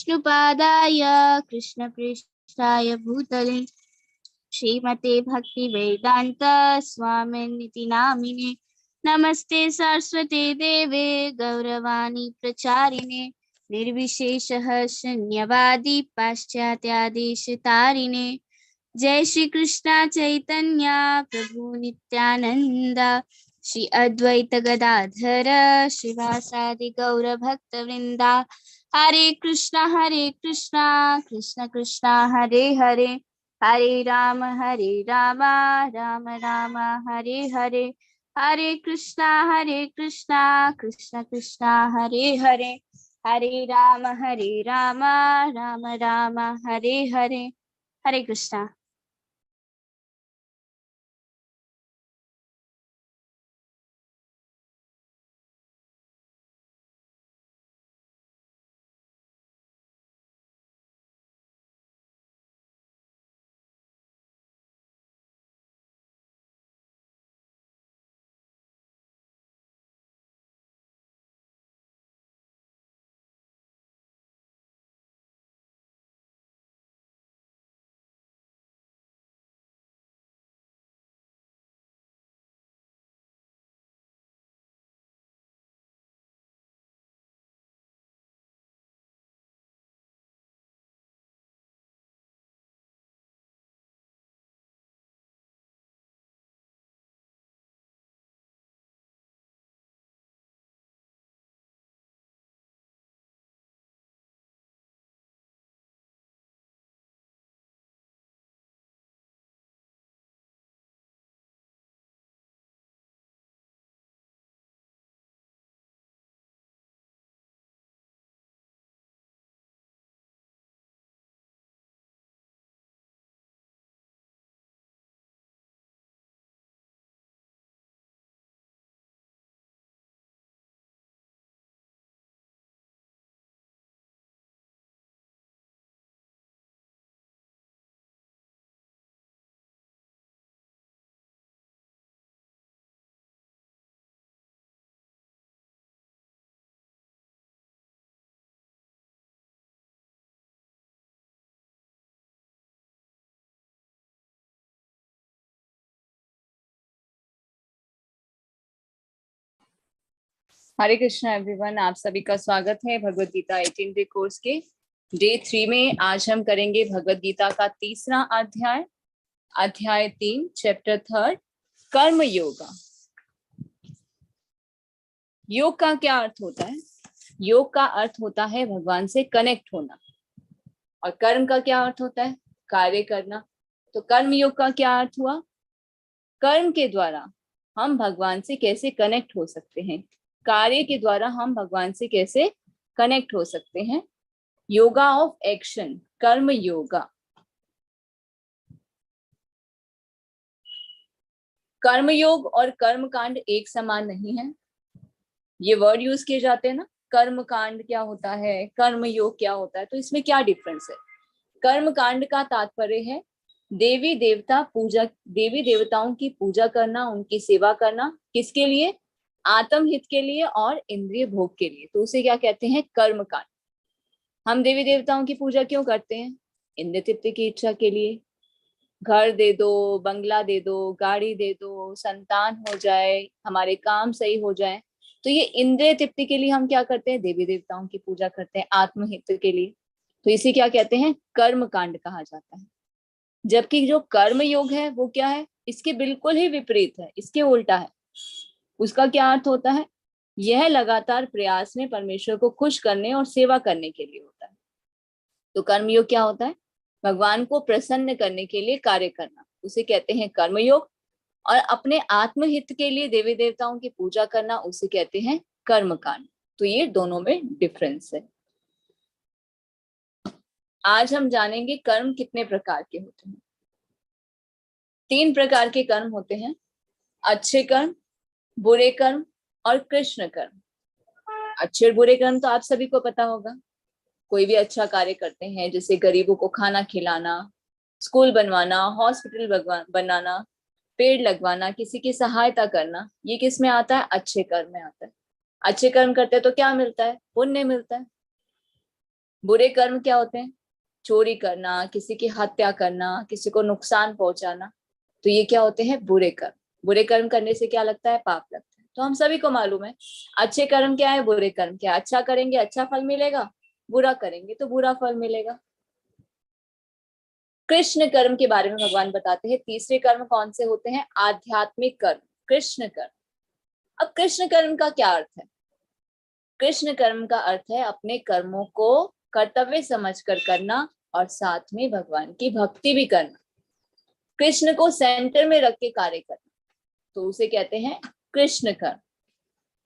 विष्णुपादाय कृष्णपृष्ठाय भूतले श्रीमते भक्ति वेदांत स्वामिनिति नामिने नमस्ते सरस्वते देवे गौरवाणी प्रचारिणे निर्विशेषः शून्यवादी पाश्चात्यादेशतारिणे जय श्री कृष्ण चैतन्य प्रभु नित्यानंद श्री अद्वैत गदाधर श्रीवासादि गौर भक्त वृंदा हरे कृष्णा कृष्ण कृष्णा हरे हरे हरे राम राम राम हरे हरे हरे कृष्णा कृष्ण कृष्णा हरे हरे हरे राम राम राम हरे हरे हरे कृष्णा। हरे कृष्णा एवरीवन, आप सभी का स्वागत है भगवत गीता 18 डे कोर्स के डे 3 में। आज हम करेंगे भगवत गीता का तीसरा अध्याय, अध्याय 3, चैप्टर 3, कर्म योगा। योग का क्या अर्थ होता है? योग का अर्थ होता है भगवान से कनेक्ट होना। और कर्म का क्या अर्थ होता है? कार्य करना। तो कर्म योग का क्या अर्थ हुआ? कर्म के द्वारा हम भगवान से कैसे कनेक्ट हो सकते हैं, कार्य के द्वारा हम भगवान से कैसे कनेक्ट हो सकते हैं। योगा ऑफ एक्शन, कर्म योगा। कर्म योग और कर्म कांड एक समान नहीं है। ये वर्ड यूज किए जाते हैं ना, कर्म कांड क्या होता है, कर्म योग क्या होता है, तो इसमें क्या डिफरेंस है? कर्म कांड का तात्पर्य है देवी देवता पूजा, देवी देवताओं की पूजा करना, उनकी सेवा करना। किसके लिए? आत्महित के लिए और इंद्रिय भोग के लिए। तो उसे क्या कहते हैं? कर्म कांड। हम देवी देवताओं की पूजा क्यों करते हैं? इंद्रिय तृप्ति की इच्छा के लिए। घर दे दो, बंगला दे दो, गाड़ी दे दो, संतान हो जाए, हमारे काम सही हो जाए, तो ये इंद्रिय तृप्ति के लिए हम क्या करते हैं? देवी देवताओं की पूजा करते हैं, आत्महित के लिए। तो इसे क्या कहते हैं? कर्म कांड कहा जाता है। जबकि जो कर्म योग है वो क्या है? इसके बिल्कुल ही विपरीत है, इसके उल्टा है। उसका क्या अर्थ होता है? यह लगातार प्रयास में परमेश्वर को खुश करने और सेवा करने के लिए होता है। तो कर्मयोग क्या होता है? भगवान को प्रसन्न करने के लिए कार्य करना, उसे कहते हैं कर्मयोग। और अपने आत्महित के लिए देवी देवताओं की पूजा करना, उसे कहते हैं कर्मकांड। तो ये दोनों में डिफरेंस है। आज हम जानेंगे कर्म कितने प्रकार के होते हैं। 3 प्रकार के कर्म होते हैं: अच्छे कर्म, बुरे कर्म और कृष्ण कर्म। अच्छे और बुरे कर्म तो आप सभी को पता होगा। कोई भी अच्छा कार्य करते हैं, जैसे गरीबों को खाना खिलाना, स्कूल बनवाना, हॉस्पिटल बनाना, पेड़ लगवाना, किसी की सहायता करना, ये किस में आता है? अच्छे कर्म में आता है। अच्छे कर्म करते हैं तो क्या मिलता है? पुण्य मिलता है। बुरे कर्म क्या होते हैं? चोरी करना, किसी की हत्या करना, किसी को नुकसान पहुंचाना, तो ये क्या होते हैं? बुरे कर्म। बुरे कर्म करने से क्या लगता है? पाप लगता है। तो हम सभी को मालूम है अच्छे कर्म क्या है, बुरे कर्म क्या है। अच्छा करेंगे अच्छा फल मिलेगा, बुरा करेंगे तो बुरा फल मिलेगा। कृष्ण कर्म के बारे में भगवान बताते हैं। तीसरे कर्म कौन से होते हैं? आध्यात्मिक कर्म, कृष्ण कर्म। अब कृष्ण कर्म का क्या अर्थ है? कृष्ण कर्म का अर्थ है अपने कर्मों को कर्तव्य समझकर करना और साथ में भगवान की भक्ति भी करना, कृष्ण को सेंटर में रख के कार्य करना, तो उसे कहते हैं कृष्ण कर्म।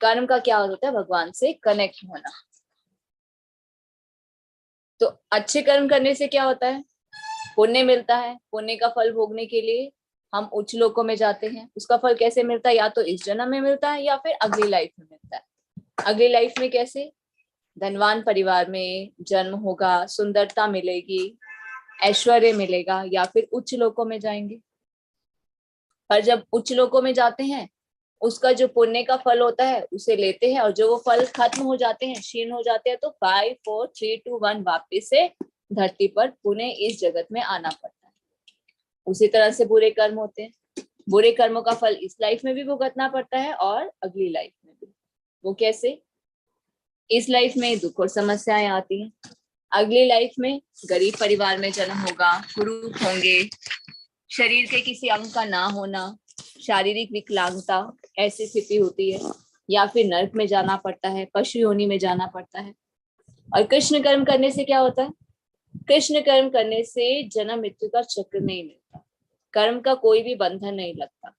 कर्म का क्या होता है? भगवान से कनेक्ट होना। तो अच्छे कर्म करने से क्या होता है? पुण्य मिलता है। पुण्य का फल भोगने के लिए हम उच्च लोकों में जाते हैं। उसका फल कैसे मिलता है? या तो इस जन्म में मिलता है या फिर अगली लाइफ में मिलता है। अगली लाइफ में कैसे? धनवान परिवार में जन्म होगा, सुंदरता मिलेगी, ऐश्वर्य मिलेगा, या फिर उच्च लोकों में जाएंगे। पर जब उच्च लोकों में जाते हैं, उसका जो पुण्य का फल होता है उसे लेते हैं, और जो वो फल खत्म हो जाते हैं, क्षीण हो जाते हैं, तो 5 4 3 2 1 वापिस से धरती पर पुनः इस जगत में आना पड़ता है। उसी तरह से बुरे कर्म होते हैं। बुरे कर्मों का फल इस लाइफ में भी भुगतना पड़ता है और अगली लाइफ में भी। वो कैसे? इस लाइफ में दुख और समस्याएं आती हैं, अगली लाइफ में गरीब परिवार में जन्म होगा, कुरूप होंगे, शरीर के किसी अंग का ना होना, शारीरिक विकलांगता, ऐसी स्थिति होती है, या फिर नरक में जाना पड़ता है, पशु योनि में जाना पड़ता है। और कृष्ण कर्म करने से क्या होता है? कृष्ण कर्म करने से जन्म मृत्यु का चक्र नहीं मिलता, कर्म का कोई भी बंधन नहीं लगता।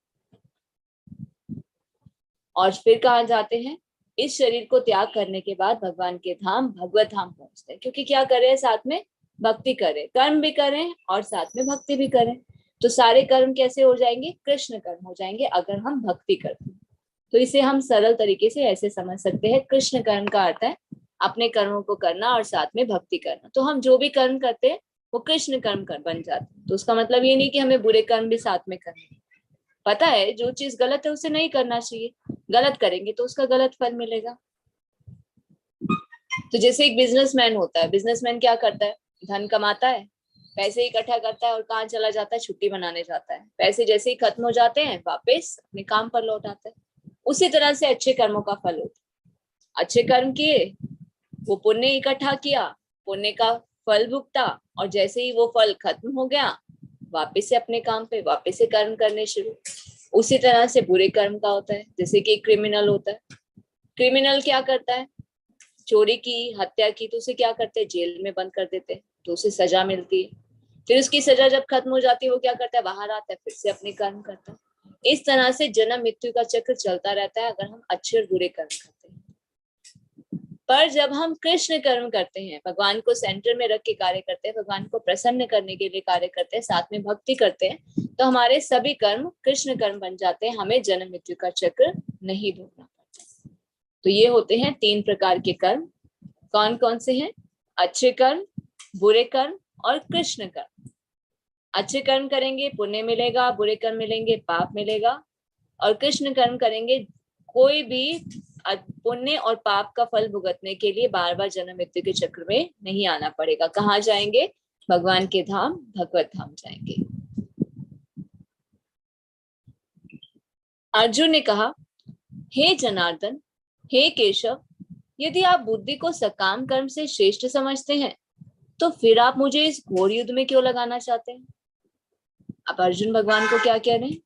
और फिर कहाँ जाते हैं? इस शरीर को त्याग करने के बाद भगवान के धाम, भगवत धाम पहुंचते हैं। क्योंकि क्या कर रहे हैं? साथ में भक्ति करें, कर्म भी करें और साथ में भक्ति भी करें। तो सारे कर्म कैसे हो जाएंगे? कृष्ण कर्म हो जाएंगे अगर हम भक्ति करते हैं। तो इसे हम सरल तरीके से ऐसे समझ सकते हैं, कृष्ण कर्म का अर्थ है अपने कर्मों को करना और साथ में भक्ति करना। तो हम जो भी कर्म करते हैं वो कृष्ण कर्म कर बन जाते हैं। तो उसका मतलब ये नहीं कि हमें बुरे कर्म भी साथ में करने। पता है जो चीज गलत है उसे नहीं करना चाहिए, गलत करेंगे तो उसका गलत फल मिलेगा। तो जैसे एक बिजनेसमैन होता है, बिजनेसमैन क्या करता है? धन कमाता है, पैसे इकट्ठा करता है और कहाँ चला जाता है? छुट्टी मनाने जाता है। पैसे जैसे ही खत्म हो जाते हैं वापस अपने काम पर लौट आता है। उसी तरह से अच्छे कर्मों का फल होता है। अच्छे कर्म किए, वो पुण्य इकट्ठा किया, पुण्य का फल भुगता, और जैसे ही वो फल खत्म हो गया वापस से अपने काम पे, वापस से कर्म करने शुरू। उसी तरह से बुरे कर्म का होता है। जैसे कि क्रिमिनल होता है, क्रिमिनल क्या करता है? चोरी की, हत्या की, तो उसे क्या करते हैं? जेल में बंद कर देते हैं, तो उसे सजा मिलती है। फिर उसकी सजा जब खत्म हो जाती है वो क्या करता है? बाहर आता है, फिर से अपने कर्म करता है। इस तरह से जन्म मृत्यु का चक्र चलता रहता है अगर हम अच्छे और बुरे कर्म करते हैं। पर जब हम कृष्ण कर्म करते हैं, भगवान को सेंटर में रख के कार्य करते हैं, भगवान को प्रसन्न करने के लिए कार्य करते हैं, साथ में भक्ति करते हैं, तो हमारे सभी कर्म कृष्ण कर्म बन जाते हैं। हमें जन्म मृत्यु का चक्र नहीं भोगना पड़ता। तो ये होते हैं 3 प्रकार के कर्म। कौन कौन से हैं? अच्छे कर्म, बुरे कर्म और कृष्ण कर्म। अच्छे कर्म करेंगे पुण्य मिलेगा, बुरे कर्म मिलेंगे पाप मिलेगा, और कृष्ण कर्म करेंगे कोई भी पुण्य और पाप का फल भुगतने के लिए बार बार जन्म मृत्यु के चक्र में नहीं आना पड़ेगा। कहाँ जाएंगे? भगवान के धाम, भगवत धाम जाएंगे। अर्जुन ने कहा, हे जनार्दन, हे केशव, यदि आप बुद्धि को सकाम कर्म से श्रेष्ठ समझते हैं तो फिर आप मुझे इस घोर युद्ध में क्यों लगाना चाहते हैं? अब अर्जुन भगवान को क्या कह रहे हैं?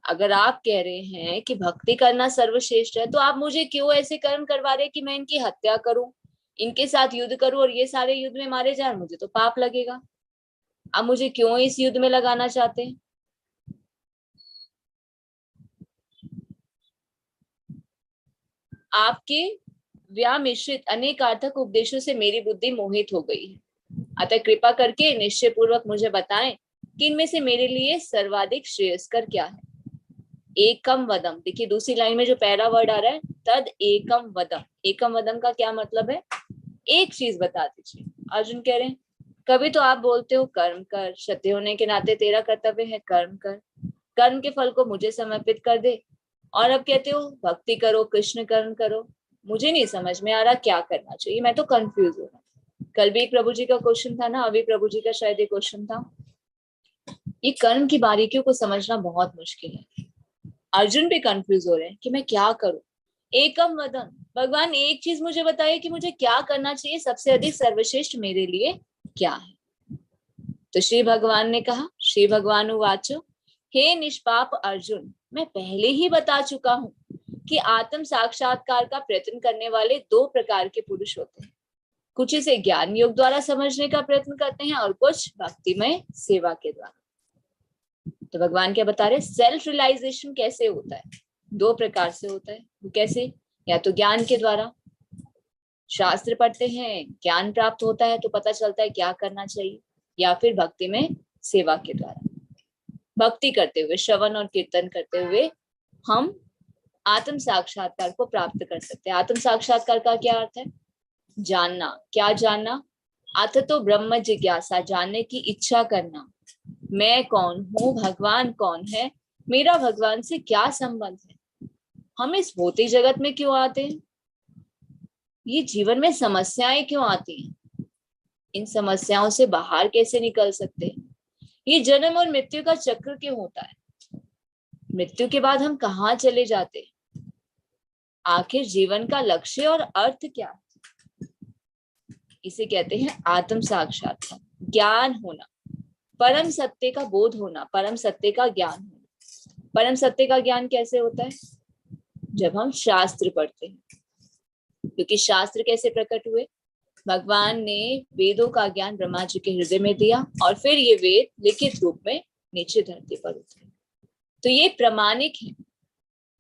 अगर आप कह रहे हैं कि भक्ति करना सर्वश्रेष्ठ है, तो आप मुझे क्यों ऐसे कर्म करवा रहे हैं कि मैं इनकी हत्या करूं, इनके साथ युद्ध करूं और ये सारे युद्ध में मारे जाए? मुझे तो पाप लगेगा। आप मुझे क्यों इस युद्ध में लगाना चाहते हैं? आपके व्यामिश्रित अनेकार्थक उपदेशों से मेरी बुद्धि मोहित हो गई है, अतः कृपा करके निश्चय पूर्वक मुझे बताएं कि इनमें से मेरे लिए सर्वाधिक श्रेयस्कर क्या है। एकम वदम, देखिए दूसरी लाइन में जो पहला वर्ड आ रहा है, तद एकम वदम। एकम वदम का क्या मतलब है? एक चीज बता दीजिए। अर्जुन कह रहे हैं, कभी तो आप बोलते हो कर्म कर, क्षत्रिय होने के नाते तेरा कर्तव्य है कर्म कर, कर्म के फल को मुझे समर्पित कर दे, और अब कहते हो भक्ति करो, कृष्ण कर्म करो। मुझे नहीं समझ में आ रहा क्या करना चाहिए, मैं तो कंफ्यूज हूँ। कल भी प्रभु जी का क्वेश्चन था ना, अभी प्रभु जी का शायद ये क्वेश्चन था। ये कर्म की बारीकियों को समझना बहुत मुश्किल है। अर्जुन भी कंफ्यूज हो रहे हैं कि मैं क्या करूं। एकम वदन, भगवान एक चीज मुझे बताइए कि मुझे क्या करना चाहिए, सबसे अधिक सर्वश्रेष्ठ मेरे लिए क्या है। तो श्री भगवान ने कहा, श्री भगवान उवाचो, हे निष्पाप अर्जुन, मैं पहले ही बता चुका हूं कि आत्म साक्षात्कार का प्रयत्न करने वाले दो प्रकार के पुरुष होते हैं। कुछ इसे ज्ञान योग द्वारा समझने का प्रयत्न करते हैं और कुछ भक्तिमय सेवा के द्वारा। तो भगवान क्या बता रहे, सेल्फ रियलाइजेशन कैसे होता है, दो प्रकार से होता है। वो कैसे, या तो ज्ञान के द्वारा, शास्त्र पढ़ते हैं, ज्ञान प्राप्त होता है तो पता चलता है क्या करना चाहिए, या फिर भक्ति में सेवा के द्वारा, भक्ति करते हुए, श्रवण और कीर्तन करते हुए हम आत्म साक्षात्कार को प्राप्त कर सकते हैं। आत्म साक्षात्कार का क्या अर्थ है, जानना। क्या जानना, अथ तो ब्रह्म जिज्ञासा, जानने की इच्छा करना। मैं कौन हूँ, भगवान कौन है, मेरा भगवान से क्या संबंध है, हम इस भौतिक जगत में क्यों आते हैं, ये जीवन में समस्याएं क्यों आती हैं, इन समस्याओं से बाहर कैसे निकल सकते हैं, ये जन्म और मृत्यु का चक्र क्यों होता है, मृत्यु के बाद हम कहाँ चले जाते हैं, आखिर जीवन का लक्ष्य और अर्थ क्या है। इसे कहते हैं आत्म साक्षात्कार, ज्ञान होना, परम सत्य का बोध होना, परम सत्य का ज्ञान होना। परम सत्य का ज्ञान कैसे होता है, जब हम शास्त्र पढ़ते हैं, क्योंकि शास्त्र कैसे प्रकट हुए, भगवान ने वेदों का ज्ञान ब्रह्मा जी के हृदय में दिया और फिर ये वेद लिखित रूप में नीचे धरती पर उतरे। तो ये प्रमाणिक है,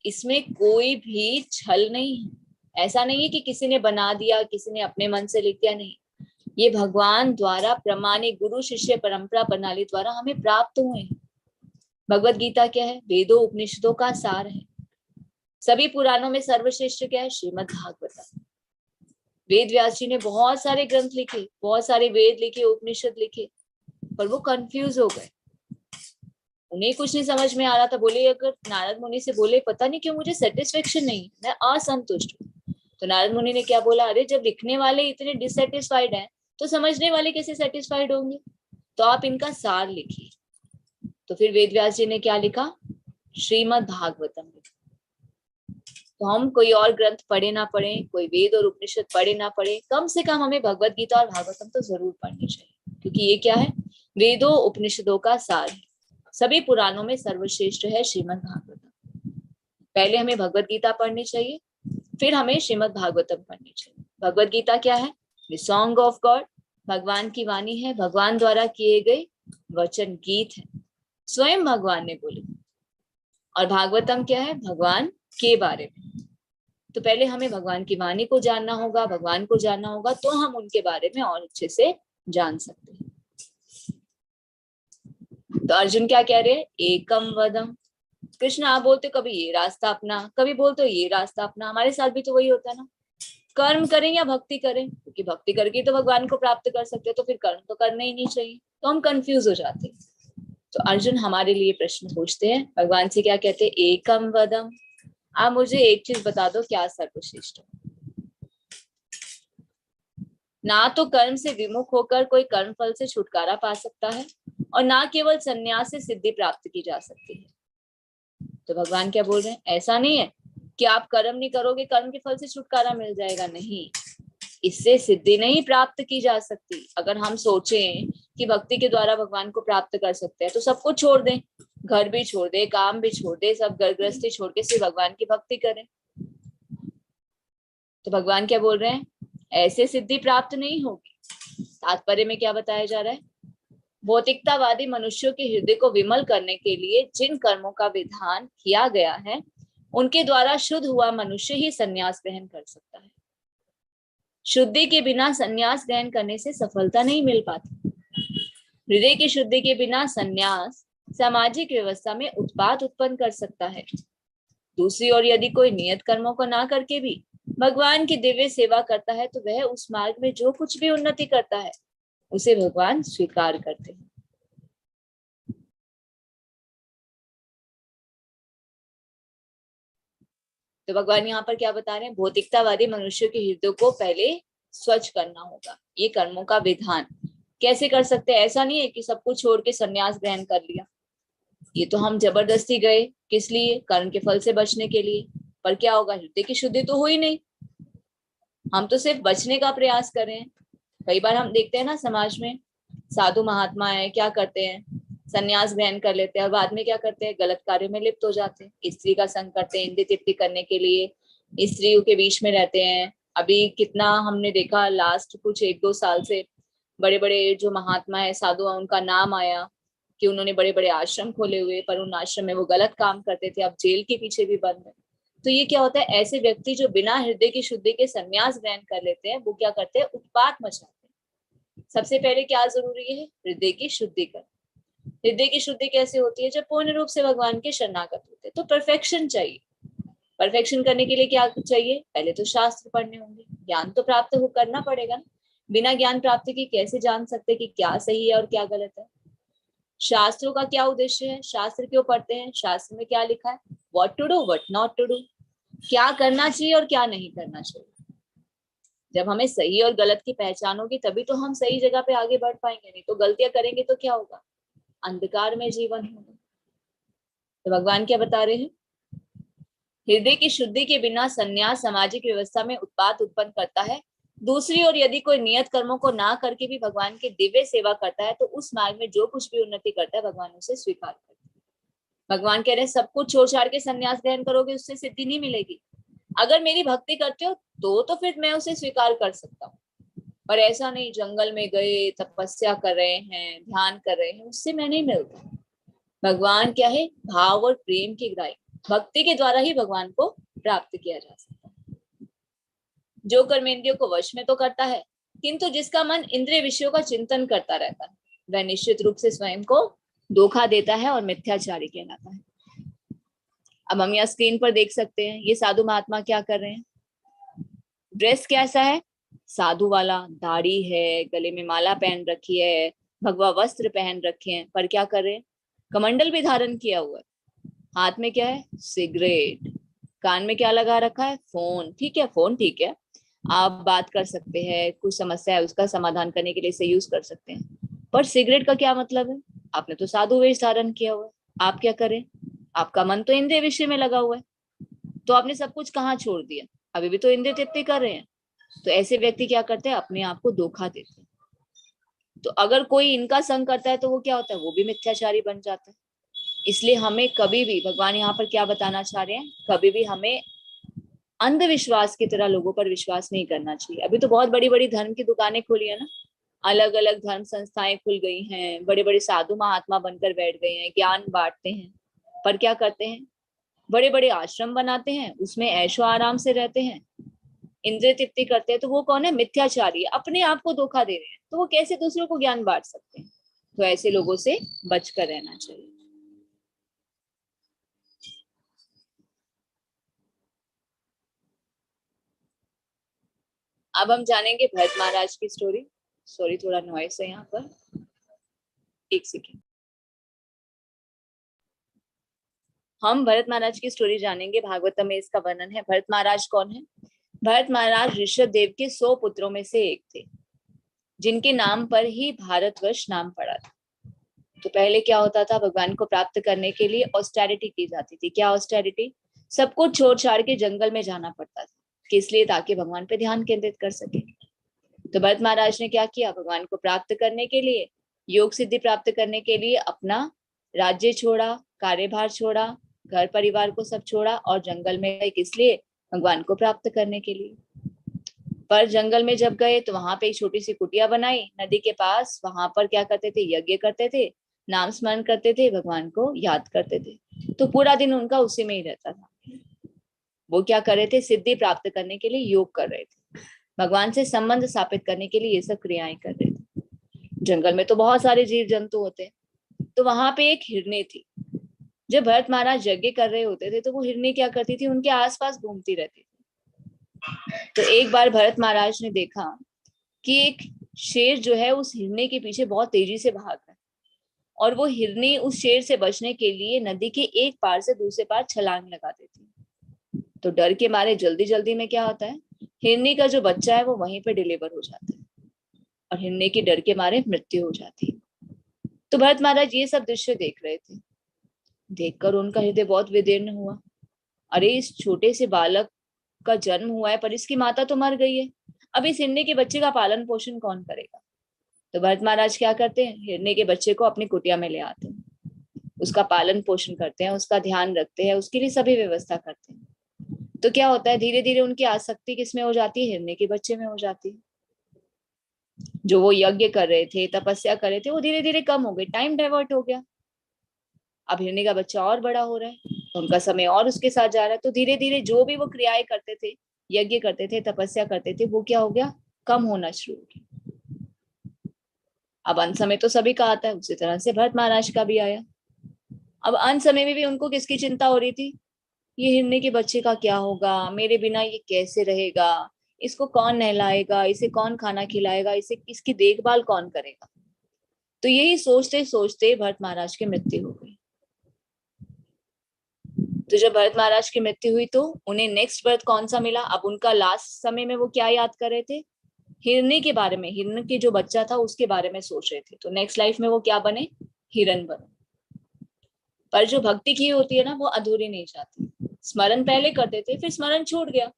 इसमें कोई भी छल नहीं है। ऐसा नहीं है कि किसी ने बना दिया, किसी ने अपने मन से लिख दिया, नहीं, ये भगवान द्वारा प्रमाणिक गुरु शिष्य परंपरा प्रणाली द्वारा हमें प्राप्त हुए हैं। भगवत गीता क्या है, वेदों उपनिषदों का सार है। सभी पुराणों में सर्वश्रेष्ठ क्या है, श्रीमद् भागवतम। वेद व्यास जी ने बहुत सारे ग्रंथ लिखे, बहुत सारे वेद लिखे, उपनिषद लिखे, पर वो कंफ्यूज हो गए, उन्हें कुछ नहीं समझ में आ रहा था। बोले, अगर नारद मुनि से बोले पता नहीं क्यों मुझे सेटिस्फेक्शन नहीं, मैं असंतुष्ट हूँ, तो नारद मुनि ने क्या बोला, अरे जब लिखने वाले इतने डिससेटिस्फाइड हैं तो समझने वाले कैसे सेटिस्फाइड होंगे, तो आप इनका सार लिखिए। तो फिर वेद व्यास जी ने क्या लिखा, श्रीमद् भागवतम लिखा। तो हम कोई और ग्रंथ पढ़े ना पढ़े, कोई वेद और उपनिषद पढ़े ना पढ़े, कम से कम हमें भगवत गीता और भागवतम तो जरूर पढ़नी चाहिए, क्योंकि ये क्या है, वेदों उपनिषदों का सार है। सभी पुराणों में सर्वश्रेष्ठ है श्रीमद् भागवतम। पहले हमें भगवत गीता पढ़नी चाहिए, फिर हमें श्रीमद् भागवतम पढ़नी चाहिए। भगवत गीता क्या है, द सॉन्ग ऑफ गॉड, भगवान की वाणी है, भगवान द्वारा किए गए वचन गीत है, स्वयं भगवान ने बोले। और भागवतम क्या है, भगवान के बारे में। तो पहले हमें भगवान की वाणी को जानना होगा, भगवान को जानना होगा, तो हम उनके बारे में और अच्छे से जान सकते हैं। तो अर्जुन क्या कह रहे हैं, एकम वदम। कृष्ण आप बोलते कभी ये रास्ता अपना, कभी बोलते ये रास्ता अपना, हमारे साथ भी तो वही होता है ना, कर्म करें या भक्ति करें, क्योंकि भक्ति करके तो भगवान को प्राप्त कर सकते हैं, तो फिर कर्म तो करना ही नहीं चाहिए, तो हम कंफ्यूज हो जाते हैं। तो अर्जुन हमारे लिए प्रश्न पूछते हैं, भगवान से क्या कहते हैं, एकम वदम, आप मुझे एक चीज बता दो, क्या सर्वश्रेष्ठ है। ना तो कर्म से विमुख होकर कोई कर्म फल से छुटकारा पा सकता है, और ना केवल संन्यास से सिद्धि प्राप्त की जा सकती है। तो भगवान क्या बोल रहे हैं, ऐसा नहीं है कि आप कर्म नहीं करोगे कर्म के फल से छुटकारा मिल जाएगा, नहीं, इससे सिद्धि नहीं प्राप्त की जा सकती। अगर हम सोचें कि भक्ति के द्वारा भगवान को प्राप्त कर सकते हैं, तो सब कुछ छोड़ दें, घर भी छोड़ दे, काम भी छोड़ दे, सब घर गृहस्थी छोड़ के सिर्फ भगवान की भक्ति करें। तो भगवान क्या बोल रहे हैं, ऐसे सिद्धि प्राप्त नहीं होगी। तात्पर्य में क्या बताया जा रहा है, भौतिकतावादी मनुष्यों के हृदय को विमल करने के लिए जिन कर्मों का विधान किया गया है, उनके द्वारा शुद्ध हुआ मनुष्य ही संन्यास ग्रहण कर सकता है। शुद्धि के बिना संन्यास ग्रहण करने से सफलता नहीं मिल पाती। हृदय की शुद्धि के बिना संन्यास सामाजिक व्यवस्था में उत्पात उत्पन्न कर सकता है। दूसरी ओर यदि कोई नियत कर्मों को ना करके भी भगवान की दिव्य सेवा करता है, तो वह उस मार्ग में जो कुछ भी उन्नति करता है उसे भगवान स्वीकार करते हैं। तो भगवान यहाँ पर क्या बता रहे हैं, भौतिकतावादी मनुष्य के हृदय को पहले स्वच्छ करना होगा। ये कर्मों का विधान कैसे कर सकते हैं? ऐसा नहीं है कि सब कुछ छोड़ के संन्यास ग्रहण कर लिया। ये तो हम जबरदस्ती गए, किस लिए? कर्म के फल से बचने के लिए। पर क्या होगा? हृदय की शुद्धि तो हुई नहीं। हम तो सिर्फ बचने का प्रयास कर रहे हैं। कई बार हम देखते हैं ना समाज में, साधु महात्मा है, क्या करते हैं? संन्यास ग्रहण कर लेते हैं और बाद में क्या करते हैं? गलत कार्यों में लिप्त हो जाते हैं। स्त्री का संग करते हैं इंद्रिय तृप्ति करने के लिए, स्त्रियों के बीच में रहते हैं। अभी कितना हमने देखा लास्ट कुछ 1-2 साल से, बड़े बड़े जो महात्मा है, साधु है, उनका नाम आया कि उन्होंने बड़े बड़े आश्रम खोले हुए, पर उन आश्रम में वो गलत काम करते थे, अब जेल के पीछे भी बंद है। तो ये क्या होता है? ऐसे व्यक्ति जो बिना हृदय की शुद्धि के संन्यास ग्रहण कर लेते हैं, वो क्या करते हैं? उत्पात मचाते हैं। सबसे पहले क्या जरूरी है? हृदय की शुद्धि करना। हृदय की शुद्धि कैसे होती है? जब पूर्ण रूप से भगवान के शरणागत होते हैं। तो परफेक्शन चाहिए। परफेक्शन करने के लिए क्या चाहिए? पहले तो शास्त्र पढ़ने होंगे, ज्ञान तो प्राप्त करना पड़ेगा ना। बिना ज्ञान प्राप्त के कैसे जान सकते कि क्या सही है और क्या गलत है? शास्त्रों का क्या उद्देश्य है? शास्त्र क्यों पढ़ते हैं? शास्त्र में क्या लिखा है? What to do, what not to do, क्या करना चाहिए और क्या नहीं करना चाहिए। जब हमें सही और गलत की पहचान होगी तभी तो हम सही जगह पे आगे बढ़ पाएंगे, नहीं तो गलतियां करेंगे तो क्या होगा? अंधकार में जीवन होगा। तो भगवान क्या बता रहे हैं? हृदय की शुद्धि के बिना संन्यास सामाजिक व्यवस्था में उत्पात उत्पन्न करता है। दूसरी ओर यदि कोई नियत कर्मों को ना करके भी भगवान की दिव्य सेवा करता है, तो उस मार्ग में जो कुछ भी उन्नति करता है भगवान उसे स्वीकार करता है। भगवान कह रहे हैं सब कुछ छोड़ छाड़ के संन्यास ग्रहण करोगे, उससे सिद्धि नहीं मिलेगी। अगर मेरी भक्ति करते हो तो फिर मैं उसे स्वीकार कर सकता हूँ। और ऐसा नहीं जंगल में गए, तपस्या कर रहे हैं, ध्यान कर रहे हैं, उससे मैं नहीं मिलता। भगवान क्या है? भाव और प्रेम की ग्राही। भक्ति के द्वारा ही भगवान को प्राप्त किया जा सकता है। जो कर्मेंद्रियों को वश में तो करता है, किंतु जिसका मन इंद्रिय विषयों का चिंतन करता रहता है, वह निश्चित रूप से स्वयं को धोखा देता है और मिथ्याचारी कहलाता है। अब हम यहाँ स्क्रीन पर देख सकते हैं, ये साधु महात्मा क्या कर रहे हैं। ड्रेस कैसा है? साधु वाला, दाढ़ी है, गले में माला पहन रखी है, भगवा वस्त्र पहन रखे हैं, पर क्या कर रहे हैं? कमंडल भी धारण किया हुआ है। हाथ में क्या है? सिगरेट। कान में क्या लगा रखा है? फोन। ठीक है, फोन ठीक है, आप बात कर सकते हैं, कुछ समस्या है उसका समाधान करने के लिए इसे यूज कर सकते हैं, पर सिगरेट का क्या मतलब है? आपने तो साधु वेश धारण किया हुआ है, आप क्या करें? आपका मन तो इंद्रिय विषय में लगा हुआ है, तो आपने सब कुछ कहाँ छोड़ दिया? अभी भी तो इंद्रिय तृप्ति कर रहे हैं। तो ऐसे व्यक्ति क्या करते हैं? अपने आप को धोखा देते हैं। तो अगर कोई इनका संग करता है तो वो क्या होता है? वो भी मिथ्याचारी बन जाता है। इसलिए हमें कभी भी, भगवान यहाँ पर क्या बताना चाह रहे हैं, कभी भी हमें अंधविश्वास की तरह लोगों पर विश्वास नहीं करना चाहिए। अभी तो बहुत बड़ी बड़ी धर्म की दुकानें खुली है ना, अलग अलग धर्म संस्थाएं खुल गई हैं, बड़े बड़े साधु महात्मा बनकर बैठ गए हैं, ज्ञान बांटते हैं। पर क्या करते हैं? बड़े बड़े आश्रम बनाते हैं, उसमें ऐशो आराम से रहते हैं, इंद्रिय तृप्ति करते हैं। तो वो कौन है? मिथ्याचारी, अपने आप को धोखा दे रहे हैं। तो वो कैसे दूसरों को ज्ञान बांट सकते हैं? तो ऐसे लोगों से बचकर रहना चाहिए। अब हम जानेंगे भरत महाराज की स्टोरी। सॉरी, थोड़ा नॉइस है यहाँ पर, एक सेकेंड। हम भरत महाराज की स्टोरी जानेंगे, भागवतम में इसका वर्णन है। भरत महाराज कौन है? भरत महाराज ऋषभ देव के 100 पुत्रों में से एक थे, जिनके नाम पर ही भारतवर्ष नाम पड़ा था। तो पहले क्या होता था? भगवान को प्राप्त करने के लिए ऑस्टेरिटी की जाती थी। क्या ऑस्टेरिटी? सब कुछ छोड़ छाड़ के जंगल में जाना पड़ता था। किस लिए? ताकि भगवान पे ध्यान केंद्रित कर सके। तो भरत महाराज ने क्या किया? भगवान को प्राप्त करने के लिए, योग सिद्धि प्राप्त करने के लिए अपना राज्य छोड़ा, कार्यभार छोड़ा, घर परिवार को सब छोड़ा और जंगल में गए। किस लिए? भगवान को प्राप्त करने के लिए। पर जंगल में जब गए तो वहां पे एक छोटी सी कुटिया बनाई नदी के पास। वहां पर क्या करते थे? यज्ञ करते थे, नाम स्मरण करते थे, भगवान को याद करते थे। तो पूरा दिन उनका उसी में ही रहता था। वो क्या कर रहे थे? सिद्धि प्राप्त करने के लिए योग कर रहे थे, भगवान से संबंध स्थापित करने के लिए ये सब क्रियाएं कर रहे थे। जंगल में तो बहुत सारे जीव जंतु होते हैं। तो वहां पे एक हिरनी थी। जब भरत महाराज यज्ञ कर रहे होते थे तो वो हिरनी क्या करती थी? उनके आसपास घूमती रहती थी। तो एक बार भरत महाराज ने देखा कि एक शेर जो है उस हिरनी के पीछे बहुत तेजी से भाग रहा है, और वो हिरनी उस शेर से बचने के लिए नदी के एक पार से दूसरे पार छलांग लगा देती है। तो डर के मारे जल्दी जल्दी में क्या होता है? हिरनी का जो बच्चा है वो वहीं पे डिलीवर हो जाता है और हिरनी के डर के मारे मृत्यु हो जाती है। तो भरत महाराज ये सब दृश्य देख रहे थे। देखकर उनका हृदय बहुत विदीर्ण हुआ। अरे इस छोटे से बालक का जन्म हुआ है पर इसकी माता तो मर गई है, अब इस हिरनी के बच्चे का पालन पोषण कौन करेगा? तो भरत महाराज क्या करते हैं, हिरनी के बच्चे को अपनी कुटिया में ले आते हैं, उसका पालन पोषण करते हैं, उसका ध्यान रखते हैं, उसके लिए सभी व्यवस्था करते हैं। तो क्या होता है, धीरे धीरे उनकी आसक्ति किसमें हो जाती है, हिरनी के बच्चे में हो जाती है। जो वो यज्ञ कर रहे थे, तपस्या कर रहे थे, वो धीरे धीरे कम हो गई, टाइम डाइवर्ट हो गया। अब हिरनी का बच्चा और बड़ा हो रहा है, उनका समय और उसके साथ जा रहा है। तो धीरे धीरे जो भी वो क्रियाएं करते थे, यज्ञ करते थे, तपस्या करते थे, वो क्या हो गया, कम होना शुरू हो गया। अब अंत समय तो सभी का आता है, उसी तरह से भरत महाराज का भी आया। अब अंत समय में भी उनको किसकी चिंता हो रही थी, ये हिरनी के बच्चे का क्या होगा, मेरे बिना ये कैसे रहेगा, इसको कौन नहलाएगा, इसे कौन खाना खिलाएगा, इसे इसकी देखभाल कौन करेगा। तो यही सोचते सोचते भरत महाराज की मृत्यु हो गई। तो जब भरत महाराज की मृत्यु हुई तो उन्हें नेक्स्ट बर्थ कौन सा मिला। अब उनका लास्ट समय में वो क्या याद कर रहे थे, हिरनी के बारे में, हिरण के जो बच्चा था उसके बारे में सोच रहे थे। तो नेक्स्ट लाइफ में वो क्या बने, हिरण बने। पर जो भक्ति की होती है ना, वो अधूरी नहीं जाती। स्मरण पहले करते थे, फिर स्मरण छूट गया,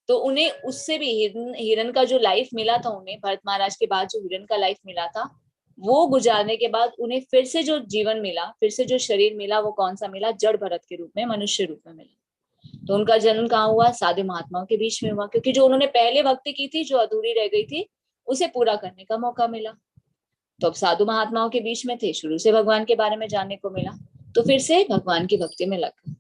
तो उन्हें उससे भी हिरण का जो लाइफ मिला था, उन्हें भरत महाराज के बाद जो हिरण का लाइफ मिला था, वो गुजारने के बाद उन्हें फिर से जो जीवन मिला, फिर से जो शरीर मिला, वो कौन सा मिला, जड़ भरत के रूप में, मनुष्य रूप में मिला। तो उनका जन्म कहाँ हुआ, साधु महात्माओं के बीच में हुआ, क्योंकि जो उन्होंने पहले भक्ति की थी, जो अधूरी रह गई थी, उसे पूरा करने का मौका मिला। तो अब साधु महात्माओं के बीच में थे, शुरू से भगवान के बारे में जानने को मिला, तो फिर से भगवान की भक्ति में लग गए।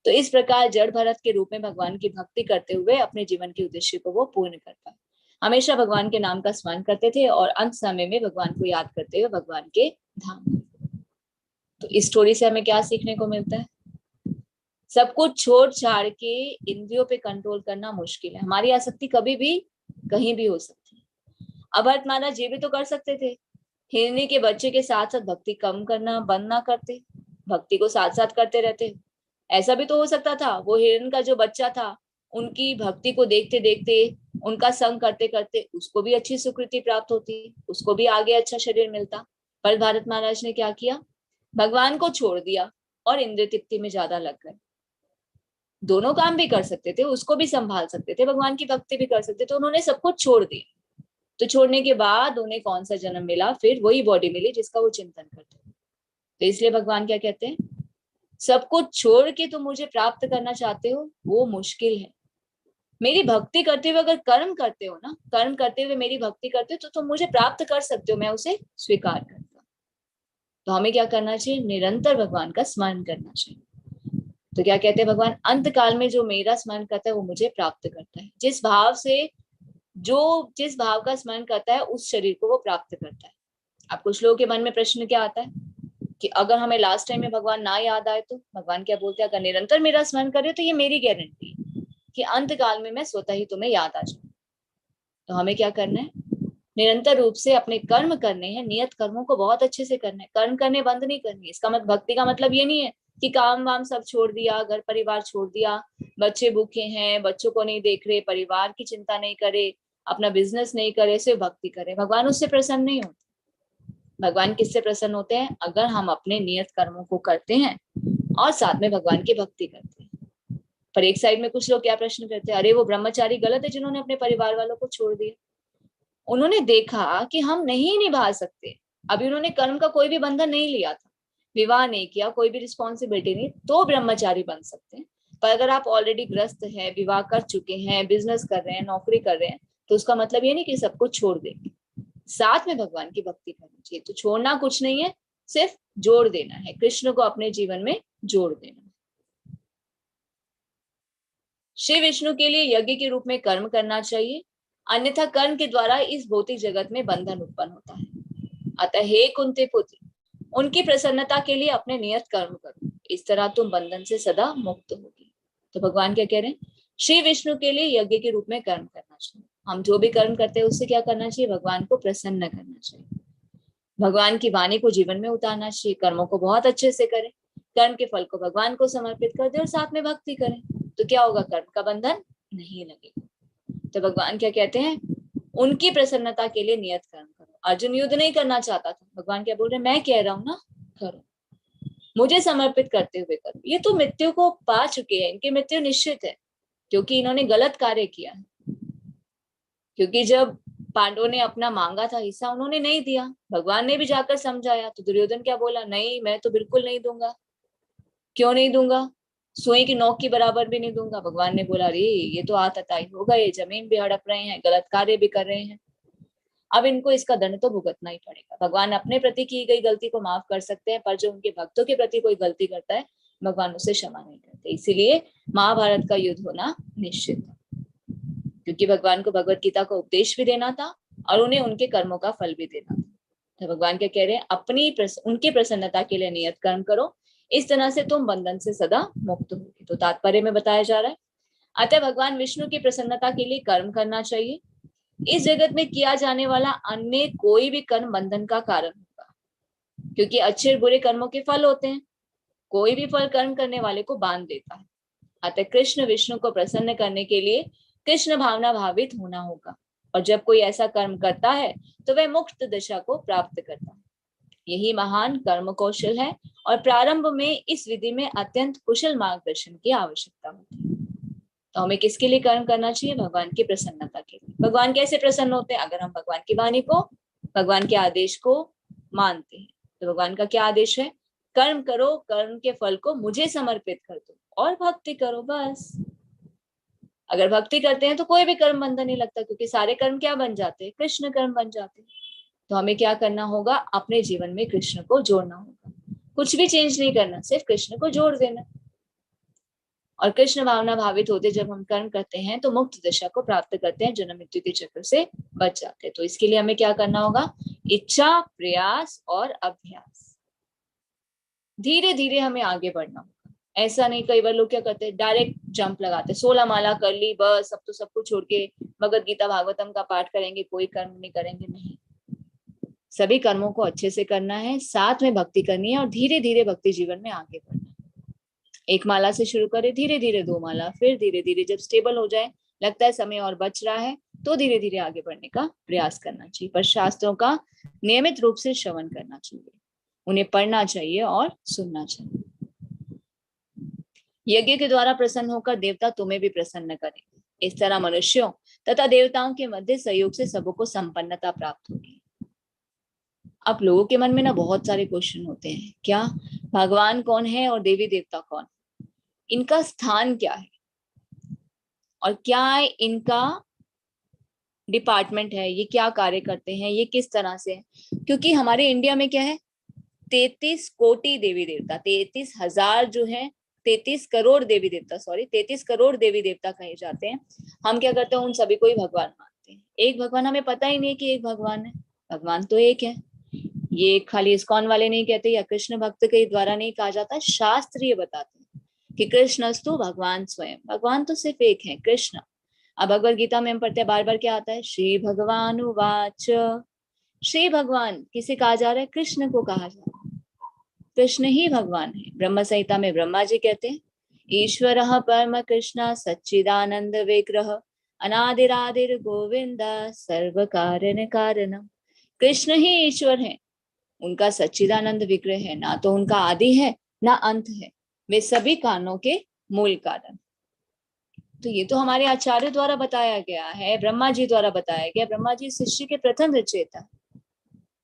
तो इस प्रकार जड़ भरत के रूप में भगवान की भक्ति करते हुए अपने जीवन के उद्देश्य को वो पूर्ण कर पाए। हमेशा भगवान के नाम का स्मरण करते थे और अंत समय में भगवान को याद करते हुए भगवान के धाम में। तो इस स्टोरी से हमें क्या सीखने को मिलता है, सब कुछ छोड़ छाड़ के इंद्रियों पे कंट्रोल करना मुश्किल है। हमारी आसक्ति कभी भी कहीं भी हो सकती है। अब भरत महाराज ये भी तो कर सकते थे, हिरनी के बच्चे के साथ साथ भक्ति कम करना बंद ना करते, भक्ति को साथ साथ करते रहते। ऐसा भी तो हो सकता था, वो हिरण का जो बच्चा था, उनकी भक्ति को देखते देखते, उनका संग करते करते उसको भी अच्छी स्वीकृति प्राप्त होती, उसको भी आगे अच्छा शरीर मिलता। पर भारत महाराज ने क्या किया, भगवान को छोड़ दिया और इंद्रिय तृप्ति में ज्यादा लग गए। दोनों काम भी कर सकते थे, उसको भी संभाल सकते थे, भगवान की भक्ति भी कर सकते थे, उन्होंने सब कुछ छोड़ दिया। तो छोड़ने के बाद उन्हें कौन सा जन्म मिला, फिर वही बॉडी मिली जिसका वो चिंतन करते। तो इसलिए भगवान क्या कहते हैं, सब कुछ छोड़ के तुम मुझे प्राप्त करना चाहते हो, वो मुश्किल है। मेरी भक्ति करते हुए अगर कर्म करते हो ना, कर्म करते हुए मेरी भक्ति करते हो, तो तुम मुझे प्राप्त कर सकते हो, मैं उसे स्वीकार करता हूं। तो हमें क्या करना चाहिए, निरंतर भगवान का स्मरण करना चाहिए। तो क्या कहते हैं भगवान, अंत काल में जो मेरा स्मरण करता है वो मुझे प्राप्त करता है। जिस भाव से, जो जिस भाव का स्मरण करता है, उस शरीर को वो प्राप्त करता है। अब कुछ लोगों के मन में प्रश्न क्या आता है कि अगर हमें लास्ट टाइम में भगवान ना याद आए तो भगवान क्या बोलते हैं, अगर निरंतर मेरा स्मरण करे तो ये मेरी गारंटी है कि अंत काल में मैं स्वतः ही तुम्हें याद आ जाऊं। तो हमें क्या करना है, निरंतर रूप से अपने कर्म करने हैं, नियत कर्मों को बहुत अच्छे से करना है, कर्म करने बंद नहीं करनी। इसका मतलब, भक्ति का मतलब ये नहीं है कि काम वाम सब छोड़ दिया, घर परिवार छोड़ दिया, बच्चे भूखे हैं, बच्चों को नहीं देख रहे, परिवार की चिंता नहीं करे, अपना बिजनेस नहीं करे, सिर्फ भक्ति करे। भगवान उससे प्रसन्न नहीं होते। भगवान किससे प्रसन्न होते हैं, अगर हम अपने नियत कर्मों को करते हैं और साथ में भगवान की भक्ति करते हैं। पर एक साइड में कुछ लोग क्या प्रश्न करते हैं, अरे वो ब्रह्मचारी गलत है जिन्होंने अपने परिवार वालों को छोड़ दिया। उन्होंने देखा कि हम नहीं निभा सकते, अभी उन्होंने कर्म का कोई भी बंधन नहीं लिया था, विवाह नहीं किया, कोई भी रिस्पॉन्सिबिलिटी नहीं, तो ब्रह्मचारी बन सकते हैं। पर अगर आप ऑलरेडी ग्रस्त हैं, विवाह कर चुके हैं, बिजनेस कर रहे हैं, नौकरी कर रहे हैं, तो उसका मतलब ये नहीं कि सब कुछ छोड़ देंगे, साथ में भगवान की भक्ति करनी चाहिए। तो छोड़ना कुछ नहीं है, सिर्फ जोड़ देना है, कृष्ण को अपने जीवन में जोड़ देना है। श्री विष्णु के लिए यज्ञ के रूप में कर्म करना चाहिए, अन्यथा कर्म के द्वारा इस भौतिक जगत में बंधन उत्पन्न होता है। अतः हे कुंती पुत्र, उनकी प्रसन्नता के लिए अपने नियत कर्म करो, इस तरह तुम बंधन से सदा मुक्त होगी। तो भगवान क्या कह रहे हैं, श्री विष्णु के लिए यज्ञ के रूप में कर्म करना चाहिए। हम जो भी कर्म करते हैं उससे क्या करना चाहिए, भगवान को प्रसन्न करना चाहिए, भगवान की वाणी को जीवन में उतारना चाहिए, कर्मों को बहुत अच्छे से करें, कर्म के फल को भगवान को समर्पित कर दे और साथ में भक्ति करें। तो क्या होगा, कर्म का बंधन नहीं लगेगा। तो भगवान क्या कहते हैं, उनकी प्रसन्नता के लिए नियत कर्म करो। अर्जुन युद्ध नहीं करना चाहता था, भगवान क्या बोल रहे हैं, मैं कह रहा हूं ना करो, मुझे समर्पित करते हुए करो। ये तो मृत्यु को पा चुके हैं, इनकी मृत्यु निश्चित है, क्योंकि इन्होंने गलत कार्य किया है। क्योंकि जब पांडवों ने अपना मांगा था हिस्सा, उन्होंने नहीं दिया, भगवान ने भी जाकर समझाया, तो दुर्योधन क्या बोला, नहीं मैं तो बिल्कुल नहीं दूंगा। क्यों नहीं दूंगा, सुई की नोक की बराबर भी नहीं दूंगा। भगवान ने बोला, अरे ये तो आतताई हो गए, जमीन भी हड़प रहे हैं, गलत कार्य भी कर रहे हैं, अब इनको इसका दंड तो भुगतना ही पड़ेगा। भगवान अपने प्रति की गई गलती को माफ कर सकते हैं, पर जो उनके भक्तों के प्रति कोई गलती करता है, भगवान उसे क्षमा नहीं करते। इसीलिए महाभारत का युद्ध होना निश्चित है, क्योंकि भगवान को भगवत गीता का उपदेश भी देना था और उन्हें उनके कर्मों का फल भी देना था। तो भगवान क्या कह रहे हैं, उनकी प्रसन्नता के लिए नियत कर्म करो, इस तरह से तुम बंधन से सदा मुक्त होगे। तो तात्पर्य में बताया जा रहा है, अतः भगवान विष्णु की प्रसन्नता के लिए कर्म करना चाहिए। इस जगत में किया जाने वाला अन्य कोई भी कर्म बंधन का कारण होगा, क्योंकि अच्छे और बुरे कर्मों के फल होते हैं, कोई भी फल कर्म करने वाले को बांध देता है। अतः कृष्ण विष्णु को प्रसन्न करने के लिए कृष्ण भावना भावित होना होगा, और जब कोई ऐसा कर्म करता है तो वह मुक्त दशा को प्राप्त करता है। यही महान कर्म कौशल है, और प्रारंभ में इस विधि में अत्यंत कुशल मार्गदर्शन की आवश्यकता होती है। तो हमें किसके लिए कर्म करना चाहिए, भगवान की प्रसन्नता के लिए। भगवान कैसे प्रसन्न होते हैं, अगर हम भगवान की वाणी को, भगवान के आदेश को मानते हैं। तो भगवान का क्या आदेश है, कर्म करो, कर्म के फल को मुझे समर्पित कर दो और भक्ति करो, बस। अगर भक्ति करते हैं तो कोई भी कर्म बंधन नहीं लगता, क्योंकि सारे कर्म क्या बन जाते हैं, कृष्ण कर्म बन जाते हैं। तो हमें क्या करना होगा, अपने जीवन में कृष्ण को जोड़ना होगा, कुछ भी चेंज नहीं करना, सिर्फ कृष्ण को जोड़ देना। और कृष्ण भावना भावित होते जब हम कर्म करते हैं तो मुक्त दशा को प्राप्त करते हैं, जन्म मृत्यु के चक्र से बच जाते हैं। तो इसके लिए हमें क्या करना होगा, इच्छा, प्रयास और अभ्यास, धीरे धीरे हमें आगे बढ़ना होगा। ऐसा नहीं, कई बार लोग क्या करते हैं, डायरेक्ट जंप लगाते, 16 माला कर ली बस, अब तो सब कुछ छोड़ के भगवत गीता भागवतम का पाठ करेंगे, कोई कर्म नहीं करेंगे। नहीं, सभी कर्मों को अच्छे से करना है, साथ में भक्ति करनी है, और धीरे धीरे भक्ति जीवन में आगे बढ़ना है। एक माला से शुरू करें, धीरे धीरे 2 माला, फिर धीरे धीरे जब स्टेबल हो जाए, लगता है समय और बच रहा है, तो धीरे धीरे आगे बढ़ने का प्रयास करना चाहिए। पर शास्त्रों का नियमित रूप से श्रवण करना चाहिए, उन्हें पढ़ना चाहिए और सुनना चाहिए। यज्ञ के द्वारा प्रसन्न होकर देवता तुम्हें भी प्रसन्न करेंगे। इस तरह मनुष्यों तथा देवताओं के मध्य सहयोग से सबको संपन्नता प्राप्त होगी। अब लोगों के मन में ना बहुत सारे क्वेश्चन होते हैं, क्या भगवान कौन है और देवी देवता कौन, इनका स्थान क्या है, और क्या इनका डिपार्टमेंट है, ये क्या कार्य करते हैं, ये किस तरह से है। क्योंकि हमारे इंडिया में क्या है, 33 कोटि देवी देवता, 33,000 जो है, 33 करोड़ देवी देवता, 33 करोड़ देवी देवता कहे जाते हैं। हम क्या करते हैं, उन सभी को ही भगवान मानते हैं। एक भगवान, हमें पता ही नहीं कि एक भगवान है, भगवान तो एक है। ये खाली इस्कॉन वाले नहीं कहते, या कृष्ण भक्त के द्वारा नहीं कहा जाता, शास्त्र ये बताते हैं कि कृष्णस्तु भगवान स्वयं, भगवान तो सिर्फ एक है, कृष्ण। अब भगवद गीता में हम पढ़ते हैं, बार बार क्या आता है, श्री भगवान उवाच। श्री भगवान किसे कहा जा रहा है, कृष्ण को कहा जा रहा है, कृष्ण ही भगवान है। ब्रह्म संहिता में ब्रह्मा जी कहते हैं, ईश्वर परम कृष्ण सच्चिदानंद विग्रह अनादिरादिर गोविंद सर्व कारण कारणम। कृष्ण ही ईश्वर है, उनका सच्चिदानंद विग्रह है, ना तो उनका आदि है ना अंत है, वे सभी कारणों के मूल कारण। तो ये तो हमारे आचार्य द्वारा बताया गया है, ब्रह्मा जी द्वारा बताया गया। ब्रह्मा जी सृष्टि के प्रथम रचयिता,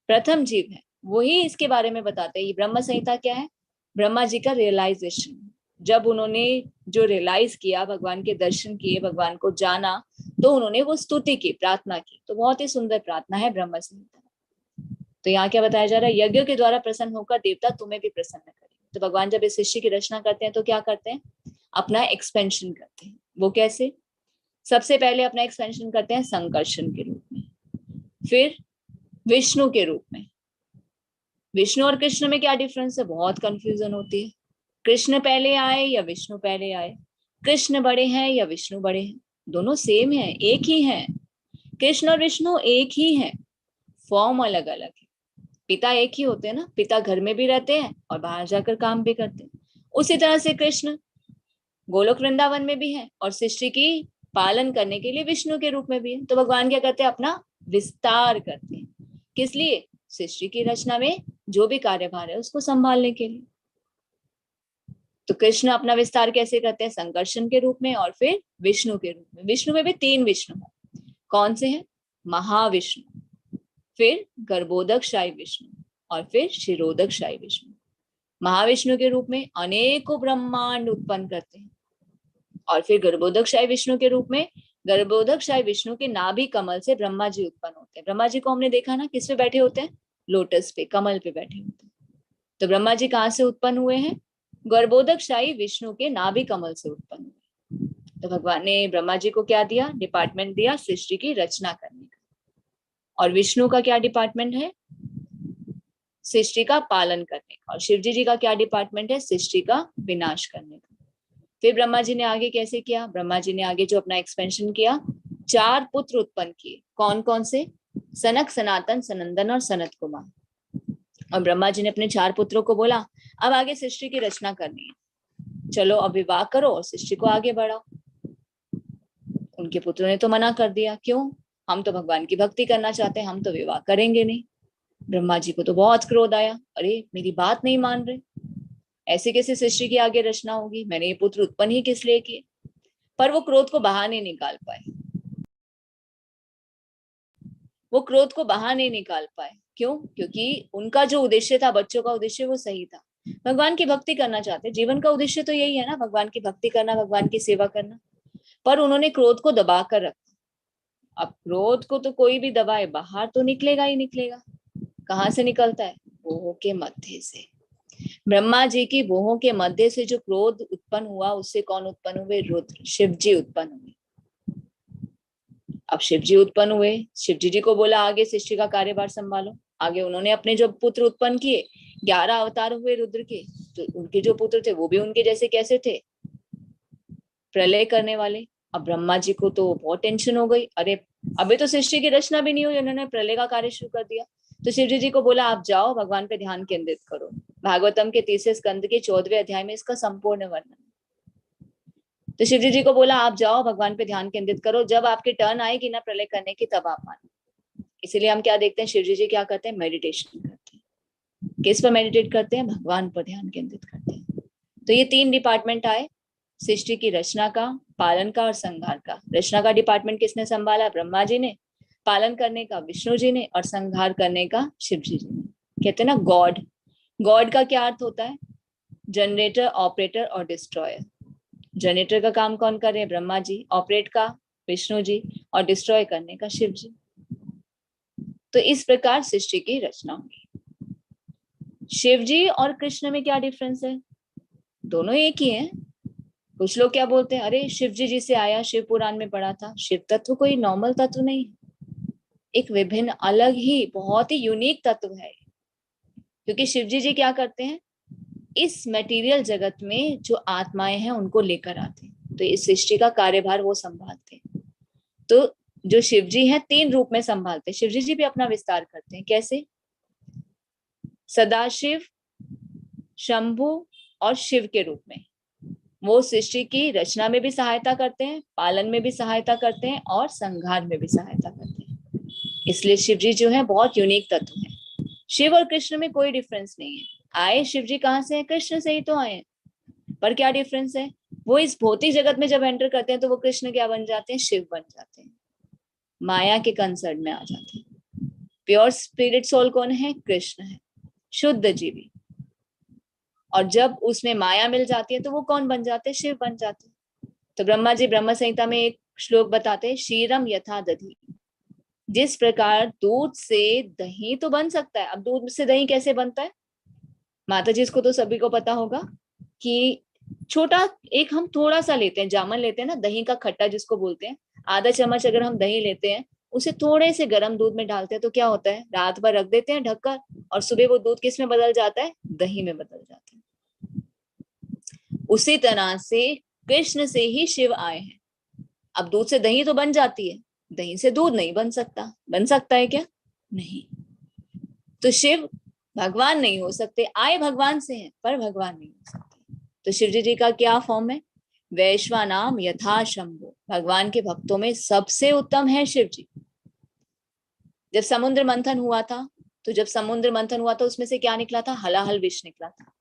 प्रथम जीव है, वही इसके बारे में बताते हैं। ये ब्रह्म संहिता क्या है, ब्रह्मा जी का रियलाइजेशन। जब उन्होंने जो रियलाइज किया, भगवान के दर्शन किए, भगवान को जाना, तो उन्होंने वो स्तुति की, प्रार्थना की। तो बहुत ही सुंदर प्रार्थना है ब्रह्म संहिता। तो यहाँ क्या बताया जा रहा है, यज्ञ के द्वारा प्रसन्न होकर देवता तुम्हें भी प्रसन्न करेंगे। तो भगवान जब इस सृष्टि की रचना करते हैं तो क्या करते हैं, अपना एक्सपेंशन करते हैं। वो कैसे, सबसे पहले अपना एक्सपेंशन करते हैं संकर्षण के रूप में, फिर विष्णु के रूप में। विष्णु और कृष्ण में क्या डिफरेंस है, बहुत कंफ्यूजन होती है। कृष्ण पहले आए या विष्णु पहले आए, कृष्ण बड़े हैं या विष्णु बड़े हैं, दोनों सेम है, एक ही है। कृष्ण और विष्णु एक ही है, फॉर्म अलग अलग है। पिता एक ही होते हैं ना, पिता घर में भी रहते हैं और बाहर जाकर काम भी करते हैं। उसी तरह से कृष्ण गोलोक वृंदावन में भी है और सृष्टि की पालन करने के लिए विष्णु के रूप में भी है। तो भगवान क्या करते हैं, अपना विस्तार करते हैं। किस लिए? सृष्टि की रचना में जो भी कार्यभार है उसको संभालने के लिए। तो कृष्ण अपना विस्तार कैसे करते हैं? संकर्षण के रूप में और फिर विष्णु के रूप में। विष्णु में भी 3 विष्णु है। कौन से हैं? महाविष्णु, फिर गर्भोदकशायी विष्णु और फिर शिरोदकशायी विष्णु। महाविष्णु के रूप में अनेकों ब्रह्मांड उत्पन्न करते हैं और फिर गर्भोदकशायी विष्णु के रूप में गर्भोदकशायी विष्णु के नाभि कमल से ब्रह्मा जी उत्पन्न होते हैं। ब्रह्मा जी को हमने देखा ना, किस पे बैठे होते हैं? लोटस पे, कमल पे बैठे होते हैं। तो ब्रह्मा जी कहाँ से उत्पन्न हुए हैं? गर्भोदकशायी विष्णु के नाभि कमल से उत्पन्न हुए। तो भगवान ने ब्रह्मा जी को क्या दिया? डिपार्टमेंट दिया सृष्टि की रचना करने का। और विष्णु का क्या डिपार्टमेंट है? सृष्टि का पालन करने का। और शिवजी जी का क्या डिपार्टमेंट है? सृष्टि का विनाश करने का। फिर ब्रह्मा जी ने आगे कैसे किया? ब्रह्मा जी ने आगे जो अपना एक्सपेंशन किया, 4 पुत्र उत्पन्न किए। कौन कौन से? सनक, सनातन, सनंदन और सनत कुमार। और ब्रह्मा जी ने अपने 4 पुत्रों को बोला, अब आगे सृष्टि की रचना करनी है, चलो अब विवाह करो और सृष्टि को आगे बढ़ाओ। उनके पुत्रों ने तो मना कर दिया। क्यों? हम तो भगवान की भक्ति करना चाहते हैं, हम तो विवाह करेंगे नहीं। ब्रह्मा जी को तो बहुत क्रोध आया, अरे मेरी बात नहीं मान रहे, ऐसे कैसे सृष्टि की आगे रचना होगी, मैंने ये पुत्र उत्पन्न ही किस लिए किए। पर वो क्रोध को बाहर नहीं निकाल पाए। वो क्रोध को बाहर नहीं निकाल पाए। क्यों? क्योंकि उनका जो उद्देश्य था, बच्चों का उद्देश्य, वो सही था। भगवान की भक्ति करना चाहते, जीवन का उद्देश्य तो यही है ना, भगवान की भक्ति करना, भगवान की सेवा करना। पर उन्होंने क्रोध को दबा कर रखा। अब क्रोध को तो कोई भी दबाए, बाहर तो निकलेगा ही निकलेगा। कहाँ से निकलता है? भोहों के मध्य से। ब्रह्मा जी की भोहों के मध्य से जो क्रोध उत्पन्न हुआ, उससे कौन उत्पन्न हुए? रुद्र, शिव जी उत्पन्न हुए। अब शिव जी उत्पन्न हुए, शिव जी को बोला आगे सृष्टि का कार्यभार संभालो। आगे उन्होंने अपने जो पुत्र उत्पन्न किए, 11 अवतार हुए रुद्र के। तो उनके जो पुत्र थे वो भी उनके जैसे कैसे थे? प्रलय करने वाले। अब ब्रह्मा जी को तो बहुत टेंशन हो गई, अरे अभी तो सृष्टि की रचना भी नहीं हुई, उन्होंने प्रलय का कार्य शुरू कर दिया। तो शिव जी को बोला, आप जाओ भगवान पे ध्यान केंद्रित करो। भागवतम के 3 स्कंद के 14वें अध्याय में इसका संपूर्ण वर्णन। तो शिव जी को बोला, आप जाओ भगवान पे ध्यान केंद्रित करो, जब आपकी टर्न आएगी ना प्रलय करने की, तब आप मानो। इसीलिए हम क्या देखते हैं, शिव जी क्या करते हैं? मेडिटेशन करते हैं। किस पर मेडिटेट करते हैं? भगवान पर ध्यान केंद्रित करते हैं। तो ये 3 डिपार्टमेंट आए, सृष्टि की रचना का, पालन का और संहार का। रचना का डिपार्टमेंट किसने संभाला? ब्रह्मा जी ने। पालन करने का विष्णु जी ने और संहार करने का शिव जी ने। कहते हैं ना गॉड। गॉड का क्या अर्थ होता है? जनरेटर, ऑपरेटर और डिस्ट्रॉयर। जनरेटर का काम कौन कर रहे हैं? ब्रह्मा जी। ऑपरेट का विष्णु जी और डिस्ट्रॉय करने का शिव जी। तो इस प्रकार सृष्टि की रचना होगी। शिव जी और कृष्ण में क्या डिफरेंस है? दोनों एक ही हैं। कुछ लोग क्या बोलते हैं, अरे शिव जी से आया, शिव पुराण में पढ़ा था। शिव तत्व कोई नॉर्मल तत्व नहीं है, एक विभिन्न, अलग ही, बहुत ही यूनिक तत्व है। क्योंकि शिव जी क्या करते हैं? इस मटेरियल जगत में जो आत्माएं हैं उनको लेकर आते हैं। तो इस सृष्टि का कार्यभार वो संभालते हैं। तो जो शिव जी हैं 3 रूप में संभालते हैं। शिव जी भी अपना विस्तार करते हैं। कैसे? सदाशिव, शंभु और शिव के रूप में वो सृष्टि की रचना में भी सहायता करते हैं, पालन में भी सहायता करते हैं और संहार में भी सहायता करते हैं। इसलिए शिव जी जो है बहुत यूनिक तत्व है। शिव और कृष्ण में कोई डिफरेंस नहीं है। आए शिव जी कहाँ से हैं? कृष्ण से ही तो आए हैं। पर क्या डिफरेंस है? वो इस भौतिक जगत में जब एंटर करते हैं तो वो कृष्ण क्या बन जाते हैं? शिव बन जाते हैं, माया के कंसर्न में आ जाते हैं। प्योर स्पिरिट सोल कौन है? कृष्ण है, शुद्ध जीवी। और जब उसमें माया मिल जाती है तो वो कौन बन जाते हैं? शिव बन जाते हैं। तो ब्रह्मा जी ब्रह्म संहिता में एक श्लोक बताते हैं, क्षीरम यथा दधि। जिस प्रकार दूध से दही तो बन सकता है। अब दूध से दही कैसे बनता है? माता जी इसको तो सभी को पता होगा कि छोटा एक हम थोड़ा सा लेते हैं, जामन लेते हैं ना, दही का खट्टा जिसको बोलते हैं, आधा चम्मच अगर हम दही लेते हैं, उसे थोड़े से गर्म दूध में डालते हैं तो क्या होता है? रात भर रख देते हैं ढककर और सुबह वो दूध किस में बदल जाता है? दही में बदल जाता है। उसी तरह से कृष्ण से ही शिव आए हैं। अब दूध से दही तो बन जाती है, दही से दूध नहीं बन सकता। बन सकता है क्या? नहीं। तो शिव भगवान नहीं हो सकते, आए भगवान से हैं पर भगवान नहीं हो सकते। तो शिव जी का क्या फॉर्म है? वैश्वानाम यथा शंभु। भगवान के भक्तों में सबसे उत्तम है शिव जी। जब समुद्र मंथन हुआ था, तो जब समुद्र मंथन हुआ था उसमें से क्या निकला था? हलाहल विष निकला था।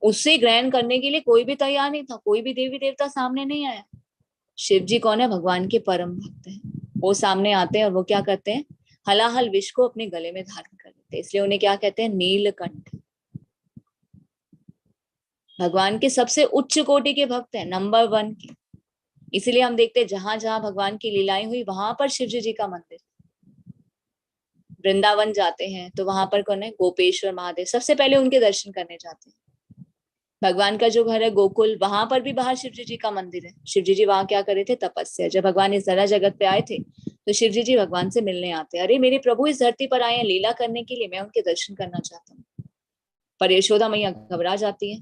उससे ग्रहण करने के लिए कोई भी तैयार नहीं था, कोई भी देवी देवता सामने नहीं आया। शिव जी कौन है? भगवान के परम भक्त हैं। वो सामने आते हैं और वो क्या करते हैं? हलाहल विष को अपने गले में धारण कर लेते हैं, इसलिए उन्हें क्या कहते हैं? नीलकंठ। भगवान के सबसे उच्च कोटि के भक्त हैं, नंबर 1 के। इसीलिए हम देखते हैं जहां जहां भगवान की लीलाएं हुई वहां पर शिव जी का मंदिर। वृंदावन जाते हैं तो वहां पर कौन है? गोपेश्वर महादेव, सबसे पहले उनके दर्शन करने जाते हैं। भगवान का जो घर है गोकुल, वहां पर भी बाहर शिव जी का मंदिर है। शिव जी वहां क्या करे थे? तपस्या। जब भगवान इस जरा जगत पे आए थे तो शिव जी भगवान से मिलने आते, अरे मेरे प्रभु इस धरती पर आए हैं लीला करने के लिए, मैं उनके दर्शन करना चाहता हूँ। पर यशोदा मैया घबरा जाती है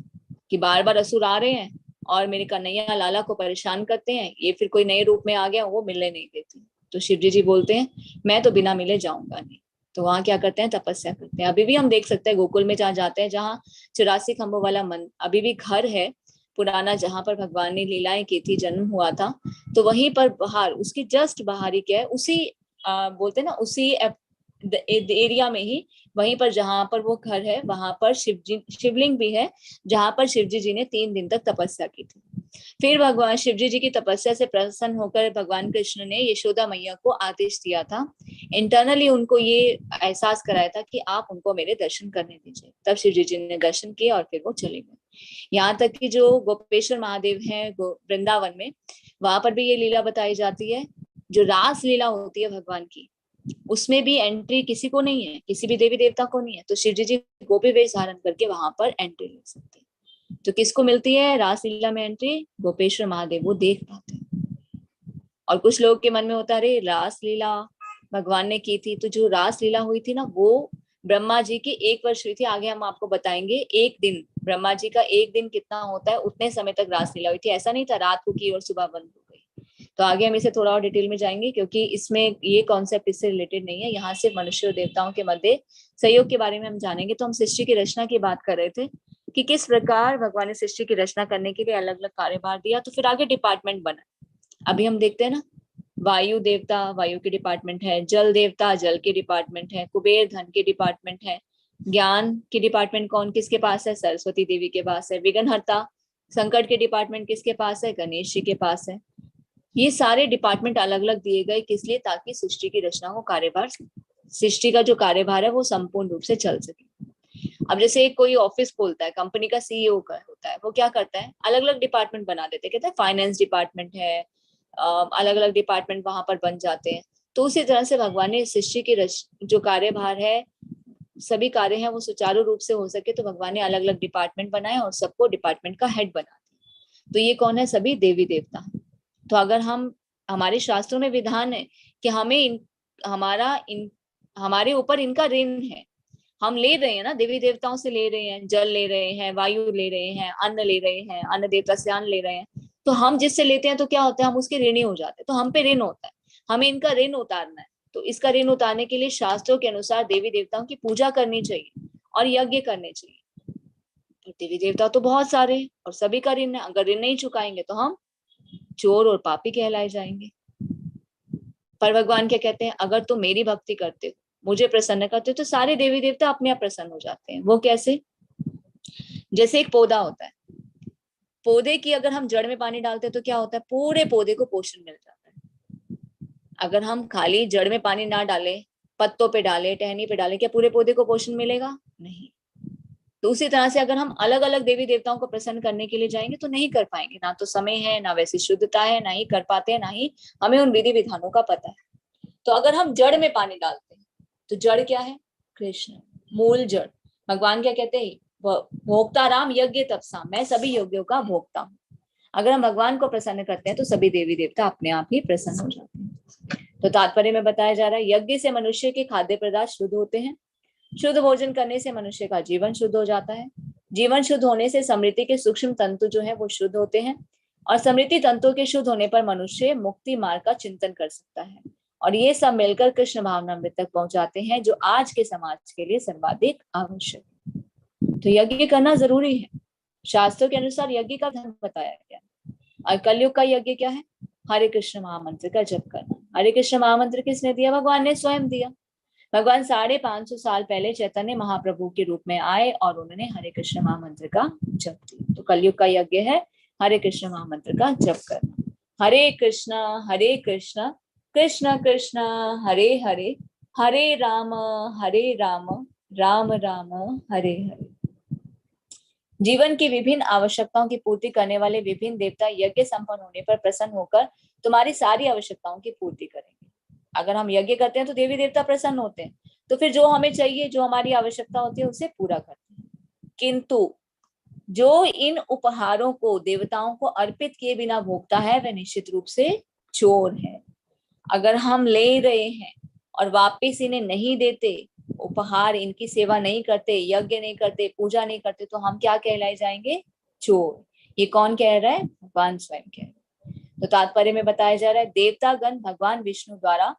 कि बार बार असुर आ रहे हैं और मेरे कन्हैया लाला को परेशान करते हैं, ये फिर कोई नए रूप में आ गया, वो मिलने नहीं देती। तो शिव जी बोलते हैं मैं तो बिना मिले जाऊंगा नहीं। तो वहां क्या करते हैं? तपस्या करते हैं। अभी भी हम देख सकते हैं गोकुल में जहाँ जाते हैं, जहाँ 84 खंभों वाला मन अभी भी घर है पुराना, जहां पर भगवान ने लीलाएं की थी, जन्म हुआ था। तो वहीं पर बाहर, उसकी जस्ट बाहर ही क्या है, उसी बोलते हैं ना, उसी एरिया में ही, वहीं पर जहां पर वो घर है वहां पर शिवलिंग भी है, जहां पर शिव जी ने 3 दिन तक तपस्या की थी। फिर भगवान शिव जी की तपस्या से प्रसन्न होकर भगवान कृष्ण ने यशोदा मैया को आदेश दिया था, इंटरनली उनको ये एहसास कराया था कि आप उनको मेरे दर्शन करने दीजिए। तब शिव जी ने दर्शन किए और फिर वो चले गए। यहाँ तक कि जो गोपेश्वर महादेव हैं वृंदावन में, वहां पर भी ये लीला बताई जाती है। जो रास लीला होती है भगवान की, उसमें भी एंट्री किसी को नहीं है, किसी भी देवी देवता को नहीं है। तो शिव जी गोपी वेश धारण करके वहां पर एंट्री ले सकते हैं। तो किसको मिलती है रासलीला में एंट्री? गोपेश्वर महादेव, वो देख पाते हैं। और कुछ लोग के मन में होता है अरे रासलीला भगवान ने की थी, तो जो रासलीला हुई थी ना, वो ब्रह्मा जी की 1 वर्ष हुई थी। आगे हम आपको बताएंगे, एक दिन ब्रह्मा जी का 1 दिन कितना होता है, उतने समय तक रासलीला हुई थी। ऐसा नहीं था रात को की और सुबह बंद हो गई। तो आगे हम इसे थोड़ा और डिटेल में जाएंगे, क्योंकि इसमें ये कॉन्सेप्ट इससे रिलेटेड नहीं है। यहाँ सिर्फ मनुष्य और देवताओं के मध्य सहयोग के बारे में हम जानेंगे। तो हम सृष्टि की रचना की बात कर रहे थे कि किस प्रकार भगवान ने सृष्टि की रचना करने के लिए अलग अलग कार्यभार दिया। तो फिर आगे डिपार्टमेंट बना। अभी हम देखते हैं ना, वायु देवता वायु के डिपार्टमेंट है, जल देवता जल के डिपार्टमेंट है, कुबेर धन के डिपार्टमेंट है, ज्ञान की डिपार्टमेंट कौन किसके पास है? सरस्वती देवी के पास है। विघ्नहर्ता संकट के डिपार्टमेंट किसके पास है? गणेश जी के पास है। ये सारे डिपार्टमेंट अलग अलग दिए गए, किस लिए? ताकि सृष्टि की रचना को कार्यभार, सृष्टि का जो कार्यभार है वो संपूर्ण रूप से चल सके। अब जैसे कोई ऑफिस खोलता है, कंपनी का सीईओ का होता है, वो क्या करता है? अलग अलग डिपार्टमेंट बना देते हैं। कहते हैं फाइनेंस डिपार्टमेंट है, अलग अलग डिपार्टमेंट वहां पर बन जाते हैं। तो उसी तरह से भगवान ने सृष्टि की जो कार्यभार है, सभी कार्य हैं वो सुचारू रूप से हो सके, तो भगवान ने अलग अलग डिपार्टमेंट बनाए और सबको डिपार्टमेंट का हेड बना दिया। तो ये कौन है? सभी देवी देवता। तो अगर हम, हमारे शास्त्रों में विधान है कि हमें हमारे ऊपर इनका ऋण है। हम ले रहे हैं ना, देवी देवताओं से ले रहे हैं, जल ले रहे हैं, वायु ले रहे हैं, अन्न ले रहे हैं, अन्न देवता से अन्न ले रहे हैं। तो हम जिससे लेते हैं तो क्या होता है? हम उसके ऋणी हो जाते हैं। तो हम पे ऋण होता है, हमें इनका ऋण उतारना है। तो इसका ऋण उतारने के लिए शास्त्रों के अनुसार देवी देवताओं की पूजा करनी चाहिए और यज्ञ करने चाहिए। तो देवी देवता तो बहुत सारे हैं और सभी का ऋण है। अगर ऋण नहीं चुकाएंगे तो हम चोर और पापी कहलाए जाएंगे। पर भगवान क्या कहते हैं? अगर तुम मेरी भक्ति करते हो, मुझे प्रसन्न करते हो, तो सारे देवी देवता अपने आप प्रसन्न हो जाते हैं। वो कैसे? जैसे एक पौधा होता है, पौधे की अगर हम जड़ में पानी डालते हैं तो क्या होता है? पूरे पौधे को पोषण मिल जाता है। अगर हम खाली जड़ में पानी ना डालें, पत्तों पे डालें, टहनी पे डालें, क्या पूरे पौधे को पोषण मिलेगा? नहीं। तो उसी तरह से अगर हम अलग अलग देवी देवताओं को प्रसन्न करने के लिए जाएंगे तो नहीं कर पाएंगे। ना तो समय है, ना वैसी शुद्धता है, ना ही कर पाते हैं, ना ही हमें उन विधि विधानों का पता है। तो अगर हम जड़ में पानी डालते हैं तो जड़ क्या है? कृष्ण, मूल जड़। भगवान क्या कहते हैं? भोक्ता राम यज्ञ तपसा, मैं सभी यज्ञों का भोक्ता हूँ। अगर हम भगवान को प्रसन्न करते हैं तो सभी देवी देवता अपने आप ही प्रसन्न हो जाते हैं। तो तात्पर्य में बताया जा रहा है, यज्ञ से मनुष्य के खाद्य पदार्थ शुद्ध होते हैं। शुद्ध भोजन करने से मनुष्य का जीवन शुद्ध हो जाता है। जीवन शुद्ध होने से समृद्धि के सूक्ष्म तंतु जो है वो शुद्ध होते हैं, और समृद्धि तंतु के शुद्ध होने पर मनुष्य मुक्ति मार्ग का चिंतन कर सकता है। और ये सब मिलकर कृष्ण भावनामृत तक पहुंचाते हैं, जो आज के समाज के लिए सर्वाधिक आवश्यक है। तो यज्ञ करना जरूरी है। शास्त्रों के अनुसार यज्ञ का धर्म बताया गया। और कलयुग का यज्ञ क्या है? हरे कृष्ण महामंत्र का जप करना। हरे कृष्ण महामंत्र किसने दिया? भगवान ने स्वयं दिया। भगवान 550 साल पहले चैतन्य महाप्रभु के रूप में आए और उन्होंने हरे कृष्ण महामंत्र का जप दिया। तो कलयुग का यज्ञ है हरे कृष्ण महामंत्र का जप करना। हरे कृष्ण कृष्ण कृष्ण हरे हरे, हरे राम राम राम हरे हरे। जीवन की विभिन्न आवश्यकताओं की पूर्ति करने वाले विभिन्न देवता यज्ञ संपन्न होने पर प्रसन्न होकर तुम्हारी सारी आवश्यकताओं की पूर्ति करेंगे। अगर हम यज्ञ करते हैं तो देवी देवता प्रसन्न होते हैं, तो फिर जो हमें चाहिए, जो हमारी आवश्यकता होती है, उसे पूरा करते हैं। किंतु जो इन उपहारों को देवताओं को अर्पित किए बिना भोगता है वह निश्चित रूप से चोर है। अगर हम ले रहे हैं और वापिस इन्हें नहीं देते, उपहार, इनकी सेवा नहीं करते, यज्ञ नहीं करते, पूजा नहीं करते, तो हम क्या कहलाए जाएंगे? चोर। ये कौन कह रहा है? भगवान स्वयं कह रहे हैं। तो तात्पर्य में बताया जा रहा है देवतागण भगवान विष्णु द्वारा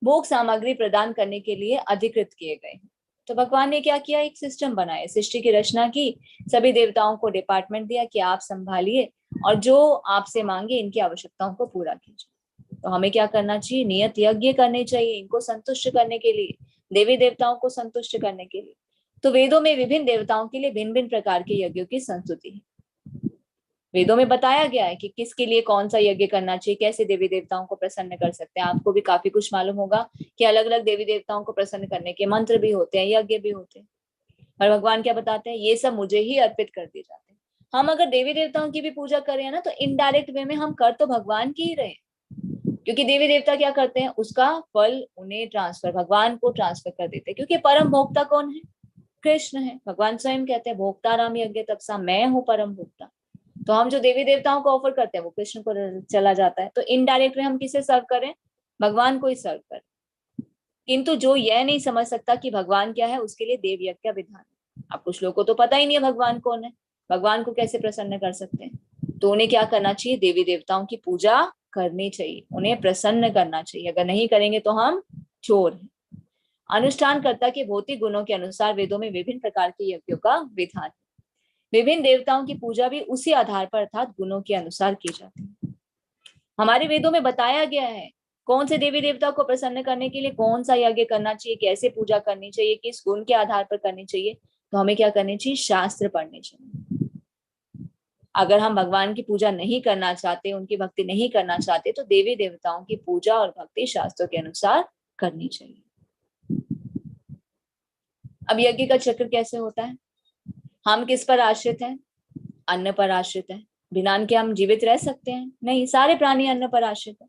भोग सामग्री प्रदान करने के लिए अधिकृत किए गए। तो भगवान ने क्या किया? एक सिस्टम बनाया, सृष्टि की रचना की, सभी देवताओं को डिपार्टमेंट दिया कि आप संभालिए और जो आपसे मांगे इनकी आवश्यकताओं को पूरा कीजिए। तो हमें क्या करना चाहिए? नियत यज्ञ करने चाहिए इनको संतुष्ट करने के लिए, देवी देवताओं को संतुष्ट करने के लिए। तो वेदों में विभिन्न देवताओं के लिए भिन्न भिन्न प्रकार के यज्ञों की संस्तुति है। वेदों में बताया गया है कि किसके लिए कौन सा यज्ञ करना चाहिए, कैसे देवी देवताओं को प्रसन्न कर सकते हैं। आपको भी काफी कुछ मालूम होगा कि अलग अलग देवी देवताओं को प्रसन्न करने के मंत्र भी होते हैं, यज्ञ भी होते हैं। और भगवान क्या बताते हैं? ये सब मुझे ही अर्पित कर दिए जाते हैं। हम अगर देवी देवताओं की भी पूजा करें ना, तो इनडायरेक्ट वे में हम कर तो भगवान की ही रहे, क्योंकि देवी देवता क्या करते हैं? उसका फल उन्हें ट्रांसफर, भगवान को ट्रांसफर कर देते हैं। क्योंकि परम भोक्ता कौन है? कृष्ण है। भगवान स्वयं कहते हैं भोक्ता राम यज्ञ तपसा, मैं हूँ परम भोक्ता। तो हम जो देवी देवताओं को ऑफर करते हैं वो कृष्ण को चला जाता है। तो इनडायरेक्टली हम किसे सर्व करें? भगवान को ही सर्व करें। किंतु जो यह नहीं समझ सकता कि भगवान क्या है, उसके लिए देव यज्ञ का विधान है। अब कुछ लोगों को तो पता ही नहीं है भगवान कौन है, भगवान को कैसे प्रसन्न कर सकते हैं। तो उन्हें क्या करना चाहिए? देवी देवताओं की पूजा करनी चाहिए, उन्हें प्रसन्न करना चाहिए। अगर नहीं करेंगे तो हम चोर हैं। अनुष्ठानकर्ता के भौतिक गुणों के अनुसार वेदों में विभिन्न प्रकार के यज्ञों का विधान है। विभिन्न देवताओं की पूजा भी उसी आधार पर अर्थात गुणों के अनुसार की जाती है। हमारे वेदों में बताया गया है कौन से देवी देवता को प्रसन्न करने के लिए कौन सा यज्ञ करना चाहिए, कैसे पूजा करनी चाहिए, किस गुण के आधार पर करनी चाहिए। तो हमें क्या करनी चाहिए? शास्त्र पढ़ने चाहिए। अगर हम भगवान की पूजा नहीं करना चाहते, उनकी भक्ति नहीं करना चाहते, तो देवी देवताओं की पूजा और भक्ति शास्त्रों के अनुसार करनी चाहिए। अब यज्ञ का चक्र कैसे होता है? हम किस पर आश्रित हैं? अन्न पर आश्रित है। बिना अन्न के हम जीवित रह सकते हैं? नहीं, सारे प्राणी अन्न पर आश्रित है।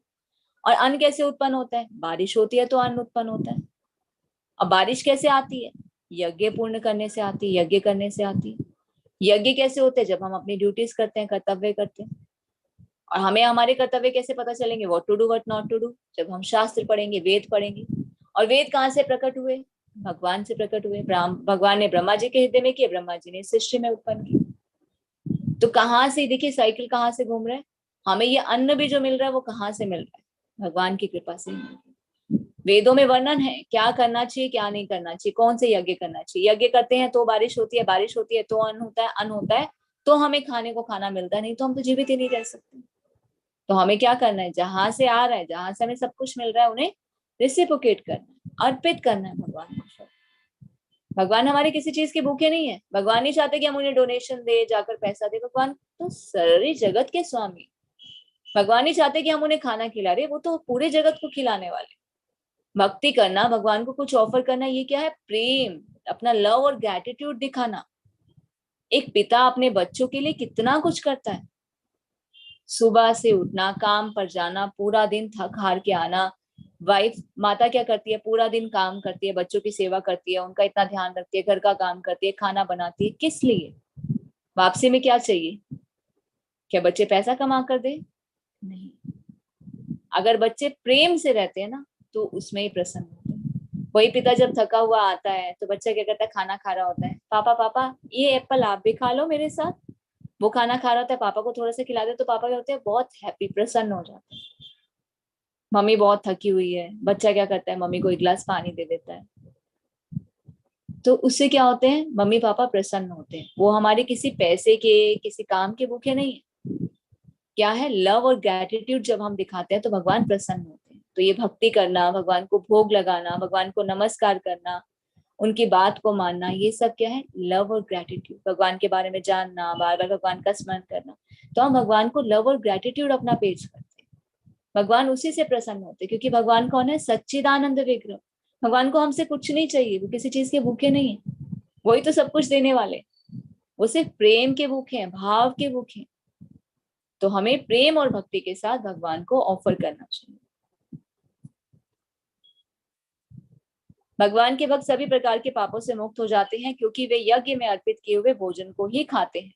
और अन्न कैसे उत्पन्न होता है? बारिश होती है तो अन्न उत्पन्न होता है। अब बारिश कैसे आती है? यज्ञ पूर्ण करने से आती है, यज्ञ करने से आती है। यज्ञ कैसे होते हैं? जब हम अपनी ड्यूटीज करते हैं, कर्तव्य करते हैं। और हमें हमारे कर्तव्य कैसे पता चलेंगे? What to do what not to do? जब हम शास्त्र पढ़ेंगे, वेद पढ़ेंगे। और वेद कहाँ से प्रकट हुए? भगवान से प्रकट हुए। भगवान ने ब्रह्मा जी के हृदय में किए, ब्रह्मा जी ने सृष्टि में उत्पन्न की। तो कहाँ से, देखिए साइकिल कहाँ से घूम रहा है। हमें ये अन्न भी जो मिल रहा है वो कहाँ से मिल रहा है? भगवान की कृपा से मिल रहा है। वेदों में वर्णन है क्या करना चाहिए, क्या नहीं करना चाहिए, कौन से यज्ञ करना चाहिए। यज्ञ करते हैं तो बारिश होती है, बारिश होती है तो अन्न होता है, अन्न होता है तो हमें खाने को खाना मिलता है, नहीं तो हम तो जीवित ही नहीं रह सकते। तो हमें क्या करना है? जहां से आ रहा है, जहां से हमें सब कुछ मिल रहा है, उन्हें रेसिप्रोकेट करना है, अर्पित करना है भगवान को। भगवान हमारे किसी चीज के भूखे नहीं है। भगवान नहीं चाहते कि हम उन्हें डोनेशन दे, जाकर पैसा दे। भगवान तो सारे जगत के स्वामी। भगवान नहीं चाहते कि हम उन्हें खाना खिला रहे, वो तो पूरे जगत को खिलाने वाले। भक्ति करना, भगवान को कुछ ऑफर करना, ये क्या है? प्रेम, अपना लव और ग्रैटिट्यूड दिखाना। एक पिता अपने बच्चों के लिए कितना कुछ करता है। सुबह से उठना, काम पर जाना, पूरा दिन थक हार के आना। वाइफ, माता क्या करती है? पूरा दिन काम करती है, बच्चों की सेवा करती है, उनका इतना ध्यान रखती है, घर का काम करती है, खाना बनाती है। किस लिए? वापसी में क्या चाहिए? क्या बच्चे पैसा कमा कर दे? नहीं। अगर बच्चे प्रेम से रहते हैं ना, तो उसमें ही प्रसन्न होते हैं। वही पिता जब थका हुआ आता है तो बच्चा क्या करता है? खाना खा रहा होता है, पापा पापा ये एप्पल आप भी खा लो मेरे साथ। वो खाना खा रहा होता है, पापा को थोड़ा सा खिला दे तो पापा क्या होते हैं? बहुत हैप्पी, प्रसन्न हो जाते हैं। मम्मी बहुत थकी हुई है, बच्चा क्या करता है? मम्मी को एक गिलास पानी दे देता है। तो उससे क्या होते हैं? मम्मी पापा प्रसन्न होते हैं। वो हमारे किसी पैसे के, किसी काम के भूखे नहीं है। क्या है, लव और ग्रेटिट्यूड जब हम दिखाते हैं तो भगवान प्रसन्न होते हैं। तो ये भक्ति करना, भगवान को भोग लगाना, भगवान को नमस्कार करना, उनकी बात को मानना, ये सब क्या है, लव और ग्रेटिट्यूड। भगवान के बारे में जानना, बार बार भगवान का स्मरण करना, तो हम भगवान को लव और ग्रेटिट्यूड अपना पेश करते हैं। भगवान उसी से प्रसन्न होते हैं, क्योंकि भगवान कौन है, सच्चिदानंद विग्रह। भगवान को हमसे कुछ नहीं चाहिए, वो किसी चीज के भूखे नहीं है, वही तो सब कुछ देने वाले। वो सिर्फ प्रेम के भूखे हैं, भाव के भूखे हैं। तो हमें प्रेम और भक्ति के साथ भगवान को ऑफर करना चाहिए। भगवान के भक्त सभी प्रकार के पापों से मुक्त हो जाते हैं, क्योंकि वे यज्ञ में अर्पित किए हुए भोजन को ही खाते हैं।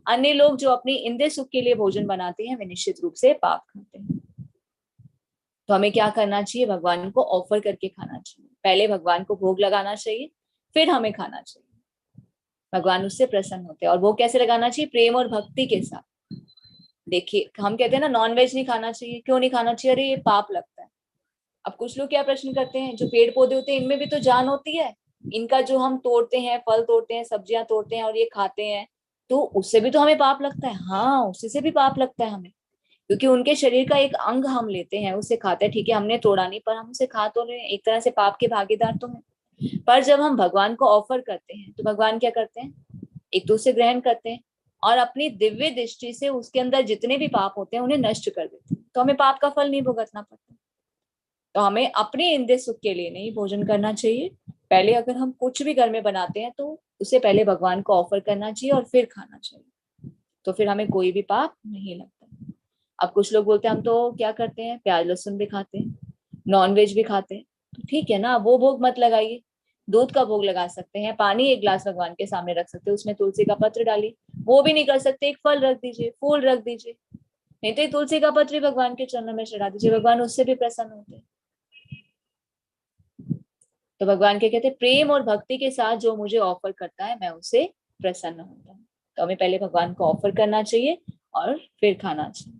अन्य लोग जो अपनी इंद्रिय सुख के लिए भोजन बनाते हैं, वे निश्चित रूप से पाप खाते हैं। तो हमें क्या करना चाहिए, भगवान को ऑफर करके खाना चाहिए। पहले भगवान को भोग लगाना चाहिए, फिर हमें खाना चाहिए। भगवान उससे प्रसन्न होते हैं। और वो कैसे लगाना चाहिए, प्रेम और भक्ति के साथ। देखिए, हम कहते हैं ना नॉनवेज नहीं खाना चाहिए, क्यों नहीं खाना चाहिए, अरे ये पाप लगता है। अब कुछ लोग क्या प्रश्न करते हैं, जो पेड़ पौधे होते हैं इनमें भी तो जान होती है, इनका जो हम तोड़ते हैं, फल तोड़ते हैं, सब्जियां तोड़ते हैं और ये खाते हैं, तो उससे भी तो हमें पाप लगता है। हाँ, उससे से भी पाप लगता है हमें, क्योंकि उनके शरीर का एक अंग हम लेते हैं, उसे खाते हैं। ठीक है, हमने तोड़ा नहीं, पर हम उसे खा तो रहे हैं, एक तरह से पाप के भागीदार तो हैं। पर जब हम भगवान को ऑफर करते हैं तो भगवान क्या करते हैं, एक दूसरे ग्रहण करते हैं और अपनी दिव्य दृष्टि से उसके अंदर जितने भी पाप होते हैं उन्हें नष्ट कर देते हैं। तो हमें पाप का फल नहीं भुगतना पड़ता। तो हमें अपने इंद्रिय सुख के लिए नहीं भोजन करना चाहिए। पहले अगर हम कुछ भी घर में बनाते हैं तो उसे पहले भगवान को ऑफर करना चाहिए और फिर खाना चाहिए, तो फिर हमें कोई भी पाप नहीं लगता। अब कुछ लोग बोलते हैं हम तो क्या करते हैं, प्याज लहसुन भी खाते हैं, नॉनवेज भी खाते हैं। तो ठीक है ना, वो भोग मत लगाइए, दूध का भोग लगा सकते हैं, पानी एक गिलास भगवान के सामने रख सकते हैं, उसमें तुलसी का पत्र डालिए। वो भी नहीं कर सकते, एक फल रख दीजिए, फूल रख दीजिए, नहीं तो तुलसी का पत्र भगवान के चरणों में चढ़ा दीजिए, भगवान उससे भी प्रसन्न होते हैं। तो भगवान क्या कहते हैं, प्रेम और भक्ति के साथ जो मुझे ऑफर करता है मैं उसे प्रसन्न होता हूँ। तो हमें पहले भगवान को ऑफर करना चाहिए और फिर खाना चाहिए।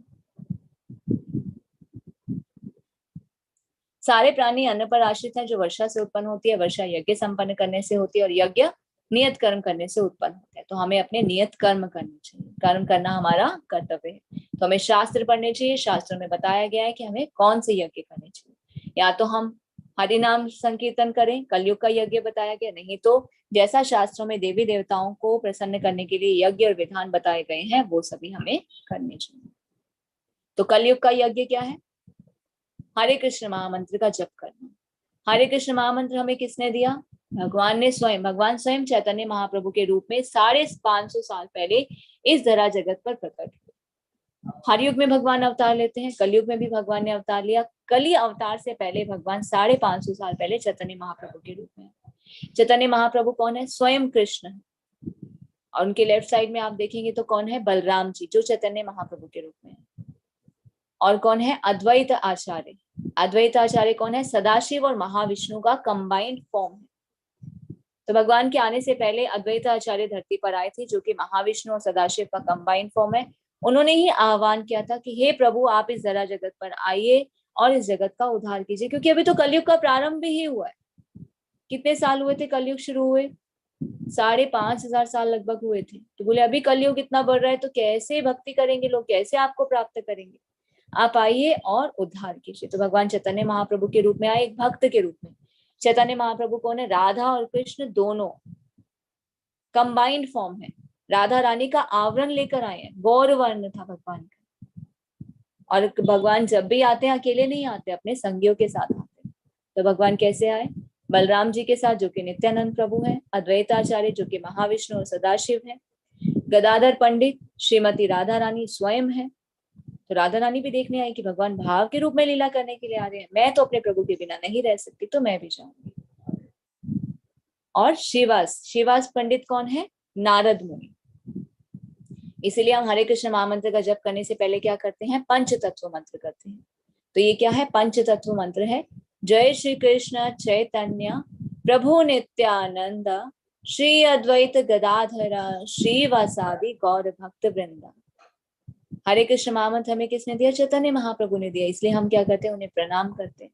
सारे प्राणी अन्न पर आश्रित हैं, जो वर्षा से उत्पन्न होती है। वर्षा यज्ञ संपन्न करने से होती है और यज्ञ नियत कर्म करने से उत्पन्न होता है। तो हमें अपने नियत कर्म करने चाहिए, कर्म करना हमारा कर्तव्य है। तो हमें शास्त्र पढ़ने चाहिए, शास्त्र में बताया गया है कि हमें कौन से यज्ञ करने चाहिए। या तो हम हरि नाम संकीर्तन करें, कलयुग का यज्ञ बताया गया, नहीं तो जैसा शास्त्रों में देवी देवताओं को प्रसन्न करने के लिए यज्ञ और विधान बताए गए हैं वो सभी हमें करने चाहिए। तो कलयुग का यज्ञ क्या है, हरे कृष्ण महामंत्र का जप करना। हरे कृष्ण महामंत्र हमें किसने दिया, भगवान ने स्वयं, भगवान स्वयं चैतन्य महाप्रभु के रूप में 550 साल पहले इस धरा जगत पर प्रकट हुए। हर युग में भगवान अवतार लेते हैं, कलयुग में भी भगवान ने अवतार लिया। कली अवतार से पहले भगवान 550 साल पहले चैतन्य महाप्रभु के रूप में। चैतन्य महाप्रभु कौन है, स्वयं कृष्ण है। और उनके लेफ्ट साइड में आप देखेंगे तो कौन है, बलराम जी, जो चैतन्य महाप्रभु के रूप में है। और कौन है, अद्वैत आचार्य। अद्वैत आचार्य कौन है, सदाशिव और महाविष्णु का कंबाइंड फॉर्म है। तो भगवान के आने से पहले अद्वैत आचार्य धरती पर आए थे, जो कि महाविष्णु और सदाशिव का कंबाइंड फॉर्म है। उन्होंने ही आह्वान किया था कि हे प्रभु, आप इस जरा जगत पर आइए और इस जगत का उद्धार कीजिए, क्योंकि अभी तो कलयुग का प्रारंभ ही हुआ है। कितने साल हुए थे कलयुग शुरू हुए, 5,500 साल लगभग हुए थे। तो बोले अभी कलयुग इतना बढ़ रहा है तो कैसे भक्ति करेंगे लोग, कैसे आपको प्राप्त करेंगे, आप आइए और उद्धार कीजिए। तो भगवान चैतन्य महाप्रभु के रूप में आए, एक भक्त के रूप में। चैतन्य महाप्रभु कौन है, राधा और कृष्ण दोनों कंबाइंड फॉर्म है। राधा रानी का आवरण लेकर आए हैं, गौर वर्ण था भगवान का। और भगवान जब भी आते हैं अकेले नहीं आते, अपने संगियों के साथ आते हैं। तो भगवान कैसे आए, बलराम जी के साथ जो कि नित्यानंद प्रभु हैं, अद्वैत आचार्य जो कि महाविष्णु और सदाशिव हैं, गदाधर पंडित, श्रीमती राधा रानी स्वयं है। तो राधा रानी भी देखने आई कि भगवान भाव के रूप में लीला करने के लिए आ रहे हैं, मैं तो अपने प्रभु के बिना नहीं रह सकती, तो मैं भी जाऊंगी। और शिवास पंडित कौन है, नारद मुनि। इसीलिए हम हरे कृष्ण महामंत्र का जप करने से पहले क्या करते हैं, पंच तत्व मंत्र करते हैं। तो ये क्या है, पंच तत्व मंत्र है, जय श्री कृष्ण चैतन्य प्रभु नित्यानंद श्री अद्वैत गदाधर श्रीवासादि गौर भक्त वृंदा। हरे कृष्ण महामंत्र हमें किसने दिया, चैतन्य महाप्रभु ने दिया। इसलिए हम क्या करते हैं, उन्हें प्रणाम करते हैं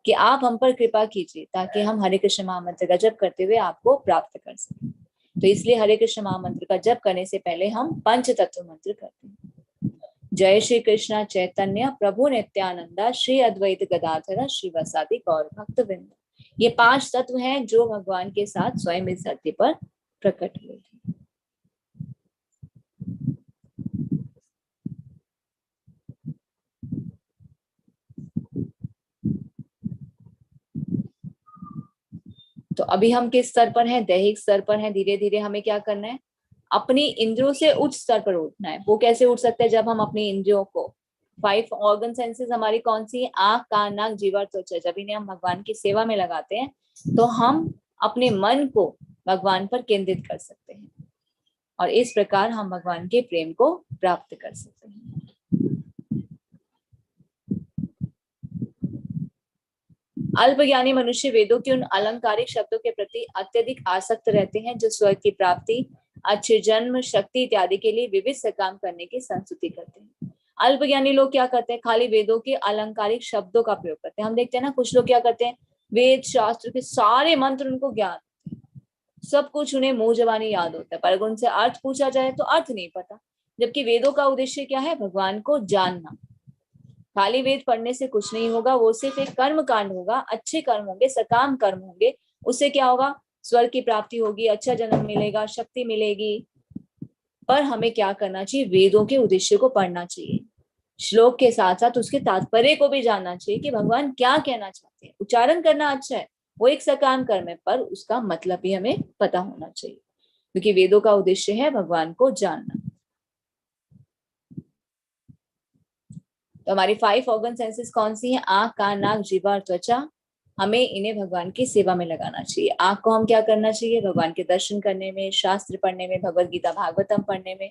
कि आप हम पर कृपा कीजिए, ताकि हम हरे कृष्ण महामंत्र का जप करते हुए आपको प्राप्त कर सकें। तो इसलिए हरे कृष्ण महामंत्र का जप करने से पहले हम पंच तत्व मंत्र करते हैं। जय श्री कृष्ण चैतन्य प्रभु नित्यानंदा श्री अद्वैत गदाधर श्रीवासादि गौर भक्त वृंद। ये 5 तत्व हैं जो भगवान के साथ स्वयं इस धरती पर प्रकट हुए थे। तो अभी हम किस स्तर पर हैं? दैहिक स्तर पर हैं। धीरे धीरे हमें क्या करना है? अपनी इंद्रियों से उच्च स्तर पर उठना है। वो कैसे उठ सकते हैं? जब हम अपनी इंद्रियों को 5 ऑर्गन सेंसेस हमारी कौन सी है? आंख, कान, नाक, जीभ और त्वचा। जब इन्हें हम भगवान की सेवा में लगाते हैं तो हम अपने मन को भगवान पर केंद्रित कर सकते हैं और इस प्रकार हम भगवान के प्रेम को प्राप्त कर सकते हैं। अल्पज्ञानी मनुष्य वेदों के उन अलंकारिक शब्दों के प्रति अत्यधिक आसक्त रहते हैं जो स्वर्ग की प्राप्ति, अच्छे जन्म, शक्ति इत्यादि के लिए विविध से काम करने की संस्तुति करते हैं। अल्पज्ञानी लोग क्या करते हैं? खाली वेदों के अलंकारिक शब्दों का प्रयोग करते हैं। हम देखते हैं ना, कुछ लोग क्या करते हैं, वेद शास्त्र के सारे मंत्र उनको ज्ञान, सब कुछ उन्हें मुंह जबानी याद होता है, पर अगर उनसे अर्थ पूछा जाए तो अर्थ नहीं पता। जबकि वेदों का उद्देश्य क्या है? भगवान को जानना। खाली वेद पढ़ने से कुछ नहीं होगा, वो सिर्फ एक कर्म कांड होगा, अच्छे कर्म होंगे, सकाम कर्म होंगे। उससे क्या होगा? स्वर्ग की प्राप्ति होगी, अच्छा जन्म मिलेगा, शक्ति मिलेगी। पर हमें क्या करना चाहिए? वेदों के उद्देश्य को पढ़ना चाहिए, श्लोक के साथ साथ उसके तात्पर्य को भी जानना चाहिए कि भगवान क्या कहना चाहते हैं। उच्चारण करना अच्छा है, वो एक सकाम कर्म है, पर उसका मतलब भी हमें पता होना चाहिए, क्योंकि वेदों का उद्देश्य है भगवान को जानना। तो हमारी 5 ऑर्गन सेंसेस कौन सी हैं? आंख, कान, नाक, जीभ और त्वचा। हमें इन्हें भगवान की सेवा में लगाना चाहिए। आंख को हम क्या करना चाहिए? भगवान के दर्शन करने में, शास्त्र पढ़ने में, भगवद गीता भागवतम पढ़ने में।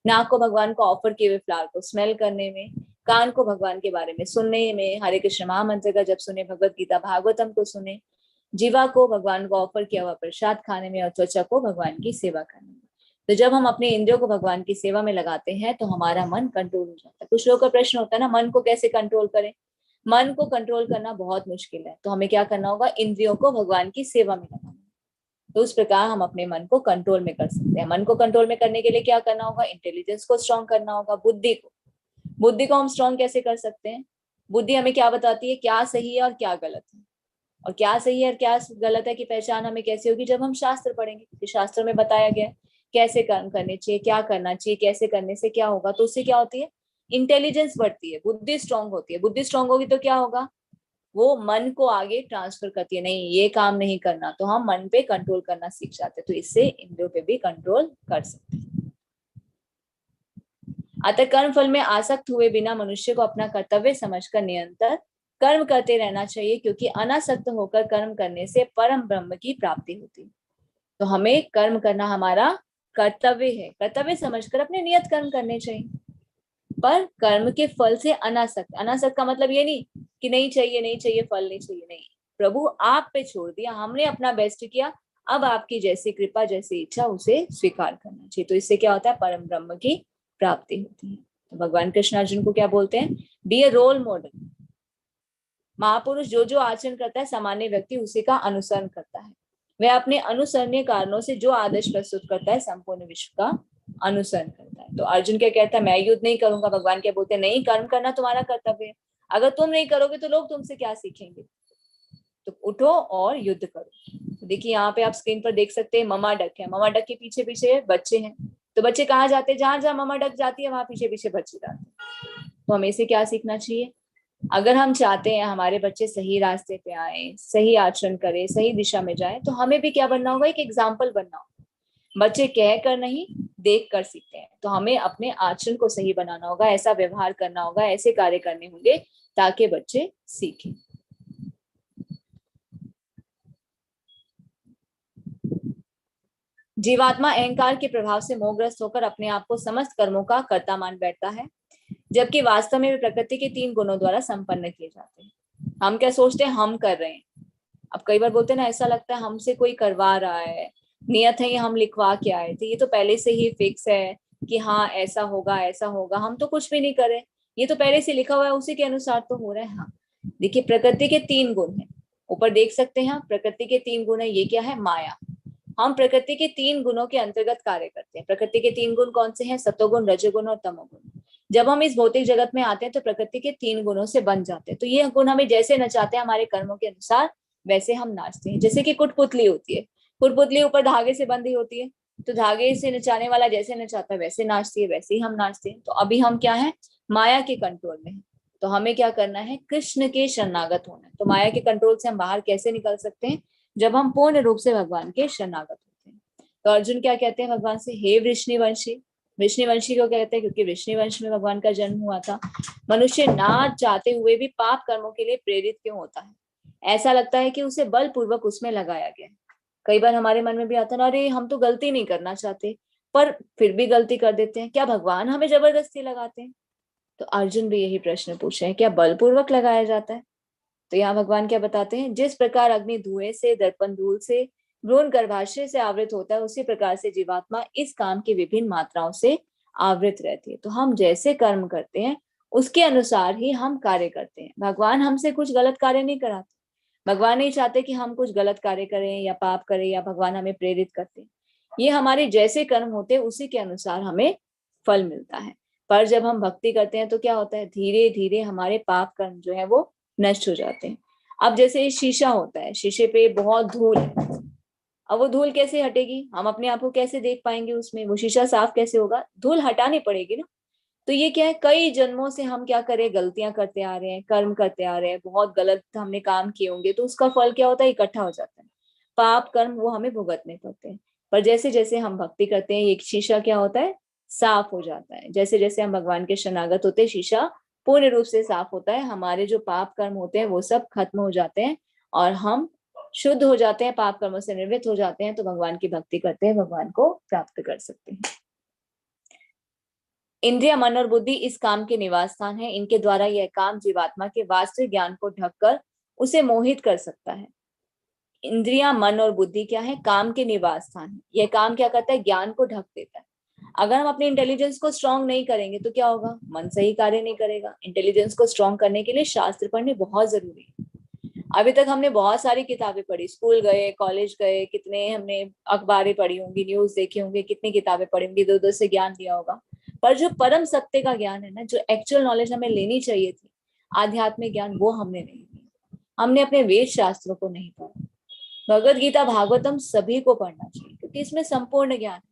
नाक को भगवान को ऑफर किए हुए फ्लावर को स्मेल करने में। कान को भगवान के बारे में सुनने में, हरे कृष्ण महामंत्र का जब सुने, भगवद गीता भागवतम को सुने। जीवा को भगवान को ऑफर किया हुआ प्रसाद खाने में और त्वचा को भगवान की सेवा करने में। तो जब हम अपने इंद्रियों को भगवान की सेवा में लगाते हैं तो हमारा मन कंट्रोल हो जाता है। कुछ लोगों का प्रश्न होता है ना, मन को कैसे कंट्रोल करें? मन को कंट्रोल करना बहुत मुश्किल है, तो हमें क्या करना होगा? इंद्रियों को भगवान की सेवा में लगाना। तो उस प्रकार हम अपने मन को कंट्रोल में कर सकते हैं। मन को कंट्रोल में करने के लिए क्या करना होगा? इंटेलिजेंस को स्ट्रॉन्ग करना होगा, बुद्धि को हम स्ट्रॉन्ग कैसे कर सकते हैं? बुद्धि हमें क्या बताती है? क्या सही है और क्या गलत है। और क्या सही है और क्या गलत है की पहचान हमें कैसे होगी? जब हम शास्त्र पढ़ेंगे, क्योंकि शास्त्र में बताया गया कैसे कर्म करने चाहिए, क्या करना चाहिए, कैसे करने से क्या होगा। तो उससे क्या होती है? इंटेलिजेंस बढ़ती है, बुद्धि स्ट्रांग होती है। बुद्धि स्ट्रांग होगी तो क्या होगा? वो मन को आगे ट्रांसफर करती है, नहीं ये काम नहीं करना, तो हम मन पे कंट्रोल करना सीख जाते हैं। तो इससे इंद्रियों पे भी कंट्रोल कर सकते हैं। अतः कर्म फल में आसक्त हुए बिना मनुष्य को अपना कर्तव्य समझकर निरंतर कर्म करते रहना चाहिए, क्योंकि अनासक्त होकर कर्म करने से परम ब्रह्म की प्राप्ति होती है। तो हमें कर्म करना हमारा कर्तव्य है, कर्तव्य समझकर अपने नियत कर्म करने चाहिए, पर कर्म के फल से अनासक्त। अनासक्त का मतलब ये नहीं कि नहीं चाहिए नहीं चाहिए, फल नहीं चाहिए, नहीं। प्रभु आप पे छोड़ दिया, हमने अपना बेस्ट किया, अब आपकी जैसी कृपा जैसी इच्छा उसे स्वीकार करना चाहिए। तो इससे क्या होता है? परम ब्रह्म की प्राप्ति होती है। तो भगवान कृष्ण अर्जुन को क्या बोलते हैं? Be a role model. महापुरुष जो जो आचरण करता है, सामान्य व्यक्ति उसी का अनुसरण करता है। वह अपने अनुसरणीय कारणों से जो आदर्श प्रस्तुत करता है, संपूर्ण विश्व का अनुसरण करता है। तो अर्जुन क्या कहता है? मैं युद्ध नहीं करूंगा। भगवान क्या बोलते हैं? नहीं, कर्म करना तुम्हारा कर्तव्य है। अगर तुम नहीं करोगे तो लोग तुमसे क्या सीखेंगे? तो उठो और युद्ध करो। तो देखिए यहाँ पे आप स्क्रीन पर देख सकते हैं, ममा डक है। ममा डक के पीछे पीछे बच्चे हैं। तो बच्चे कहाँ जाते हैं? जहां जहां ममा डक जाती है वहां पीछे पीछे बच्चे जाते हैं। तो हमें इसे क्या सीखना चाहिए? अगर हम चाहते हैं हमारे बच्चे सही रास्ते पे आए, सही आचरण करें, सही दिशा में जाए, तो हमें भी क्या बनना होगा? एक एग्जाम्पल बनना होगा। बच्चे कह कर नहीं, देख कर सीखते हैं। तो हमें अपने आचरण को सही बनाना होगा, ऐसा व्यवहार करना होगा, ऐसे कार्य करने होंगे ताकि बच्चे सीखें। जीवात्मा अहंकार के प्रभाव से मोहग्रस्त होकर अपने आप को समस्त कर्मों का कर्ता मान बैठता है, जबकि वास्तव में वे प्रकृति के 3 गुणों द्वारा संपन्न किए जाते हैं। हम क्या सोचते हैं? हम कर रहे हैं। अब कई बार बोलते हैं ना, ऐसा लगता है हमसे कोई करवा रहा है, नियत है ये हम लिखवा के आए थे, ये तो पहले से ही फिक्स है कि हाँ ऐसा होगा ऐसा होगा। हम तो कुछ भी नहीं कर रहे, ये तो पहले से लिखा हुआ है, उसी के अनुसार तो हो रहा है। हाँ देखिए, प्रकृति के 3 गुण हैं, ऊपर देख सकते हैं। प्रकृति के 3 गुण है। ये क्या है? माया। हम प्रकृति के 3 गुणों के अंतर्गत कार्य करते हैं। प्रकृति के 3 गुण कौन से हैं? सतोगुण, रजोगुण और तमोगुण। जब हम इस भौतिक जगत में आते हैं तो प्रकृति के 3 गुणों से बन जाते हैं। तो ये गुण हमें जैसे नचाते हैं हमारे कर्मों के अनुसार, वैसे हम नाचते हैं। जैसे कि कुटपुतली होती है, कुटपुतली ऊपर धागे से बंधी होती है, तो धागे से नचाने वाला जैसे नचाता है वैसे नाचती है, वैसे ही हम नाचते हैं। तो अभी हम क्या है, माया के कंट्रोल में है। तो हमें क्या करना है, कृष्ण के शरणागत होना है। तो माया के कंट्रोल से हम बाहर कैसे निकल सकते हैं, जब हम पूर्ण रूप से भगवान के शरणागत होते हैं। तो अर्जुन क्या कहते हैं भगवान से, हे वृष्णिवंशी। वृष्णिवंशी को कहते हैं क्योंकि वृष्णिवंश में भगवान का जन्म हुआ था। मनुष्य ना चाहते हुए भी पाप कर्मों के लिए प्रेरित क्यों होता है? ऐसा लगता है कि उसे बलपूर्वक उसमें लगाया गया है। कई बार हमारे मन में भी आता है, अरे हम तो गलती नहीं करना चाहते, पर फिर भी गलती कर देते हैं। क्या भगवान हमें जबरदस्ती लगाते हैं? तो अर्जुन भी यही प्रश्न पूछ रहे हैं, क्या बलपूर्वक लगाया जाता है? तो यहाँ भगवान क्या बताते हैं, जिस प्रकार अग्नि धुएं से, दर्पण धूल से, भ्रूण गर्भाशय से आवृत होता है, उसी प्रकार से जीवात्मा इस काम की विभिन्न मात्राओं से आवृत रहती है। तो हम जैसे कर्म करते हैं उसके अनुसार ही हम कार्य करते हैं। भगवान हमसे कुछ गलत कार्य नहीं कराते। भगवान नहीं चाहते कि हम कुछ गलत कार्य करें या पाप करें, या भगवान हमें प्रेरित करते हैं। ये हमारे जैसे कर्म होते हैं उसी के अनुसार हमें फल मिलता है। पर जब हम भक्ति करते हैं तो क्या होता है, धीरे धीरे हमारे पाप कर्म जो है वो नष्ट हो जाते हैं। अब जैसे शीशा होता है, शीशे पे बहुत धूल है, अब वो धूल कैसे हटेगी, हम अपने आप को कैसे देख पाएंगे उसमें, वो शीशा साफ कैसे होगा, धूल हटानी पड़ेगी ना। तो ये क्या है, कई जन्मों से हम क्या करें, गलतियां करते आ रहे हैं, कर्म करते आ रहे हैं, बहुत गलत हमने काम किए होंगे, तो उसका फल क्या होता है, इकट्ठा हो जाता है। पाप कर्म वो हमें भुगतने पड़ते हैं। पर जैसे जैसे हम भक्ति करते हैं, ये शीशा क्या होता है, साफ हो जाता है। जैसे जैसे हम भगवान के शरणागत होते हैं, शीशा पूर्ण रूप से साफ होता है, हमारे जो पाप कर्म होते हैं वो सब खत्म हो जाते हैं और हम शुद्ध हो जाते हैं, पाप कर्मों से निवृत्त हो जाते हैं। तो भगवान की भक्ति करते हैं, भगवान को प्राप्त कर सकते हैं। इंद्रिय, मन और बुद्धि इस काम के निवास स्थान है। इनके द्वारा यह काम जीवात्मा के वास्तविक ज्ञान को ढककर उसे मोहित कर सकता है। इंद्रिया, मन और बुद्धि क्या है, काम के निवास स्थान है। यह काम क्या करता है, ज्ञान को ढक देता है। अगर हम अपने इंटेलिजेंस को स्ट्रांग नहीं करेंगे तो क्या होगा, मन सही कार्य नहीं करेगा। इंटेलिजेंस को स्ट्रांग करने के लिए शास्त्र पढ़ने बहुत जरूरी है। अभी तक हमने बहुत सारी किताबें पढ़ी, स्कूल गए, कॉलेज गए, कितने हमने अखबारें पढ़ी होंगी, न्यूज देखी होंगी, कितनी किताबें पढ़ी होंगी, इधर उधर से ज्ञान दिया होगा। पर जो परम सत्य का ज्ञान है ना, जो एक्चुअल नॉलेज हमें लेनी चाहिए थी, आध्यात्मिक ज्ञान, वो हमने नहीं लिया। हमने अपने वेद शास्त्रों को नहीं पढ़ा। भगवत गीता, भागवतम सभी को पढ़ना चाहिए क्योंकि इसमें संपूर्ण ज्ञान है।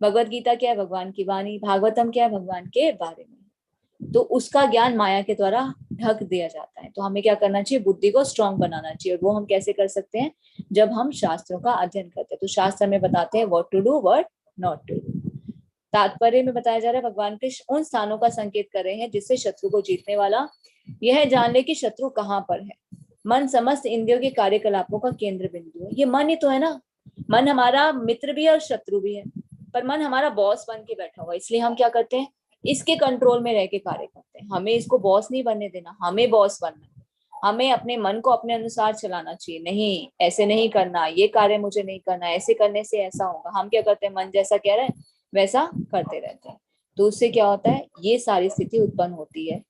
भगवत गीता क्या है, भगवान की वाणी। भागवतम क्या है, भगवान के बारे में। तो उसका ज्ञान माया के द्वारा ढक दिया जाता है। तो हमें क्या करना चाहिए, बुद्धि को स्ट्रांग बनाना चाहिए। और वो हम कैसे कर सकते हैं, जब हम शास्त्रों का अध्ययन करते हैं। तो शास्त्र में बताते हैं what to do, what not to do. तात्पर्य में बताया जा रहा है, भगवान कृष्ण उन स्थानों का संकेत कर रहे हैं जिससे शत्रु को जीतने वाला यह जान ले कि शत्रु कहाँ पर है। मन समस्त इंद्रियों के कार्यकलापों का केंद्र बिंदु है। ये मन ही तो है ना, मन हमारा मित्र भी है और शत्रु भी है। पर मन हमारा बॉस बन के बैठा हुआ, इसलिए हम क्या करते हैं, इसके कंट्रोल में रह के कार्य करते हैं। हमें इसको बॉस नहीं बनने देना, हमें बॉस बनना है। हमें अपने मन को अपने अनुसार चलाना चाहिए। नहीं, ऐसे नहीं करना, ये कार्य मुझे नहीं करना, ऐसे करने से ऐसा होगा। हम क्या करते हैं, मन जैसा कह रहे हैं वैसा करते रहते हैं। तो उससे क्या होता है, ये सारी स्थिति उत्पन्न होती है।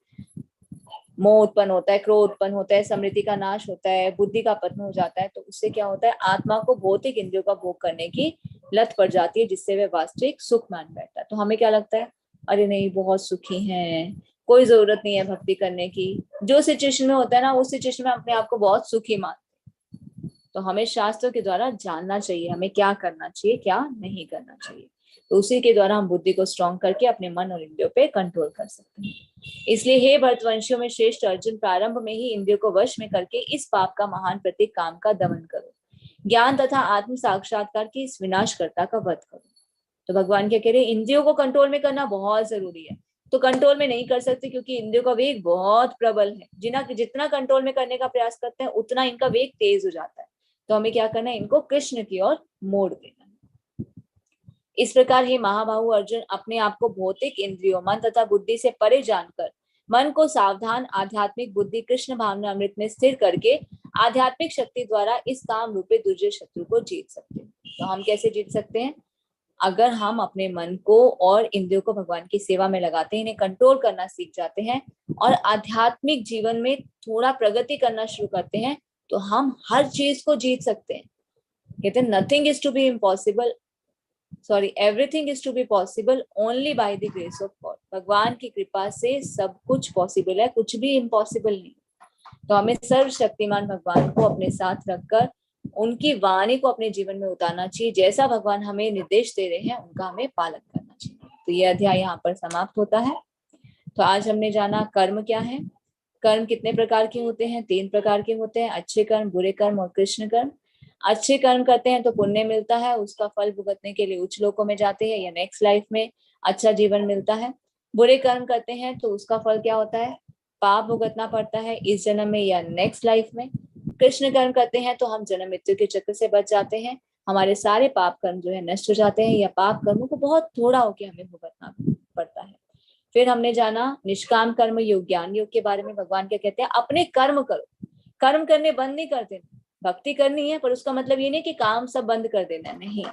मोह उत्पन्न होता है, क्रोध उत्पन्न होता है, समृद्धि का नाश होता है, बुद्धि का पतन हो जाता है। तो उससे क्या होता है, आत्मा को भौतिक इंद्रियों का भोग करने की लत पड़ जाती है, जिससे वह वास्तविक सुख मान बैठता है। तो हमें क्या लगता है, अरे नहीं, बहुत सुखी हैं, कोई जरूरत नहीं है भक्ति करने की। जो सिचुएशन में होता है ना, उस सिचुएशन में अपने आप को बहुत सुखी मानते हैं। तो हमें शास्त्रों के द्वारा जानना चाहिए हमें क्या करना चाहिए, क्या नहीं करना चाहिए। तो उसी के द्वारा हम बुद्धि को स्ट्रांग करके अपने मन और इंद्रियों पे कंट्रोल कर सकते हैं। इसलिए हे भरतवंशियों में श्रेष्ठ अर्जुन, प्रारंभ में ही इंद्रियों को वश में करके इस पाप का महान प्रतीक काम का दमन करो। ज्ञान तथा आत्म साक्षात्कार की इस विनाशकर्ता का वध करो। तो भगवान क्या कह रहे हैं, इंद्रियों को कंट्रोल में करना बहुत जरूरी है। तो कंट्रोल में नहीं कर सकते क्योंकि इंद्रियों का वेग बहुत प्रबल है। जितना कंट्रोल में करने का प्रयास करते हैं उतना इनका वेग तेज हो जाता है। तो हमें क्या करना है, इनको कृष्ण की ओर मोड़ देना है। इस प्रकार हे महाबाहु अर्जुन, अपने आप को भौतिक इंद्रियों, मन तथा बुद्धि से परे जानकर मन को सावधान आध्यात्मिक बुद्धि कृष्ण भावना अमृत में स्थिर करके आध्यात्मिक शक्ति द्वारा इस काम रूपे दुर्जय शत्रु को जीत सकते हैं। तो हम कैसे जीत सकते हैं, अगर हम अपने मन को और इंद्रियों को भगवान की सेवा में लगाते हैं, इन्हें कंट्रोल करना सीख जाते हैं और आध्यात्मिक जीवन में थोड़ा प्रगति करना शुरू करते हैं, तो हम हर चीज को जीत सकते हैं। कहते हैं nothing is to be impossible. Sorry, everything is to be possible only by the grace of God. भगवान की कृपा से सब कुछ पॉसिबल है, कुछ भी इम्पॉसिबल नहीं। तो हमें सर्वशक्तिमान भगवान को अपने साथ रखकर उनकी वाणी को अपने जीवन में उतारना चाहिए। जैसा भगवान हमें निर्देश दे रहे हैं उनका हमें पालन करना चाहिए। तो ये अध्याय यहाँ पर समाप्त होता है। तो आज हमने जाना कर्म क्या है, कर्म कितने प्रकार के होते हैं, 3 प्रकार के होते हैं, अच्छे कर्म, बुरे कर्म और कृष्ण कर्म। अच्छे कर्म करते हैं तो पुण्य मिलता है, उसका फल भुगतने के लिए उच्च लोकों में जाते हैं या नेक्स्ट लाइफ में अच्छा जीवन मिलता है। बुरे कर्म करते हैं तो उसका फल क्या होता है, पाप भुगतना पड़ता है इस जन्म में या नेक्स्ट लाइफ में। कृष्ण कर्म करते हैं तो हम जन्म मृत्यु के चक्र से बच जाते हैं, हमारे सारे पाप कर्म जो है नष्ट हो जाते हैं, या पाप कर्मों को बहुत थोड़ा होकर हमें भुगतना पड़ता है। फिर हमने जाना निष्काम कर्म योग, ज्ञान योग के बारे में। भगवान क्या कहते हैं, अपने कर्म करो, कर्म करने बंद नहीं कर देना। भक्ति करनी है पर उसका मतलब ये नहीं कि काम सब बंद कर देना, नहीं,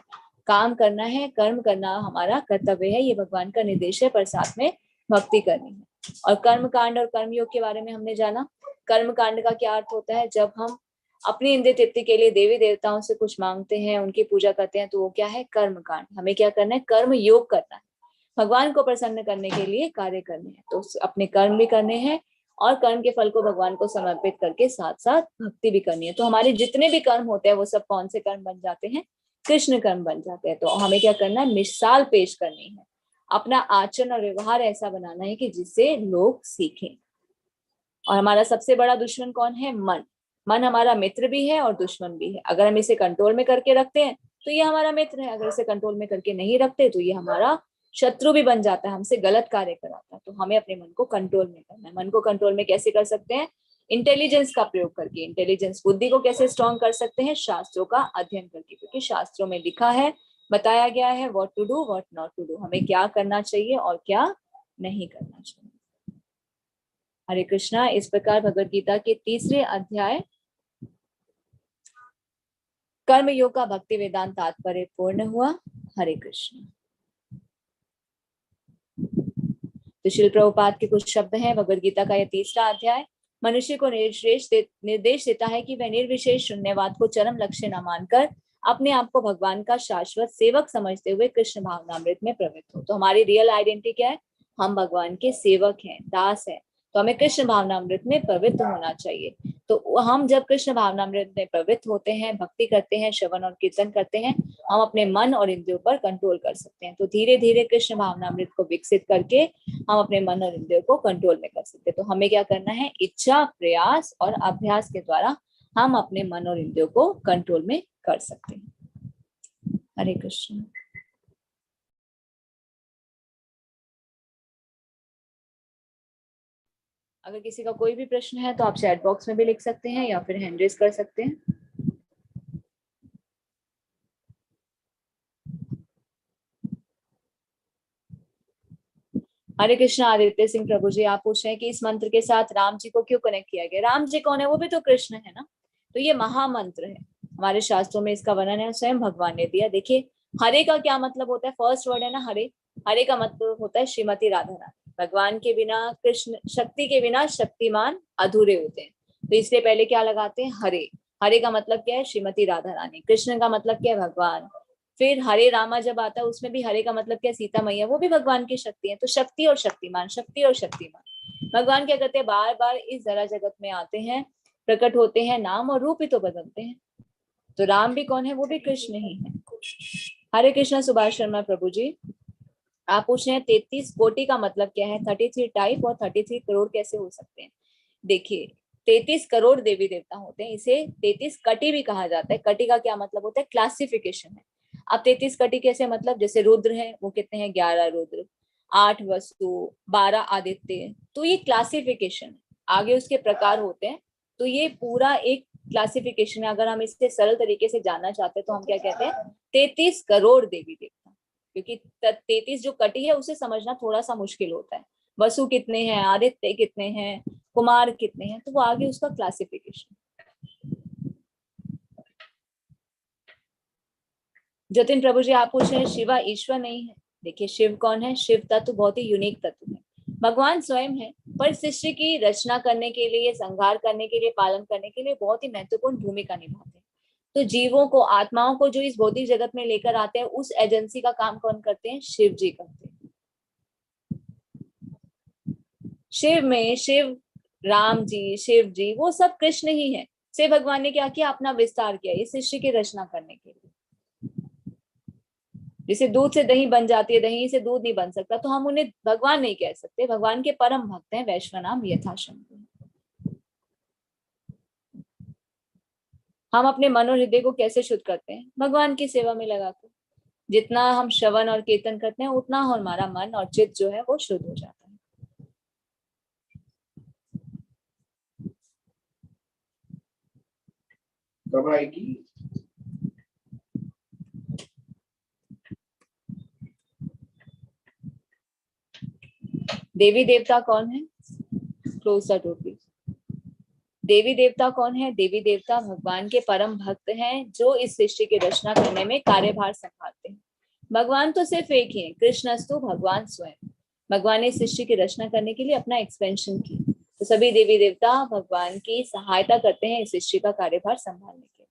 काम करना है, कर्म करना हमारा कर्तव्य है, ये भगवान का निर्देश है, पर साथ में भक्ति करनी है। और कर्म कांड और कर्म योग के बारे में हमने जाना। कर्म कांड का क्या अर्थ होता है, जब हम अपनी इंद्रिय तृप्ति के लिए देवी देवताओं से कुछ मांगते हैं, उनकी पूजा करते हैं, तो वो क्या है, कर्म कांड। हमें क्या करना है, कर्म योग करना है, भगवान को प्रसन्न करने के लिए कार्य करने हैं। तो अपने कर्म भी करने हैं और कर्म के फल को भगवान को समर्पित करके साथ साथ भक्ति भी करनी है। तो हमारे जितने भी कर्म होते हैं वो सब कौन से कर्म बन जाते हैं, कृष्ण कर्म बन जाते हैं। तो हमें क्या करना है, मिसाल पेश करनी है, अपना आचरण और व्यवहार ऐसा बनाना है कि जिससे लोग सीखें। और हमारा सबसे बड़ा दुश्मन कौन है, मन। मन हमारा मित्र भी है और दुश्मन भी है। अगर हम इसे कंट्रोल में करके रखते हैं तो ये हमारा मित्र है, अगर इसे कंट्रोल में करके नहीं रखते तो ये हमारा शत्रु भी बन जाता है, हमसे गलत कार्य कराता है। तो हमें अपने मन को कंट्रोल में करना है। मन को कंट्रोल में कैसे कर सकते हैं, इंटेलिजेंस का प्रयोग करके। इंटेलिजेंस, बुद्धि को कैसे स्ट्रॉन्ग कर सकते हैं, शास्त्रों का अध्ययन करके, क्योंकि शास्त्रों में लिखा है, बताया गया है what to do what not to do, हमें क्या करना चाहिए और क्या नहीं करना चाहिए। हरे कृष्णा। इस प्रकार भगवद गीता के 3रे अध्याय कर्म योग का भक्ति वेदांत तात्पर्य पूर्ण हुआ। हरे कृष्ण। तो श्रील प्रभुपाद के कुछ शब्द हैं। भगवद गीता का यह 3रा अध्याय मनुष्य को निर्देश देता है कि वह निर्विशेष शून्यवाद को चरम लक्ष्य न मानकर अपने आप को भगवान का शाश्वत सेवक समझते हुए कृष्ण भावनामृत में प्रवृत्त हो। तो हमारी रियल आइडेंटिटी क्या है, हम भगवान के सेवक हैं, दास हैं। तो हमें कृष्ण भावनामृत में प्रवृत्त होना चाहिए। तो हम जब कृष्ण भावनामृत में प्रवृत्त होते हैं, भक्ति करते हैं, श्रवण और कीर्तन करते हैं, हम अपने मन और इंद्रियों पर कंट्रोल कर सकते हैं। तो धीरे धीरे कृष्ण भावनामृत को विकसित करके हम अपने मन और इंद्रियों को कंट्रोल में कर सकते हैं। तो हमें क्या करना है, इच्छा, प्रयास और अभ्यास के द्वारा हम अपने मन और इंद्रियों को कंट्रोल में कर सकते हैं। हरे कृष्ण। अगर किसी का कोई भी प्रश्न है तो आप चैट बॉक्स में भी लिख सकते हैं या फिर हैंड रेज कर सकते हैं। हरे कृष्ण। आदित्य सिंह प्रभु जी, आप पूछ रहे हैं कि इस मंत्र के साथ राम जी को क्यों कनेक्ट किया गया। राम जी कौन है, वो भी तो कृष्ण है ना। तो ये महामंत्र है, हमारे शास्त्रों में इसका वर्णन है, स्वयं भगवान ने दिया। देखिए, हरे का क्या मतलब होता है, फर्स्ट वर्ड है ना हरे। हरे का मतलब होता है श्रीमती राधा रानी। भगवान के बिना, कृष्ण शक्ति के बिना शक्तिमान अधूरे होते हैं। तो इसलिए पहले क्या लगाते हैं, हरे। हरे का मतलब क्या है, श्रीमती राधा रानी। कृष्ण का मतलब क्या है, भगवान। फिर हरे रामा जब आता है उसमें भी हरे का मतलब क्या है, सीता मैया, वो भी भगवान की शक्ति है। तो शक्ति और शक्तिमान, शक्ति और शक्तिमान। भगवान क्या करते हैं, बार बार इस जरा जगत में आते हैं, प्रकट होते हैं, नाम और रूप ही तो बदलते हैं। तो राम भी कौन है, वो भी कृष्ण ही है। हरे कृष्णा। सुभाष शर्मा प्रभु जी, आप पूछ रहे हैं 33 कोटि का मतलब क्या है, 33 टाइप और 33 करोड़ कैसे हो सकते हैं। देखिए, 33 करोड़ देवी देवता होते हैं, इसे 33 कटी भी कहा जाता है। कटी का क्या मतलब होता है, क्लासिफिकेशन है। अब 33 कटी कैसे, मतलब जैसे रुद्र है, वो कितने हैं, 11 रुद्र, 8 वसु, 12 आदित्य। तो ये क्लासिफिकेशन है, आगे उसके प्रकार होते हैं। तो ये पूरा एक क्लासिफिकेशन है। अगर हम इससे सरल तरीके से जानना चाहते हैं तो हम क्या कहते हैं, 33 करोड़ देवी देवता। क्योंकि 33 जो कटी है उसे समझना थोड़ा सा मुश्किल होता है। वसु कितने हैं, आदित्य कितने हैं, कुमार कितने हैं, तो वो आगे उसका क्लासिफिकेशन। जतिन प्रभु जी, आप पूछ रहे हैं शिवा ईश्वर नहीं है। देखिए, शिव कौन है, शिव तत्व बहुत ही यूनिक तत्व है, भगवान स्वयं है। पर सृष्टि की रचना करने के लिए, संहार करने के लिए, पालन करने के लिए बहुत ही महत्वपूर्ण भूमिका निभाते हैं। तो जीवों को, आत्माओं को जो इस भौतिक जगत में लेकर आते हैं, उस एजेंसी का काम कौन करते हैं? शिव जी करते हैं। शिव में शिव, राम जी, शिव जी, वो सब कृष्ण ही है। से भगवान ने क्या किया? अपना विस्तार किया इस सृष्टि की रचना करने के लिए। जैसे दूध से दही बन जाती है, दही से दूध नहीं बन सकता, तो हम उन्हें भगवान नहीं कह सकते, भगवान के परम भक्त हैं, वैश्वनाम यथाशंभु। हम अपने मन और हृदय को कैसे शुद्ध करते हैं? भगवान की सेवा में लगाकर। जितना हम श्रवण और कीर्तन करते हैं, उतना हमारा मन और चित्त जो है वो शुद्ध हो जाता है। कब आएगी? देवी देवता कौन है? Close the door please. देवी देवता कौन है? देवी देवता भगवान के परम भक्त हैं, जो इस सृष्टि की रचना करने में कार्यभार संभालते हैं। भगवान तो सिर्फ एक ही है, कृष्णस्तु भगवान स्वयं। भगवान ने इस सृष्टि की रचना करने के लिए अपना एक्सपेंशन की, तो सभी देवी देवता भगवान की सहायता करते हैं इस सृष्टि का कार्यभार संभालने के लिए।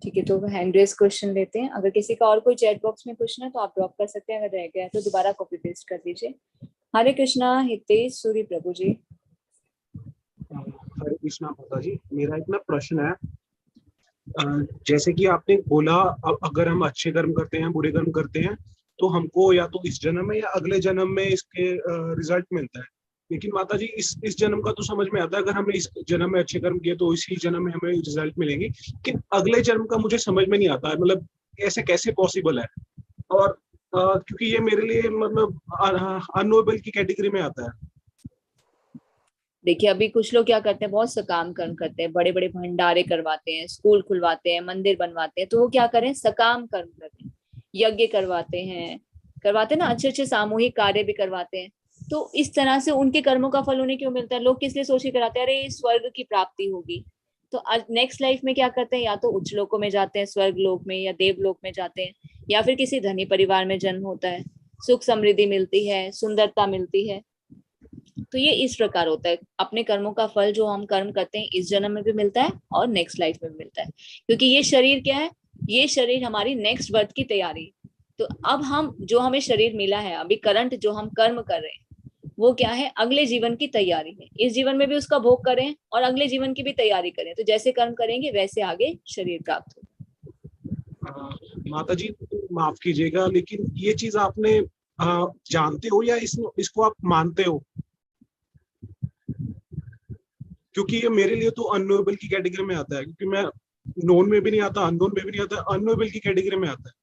ठीक है, तो हैंड रेज क्वेश्चन लेते हैं। अगर किसी का और कोई चैट बॉक्स में क्वेश्चन है तो आप ड्रॉप कर सकते हैं, अगर रह गया है तो दोबारा कॉपी पेस्ट कर दीजिए। हरे कृष्णा हितेश सूरी प्रभु जी। हरे कृष्णा माता जी, मेरा एक ना प्रश्न है। जैसे कि आपने बोला, अगर हम अच्छे कर्म करते हैं, बुरे कर्म करते हैं, तो हमको या तो इस जन्म में या अगले जन्म में इसके रिजल्ट मिलता है। लेकिन माता जी, इस जन्म का तो समझ में आता है, अगर हमने इस जन्म में अच्छे कर्म किए तो इसी जन्म में हमें रिजल्ट मिलेंगे। लेकिन अगले जन्म का मुझे समझ में नहीं आता है, मतलब ऐसे कैसे पॉसिबल है? और क्योंकि ये मेरे लिए मतलब अननोएबल की कैटेगरी में आता है। देखिए, अभी कुछ लोग क्या करते हैं, बहुत सकाम कर्म करते हैं, बड़े बड़े भंडारे करवाते हैं, स्कूल खुलवाते हैं, मंदिर बनवाते हैं, तो वो क्या करें? सकाम कर्म करें, यज्ञ करवाते हैं ना, अच्छे अच्छे सामूहिक कार्य भी करवाते हैं। तो इस तरह से उनके कर्मों का फल उन्हें क्यों मिलता है? लोग किस लिए सोच के कराते हैं? अरे स्वर्ग की प्राप्ति होगी। तो नेक्स्ट लाइफ में क्या करते हैं? या तो उच्च लोकों में जाते हैं, स्वर्ग लोक में या देव लोक में जाते हैं, या फिर किसी धनी परिवार में जन्म होता है, सुख समृद्धि मिलती है, सुंदरता मिलती है। तो ये इस प्रकार होता है, अपने कर्मों का फल जो हम कर्म करते हैं इस जन्म में भी मिलता है और नेक्स्ट लाइफ में भी मिलता है। क्योंकि ये शरीर क्या है? ये शरीर हमारी नेक्स्ट बर्थ की तैयारी। तो अब हम जो हमें शरीर मिला है, अभी करंट जो हम कर्म कर रहे हैं, वो क्या है? अगले जीवन की तैयारी है। इस जीवन में भी उसका भोग करें और अगले जीवन की भी तैयारी करें, तो जैसे कर्म करेंगे वैसे आगे शरीर प्राप्त हो। माता जी माफ कीजिएगा, लेकिन ये चीज आपने जानते हो या इसको आप मानते हो? क्योंकि ये मेरे लिए तो अननोएबल की कैटेगरी में आता है, क्योंकि मैं नोन में भी नहीं आता, अननोन में भी नहीं आता, अननोएबल की कैटेगरी में आता है।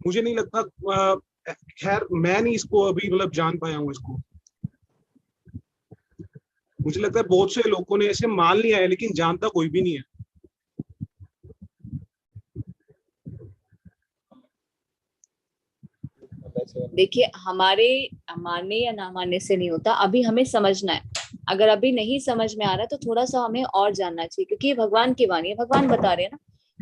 मुझे नहीं लगता, खैर मैं नहीं इसको अभी मतलब जान पाया हूँ इसको। मुझे लगता है बहुत से लोगों ने ऐसे मान लिया है, लेकिन जानता कोई भी नहीं है। देखिए, हमारे मानने या ना मानने से नहीं होता, अभी हमें समझना है। अगर अभी नहीं समझ में आ रहा तो थोड़ा सा हमें और जानना चाहिए, क्योंकि ये भगवान की वाणी है, भगवान बता रहे हैं ना।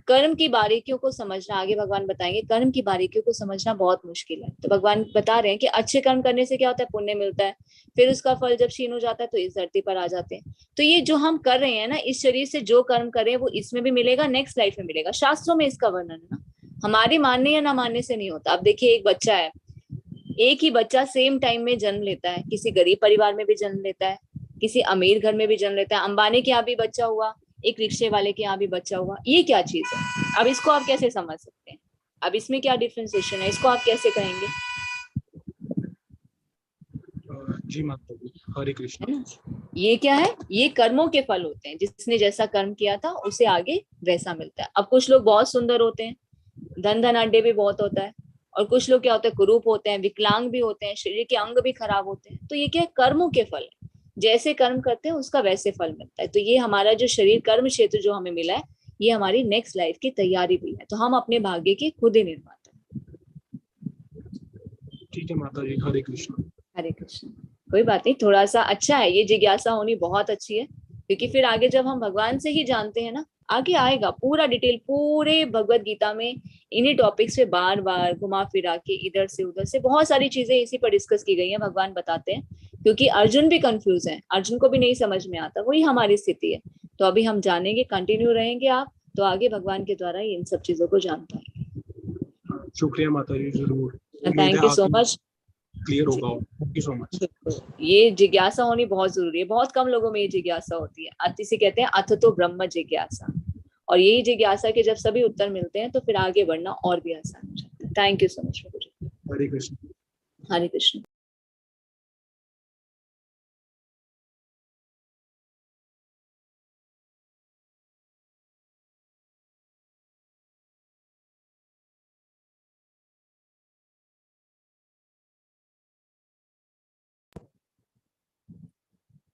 कर्म की बारीकियों को समझना, आगे भगवान बताएंगे, कर्म की बारीकियों को समझना बहुत मुश्किल है। तो भगवान बता रहे हैं कि अच्छे कर्म करने से क्या होता है? पुण्य मिलता है, फिर उसका फल जब क्षीण हो जाता है तो इस धरती पर आ जाते हैं। तो ये जो हम कर रहे हैं ना, इस शरीर से जो कर्म करें वो इसमें भी मिलेगा, नेक्स्ट लाइफ में मिलेगा। शास्त्रों में इसका वर्णन है ना, हमारे मानने या ना मानने से नहीं होता। अब देखिए, एक बच्चा है, एक ही बच्चा सेम टाइम में जन्म लेता है, किसी गरीब परिवार में भी जन्म लेता है, किसी अमीर घर में भी जन्म लेता है। अंबानी के यहाँ भी बच्चा हुआ, एक रिक्शे वाले के यहाँ भी बच्चा हुआ। ये क्या चीज है? अब इसको आप कैसे समझ सकते हैं? अब इसमें क्या डिफरेंशिएशन है? इसको आप कैसे कहेंगे? जी माता जी, हरे कृष्ण। है ना, ये क्या है? ये कर्मों के फल होते हैं, जिसने जैसा कर्म किया था उसे आगे वैसा मिलता है। अब कुछ लोग बहुत सुंदर होते हैं, धन धनाढ्य भी बहुत होता है, और कुछ लोग क्या होते हैं? कुरूप होते हैं, विकलांग भी होते हैं, शरीर के अंग भी खराब होते हैं। तो ये क्या है? कर्मों के फल। जैसे कर्म करते हैं उसका वैसे फल मिलता है। तो ये हमारा जो शरीर कर्म क्षेत्र जो हमें मिला है, ये हमारी नेक्स्ट लाइफ की तैयारी भी है। तो हम अपने भाग्य के खुद ही निर्माता हैं। ठीक है माता जी, हरे कृष्ण। हरे कृष्ण। कोई बात नहीं, थोड़ा सा अच्छा है, ये जिज्ञासा होनी बहुत अच्छी है, क्योंकि फिर आगे जब हम भगवान से ही जानते हैं ना, आगे आएगा पूरा डिटेल, पूरे भगवत गीता में इन्हीं टॉपिक्स पे बार बार घुमा फिरा के इधर से उधर से बहुत सारी चीजें इसी पर डिस्कस की गई हैं। भगवान बताते हैं, क्योंकि अर्जुन भी कंफ्यूज है, अर्जुन को भी नहीं समझ में आता, वही हमारी स्थिति है। तो अभी हम जानेंगे, कंटिन्यू रहेंगे आप, तो आगे भगवान के द्वारा इन सब चीजों को जान पाएंगे। शुक्रिया माता जी, जरूर। Thank you so much. Clear होगा। Thank you so much. ये जिज्ञासा होनी बहुत जरूरी है, बहुत कम लोगों में ये जिज्ञासा होती है। अति से कहते हैं अथ तो ब्रह्म जिज्ञासा, और यही जिज्ञासा के जब सभी उत्तर मिलते हैं तो फिर आगे बढ़ना और भी आसान हो जाता है। थैंक यू सो मच प्रभु जी। हरे कृष्ण। हरे कृष्ण।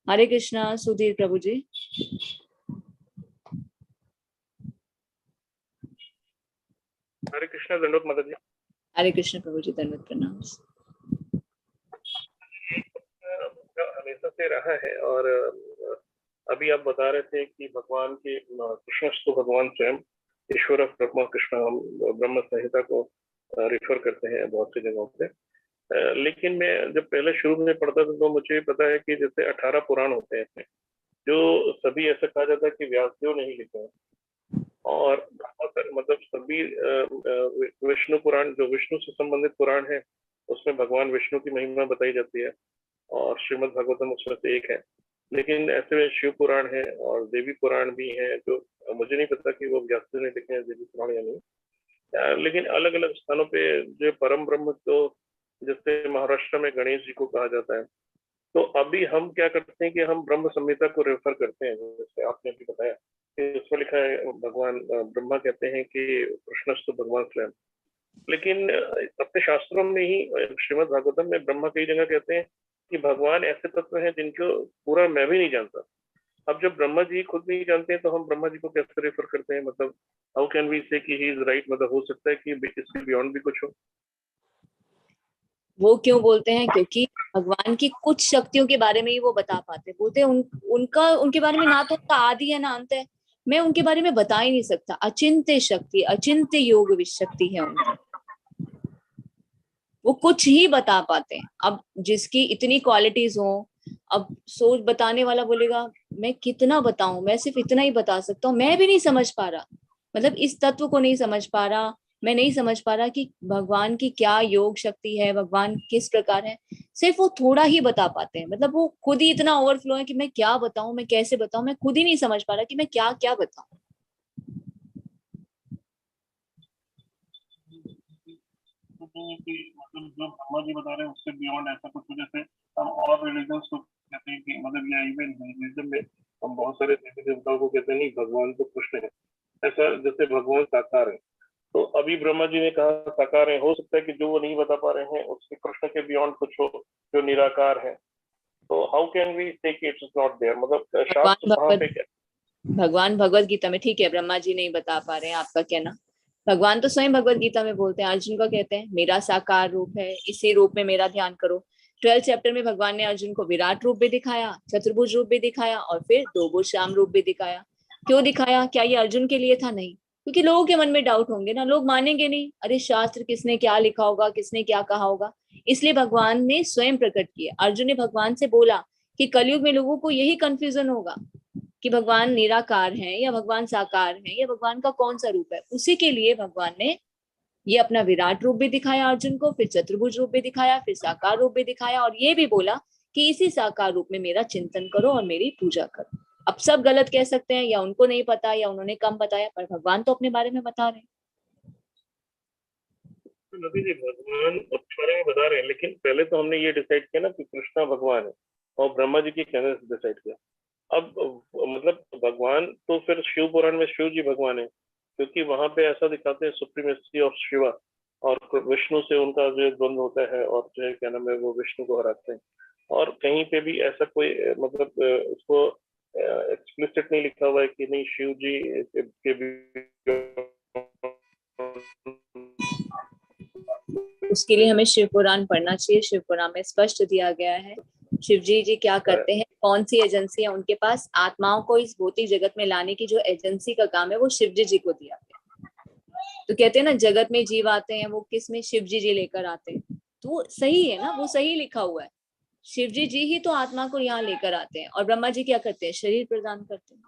हरे कृष्णा सुधीर प्रभु जी। हरे कृष्णा, दंडवत माता जी। हरे कृष्ण प्रभु जी, दंडवत प्रणाम। हमेशा से रहा है, और अभी आप बता रहे थे कि भगवान के कृष्ण तो भगवान स्वयं ईश्वर ब्रह्म कृष्ण, हम ब्रह्म संहिता को रिफर करते हैं बहुत सी जगहों पे। लेकिन मैं जब पहले शुरू में पढ़ता था तो मुझे पता है कि जैसे 18 पुराण होते हैं, जो सभी ऐसा कहा जाता है कि व्यासदेव नहीं लिखे हैं, और मतलब सभी विष्णु पुराण, जो विष्णु से संबंधित पुराण है, उसमें भगवान विष्णु की महिमा बताई जाती है, और श्रीमद् भागवतम उसमें से एक है। लेकिन ऐसे में शिव पुराण है और देवी पुराण भी है, जो मुझे नहीं पता कि वो व्यासदेव ने लिखे हैं देवी पुराण या नहीं। लेकिन अलग अलग स्थानों पे जो परम ब्रह्म, तो जैसे महाराष्ट्र में गणेश जी को कहा जाता है। तो अभी हम क्या करते हैं कि हम ब्रह्म संहिता को रेफर करते हैं, जैसे आपने अभी बताया कि उसमें लिखा है भगवान ब्रह्मा कहते हैं कि कृष्णस्तु भगवान स्वयं। लेकिन अपने शास्त्रों में ही श्रीमद् भागवतम में ब्रह्मा कई जगह कहते हैं कि भगवान ऐसे तत्व हैं जिनको पूरा मैं भी नहीं जानता। अब जब ब्रह्मा जी खुद नहीं जानते हैं तो हम ब्रह्मा जी को कैसे रेफर करते हैं? मतलब हाउ कैन वी से कि ही इज राइट? मतलब हो सकता है कि इसके बियॉन्ड भी कुछ हो। वो क्यों बोलते हैं? क्योंकि भगवान की कुछ शक्तियों के बारे में ही वो बता पाते, बोलते हैं उनका उनके बारे में ना तो उनका आदि है ना अंत है, मैं उनके बारे में बता ही नहीं सकता। अचिंत्य शक्ति, अचिंत्य योग शक्ति है उनकी, वो कुछ ही बता पाते हैं। अब जिसकी इतनी क्वालिटीज हो, अब सोच बताने वाला बोलेगा मैं कितना बताऊं, मैं सिर्फ इतना ही बता सकता हूँ, मैं भी नहीं समझ पा रहा, मतलब इस तत्व को नहीं समझ पा रहा, मैं नहीं समझ पा रहा कि भगवान की क्या योग शक्ति है, भगवान किस प्रकार है, सिर्फ वो थोड़ा ही बता पाते हैं। मतलब वो खुद ही इतना ओवरफ्लो है कि मैं क्या बताऊं, मैं कैसे बताऊं, मैं खुद ही नहीं समझ पा रहा कि मैं क्या क्या बताऊं। मतलब जो ब्रह्मा जी बता रहे हैं उससे बियॉन्ड ऐसा कुछ, जैसे हम और रिलीजन्स को कहते हैं कि मतलब या इवन हिंदुइज्म में हम बहुत सारे देवी देवताओं को कहते हैं नहीं भगवान तो कृष्ण है, ऐसा जैसे भगवान साकार है। तो अभी ब्रह्मा जी ने कहा साकार है, हो सकता है कि जो वो नहीं बता पा रहे हैं उसके कृष्ण के बियॉन्ड कुछ हो जो निराकार है। तो हाउ कैन वी से कि इट्स नॉट देयर? मतलब शास्त्र कहाँ पे क्या? भगवान भगवत गीता में, ठीक है ब्रह्मा जी नहीं बता पा रहे हैं, आपका कहना, भगवान तो स्वयं भगवत गीता में बोलते हैं, अर्जुन को कहते हैं मेरा साकार रूप है, इसी रूप में मेरा ध्यान करो। 12 चैप्टर में भगवान ने अर्जुन को विराट रूप भी दिखाया, चतुर्भुज रूप भी दिखाया, और फिर दो भुज श्याम रूप भी दिखाया। क्यों दिखाया? क्या ये अर्जुन के लिए था? नहीं, क्योंकि लोगों के मन में डाउट होंगे ना, लोग मानेंगे नहीं, अरे शास्त्र किसने क्या लिखा होगा, किसने क्या कहा होगा, इसलिए भगवान ने स्वयं प्रकट किया। अर्जुन ने भगवान से बोला कि कलयुग में लोगों को यही कंफ्यूजन होगा कि भगवान निराकार है या भगवान साकार है या भगवान का कौन सा रूप है। उसी के लिए भगवान ने ये अपना विराट रूप भी दिखाया अर्जुन को, फिर चतुर्भुज रूप भी दिखाया, फिर साकार रूप भी दिखाया, और ये भी बोला कि इसी साकार रूप में मेरा चिंतन करो और मेरी पूजा करो। अब सब गलत कह सकते हैं, या उनको नहीं पता या उन्होंने कम बताया, पर भगवान तो अपने बारे में बता रहे हैं। नबी जी भगवान अपने बारे में बता रहे हैं, लेकिन पहले तो हमने ये डिसाइड किया ना कि कृष्णा भगवान है, और ब्रह्मा जी के कहने से डिसाइड किया। अब मतलब भगवान तो फिर शिव पुराण में शिव जी भगवान है, क्योंकि वहां पे ऐसा दिखाते हैं सुप्रीमेसी ऑफ शिवा, और विष्णु से उनका जो द्वंद्व होता है, और जो है क्या नाम है वो विष्णु को हराते हैं। और कहीं पे भी ऐसा कोई मतलब उसको एक्सप्लिसिट नहीं लिखा हुआ है कि नहीं शिव जी के भी। उसके लिए हमें शिव पुराण पढ़ना चाहिए। शिव पुराण में स्पष्ट दिया गया है शिव जी क्या करते हैं, कौन सी एजेंसी है उनके पास? आत्माओं को इस भौतिक जगत में लाने की जो एजेंसी का काम है वो शिव जी को दिया है। तो कहते हैं ना, जगत में जीव आते हैं वो किस में? शिव जी लेकर आते हैं। तो सही है ना, वो सही लिखा हुआ है। शिव जी ही तो आत्मा को यहाँ लेकर आते हैं, और ब्रह्मा जी क्या करते हैं? शरीर प्रदान करते हैं।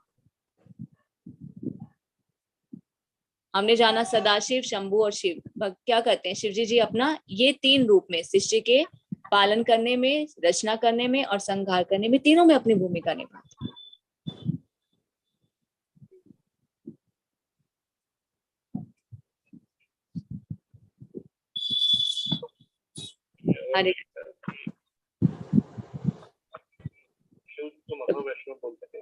हमने जाना सदाशिव, शंभु और शिव क्या करते हैं? शिव जी अपना ये 3 रूप में सृष्टि के पालन करने में, रचना करने में और संहार करने में, तीनों में अपनी भूमिका निभाते हैं। अरे शिव तो महावैष्णव बोलते हैं,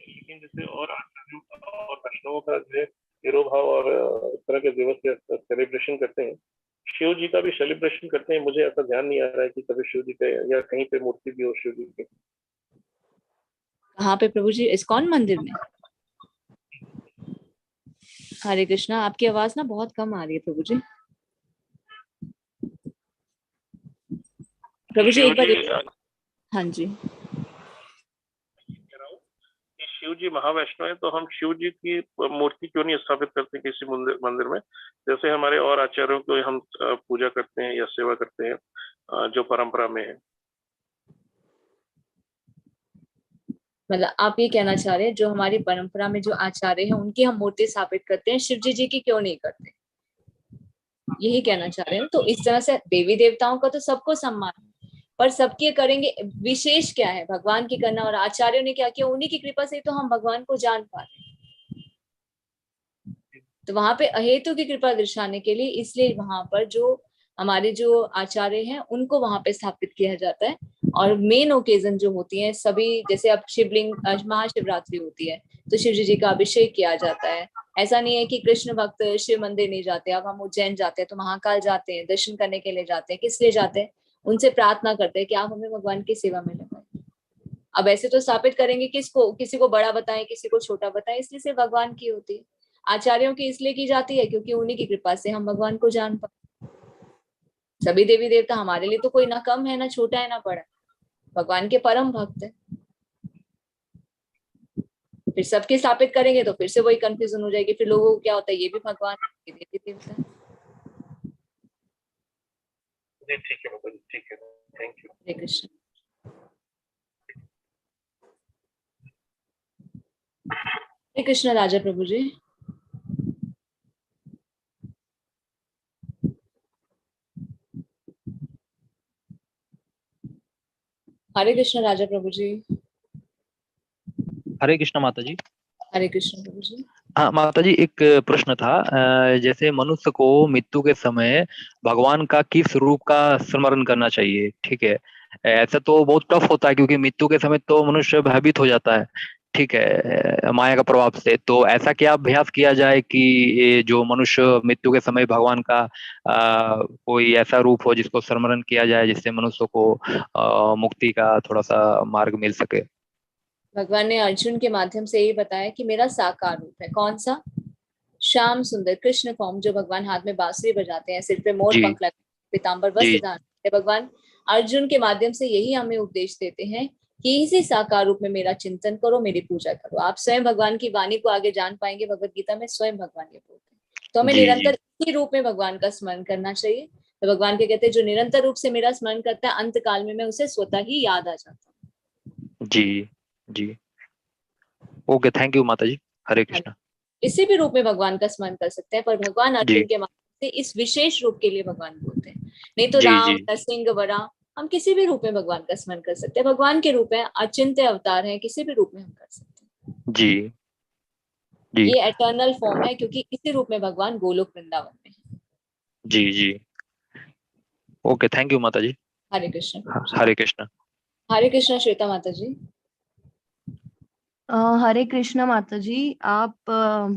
लेकिन जैसे और वैष्णवों का जो तिरोभाव और इस तरह के दिवस के सेलिब्रेशन करते हैं, शिव जी का भी सेलिब्रेशन करते हैं। मुझे ऐसा ध्यान नहीं आ रहा है कि कभी शिव जी के या कहीं पे मूर्ति भी हो शिव जी की। कहाँ पे प्रभु जी? इस्कॉन मंदिर में? हरे कृष्णा, आपकी आवाज ना बहुत कम आ रही है प्रभु जी। प्रभु जी एक बार। हाँ जी। शिव जी महावैष्णव है, तो हम शिव जी की मूर्ति क्यों नहीं स्थापित करते किसी मंदिर में, जैसे हमारे और आचार्यों को हम पूजा करते हैं या सेवा करते हैं जो परंपरा में है। मतलब आप ये कहना चाह रहे हैं जो हमारी परंपरा में जो आचार्य हैं उनकी हम मूर्ति स्थापित करते हैं, शिव जी की क्यों नहीं करते? यही कहना चाह रहे हैं। तो इस तरह से देवी देवताओं का तो सबको सम्मान है, पर सबके करेंगे। विशेष क्या है भगवान की करना, और आचार्यों ने क्या किया? उन्हीं की कृपा से तो हम भगवान को जान पा रहे हैं। तो वहां पे अहेतु की कृपा दर्शाने के लिए, इसलिए वहां पर जो हमारे जो आचार्य हैं उनको वहां पे स्थापित किया जाता है। और मेन ओकेजन जो होती है सभी, जैसे अब शिवलिंग महाशिवरात्रि होती है तो शिव जी का अभिषेक किया जाता है। ऐसा नहीं है कि कृष्ण भक्त शिव मंदिर नहीं जाते। अब हम उज्जैन जाते हैं तो महाकाल जाते हैं, दर्शन करने के लिए जाते हैं। किस लिए जाते हैं? उनसे प्रार्थना करते हैं कि आप हमें भगवान की सेवा में लगाएं। अब ऐसे तो स्थापित करेंगे किसको? किसी को बड़ा बताएं, किसी को छोटा बताएं, इसलिए से भगवान की होती है। आचार्यों की इसलिए की जाती है क्योंकि उन्हीं की कृपा से हम भगवान को जान पाए। सभी देवी देवता हमारे लिए तो कोई ना कम है, ना छोटा है, ना बड़ा, भगवान के परम भक्त है। फिर सबके स्थापित करेंगे तो फिर से वही कंफ्यूजन हो जाएगी, फिर लोगों को क्या होता है, ये भी भगवान, ये देवी देवता है। जी ठीक है बाबा जी, ठीक है, थैंक यू। हरे कृष्ण। हरे कृष्ण राजा प्रभु जी। हरे कृष्ण राजा प्रभु जी। हरे कृष्ण माता जी। हरे कृष्ण प्रभु जी। हाँ माता जी, एक प्रश्न था। जैसे मनुष्य को मृत्यु के समय भगवान का किस रूप का स्मरण करना चाहिए? ठीक है, ऐसा तो बहुत टफ होता है क्योंकि मृत्यु के समय तो मनुष्य भयभीत हो जाता है, ठीक है, माया का प्रभाव से। तो ऐसा क्या अभ्यास किया जाए कि ये जो मनुष्य मृत्यु के समय भगवान का कोई ऐसा रूप हो जिसको स्मरण किया जाए जिससे मनुष्य को मुक्ति का थोड़ा सा मार्ग मिल सके? भगवान ने अर्जुन के माध्यम से यही बताया कि मेरा साकार रूप है। कौन सा? श्याम सुंदर कृष्ण फॉर्म, जो भगवान हाथ में बांसुरी बजाते हैं, सिर पे मोर पंख लगे, पीतांबर वस्त्र धारण करते हैं। भगवान अर्जुन के माध्यम से यही हमें उपदेश देते हैं कि इसी साकार रूप में मेरा चिंतन करो, मेरी पूजा करो। आप स्वयं भगवान की वाणी को आगे जान पाएंगे। भगवत गीता में स्वयं भगवान ये बोलते हैं। तो हमें निरंतर इसी रूप में भगवान का स्मरण करना चाहिए। तो भगवान के कहते हैं जो निरंतर रूप से मेरा स्मरण करता है, अंत काल में मैं उसे स्वतः ही याद आ जाता हूँ। जी जी, ओके, थैंक यू माता जी। हरे कृष्ण। किसी भी रूप में भगवान का स्मरण कर सकते हैं, पर भगवान अर्जुन के माध्यम से इस विशेष रूप के लिए भगवान बोलते हैं। नहीं तो राम, नरसिंह, वरा, हम किसी भी रूप में भगवान का स्मरण कर सकते हैं। भगवान के रूप है, अचिंत्य अवतार है, किसी भी रूप में हम कर सकते हैं। जी जी, ये एटर्नल फॉर्म है क्योंकि इसी रूप में भगवान गोलोक वृंदावन में है। जी जी, ओके, थैंक यू माता जी। हरे कृष्ण। हरे कृष्ण। हरे कृष्ण श्वेता माता जी। हरे कृष्णा माता जी। आप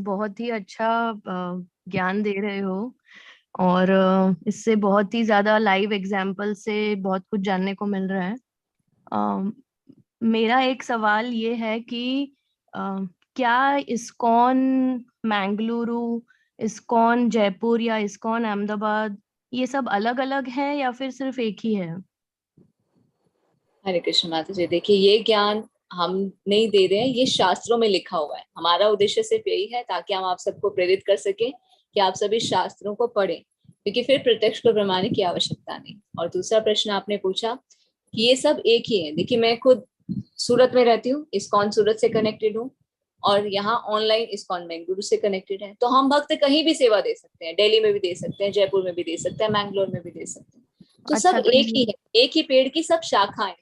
बहुत ही अच्छा ज्ञान दे रहे हो और इससे बहुत ही ज्यादा लाइव एग्जाम्पल से बहुत कुछ जानने को मिल रहा है। मेरा एक सवाल ये है कि क्या इस्कॉन मैंगलुरु, इस्कॉन जयपुर या इस्कॉन अहमदाबाद ये सब अलग अलग हैं या फिर सिर्फ एक ही है? हरे कृष्ण माता जी। देखिए, ये ज्ञान हम नहीं दे रहे हैं, ये शास्त्रों में लिखा हुआ है। हमारा उद्देश्य सिर्फ यही है ताकि हम आप सबको प्रेरित कर सके कि आप सभी शास्त्रों को पढ़ें, क्योंकि फिर प्रत्यक्ष को प्रमाणित की आवश्यकता नहीं। और दूसरा प्रश्न आपने पूछा कि ये सब एक ही है। देखिए, मैं खुद सूरत में रहती हूँ, इस्कॉन सूरत से कनेक्टेड हूँ, और यहाँ ऑनलाइन इस्कॉन बेंगलुरु से कनेक्टेड है। तो हम भक्त कहीं भी सेवा दे सकते हैं, दिल्ली में भी दे सकते हैं, जयपुर में भी दे सकते हैं, मैंगलोर में भी दे सकते हैं। तो अच्छा, सब तो एक ही है, एक ही पेड़ की सब शाखाएं।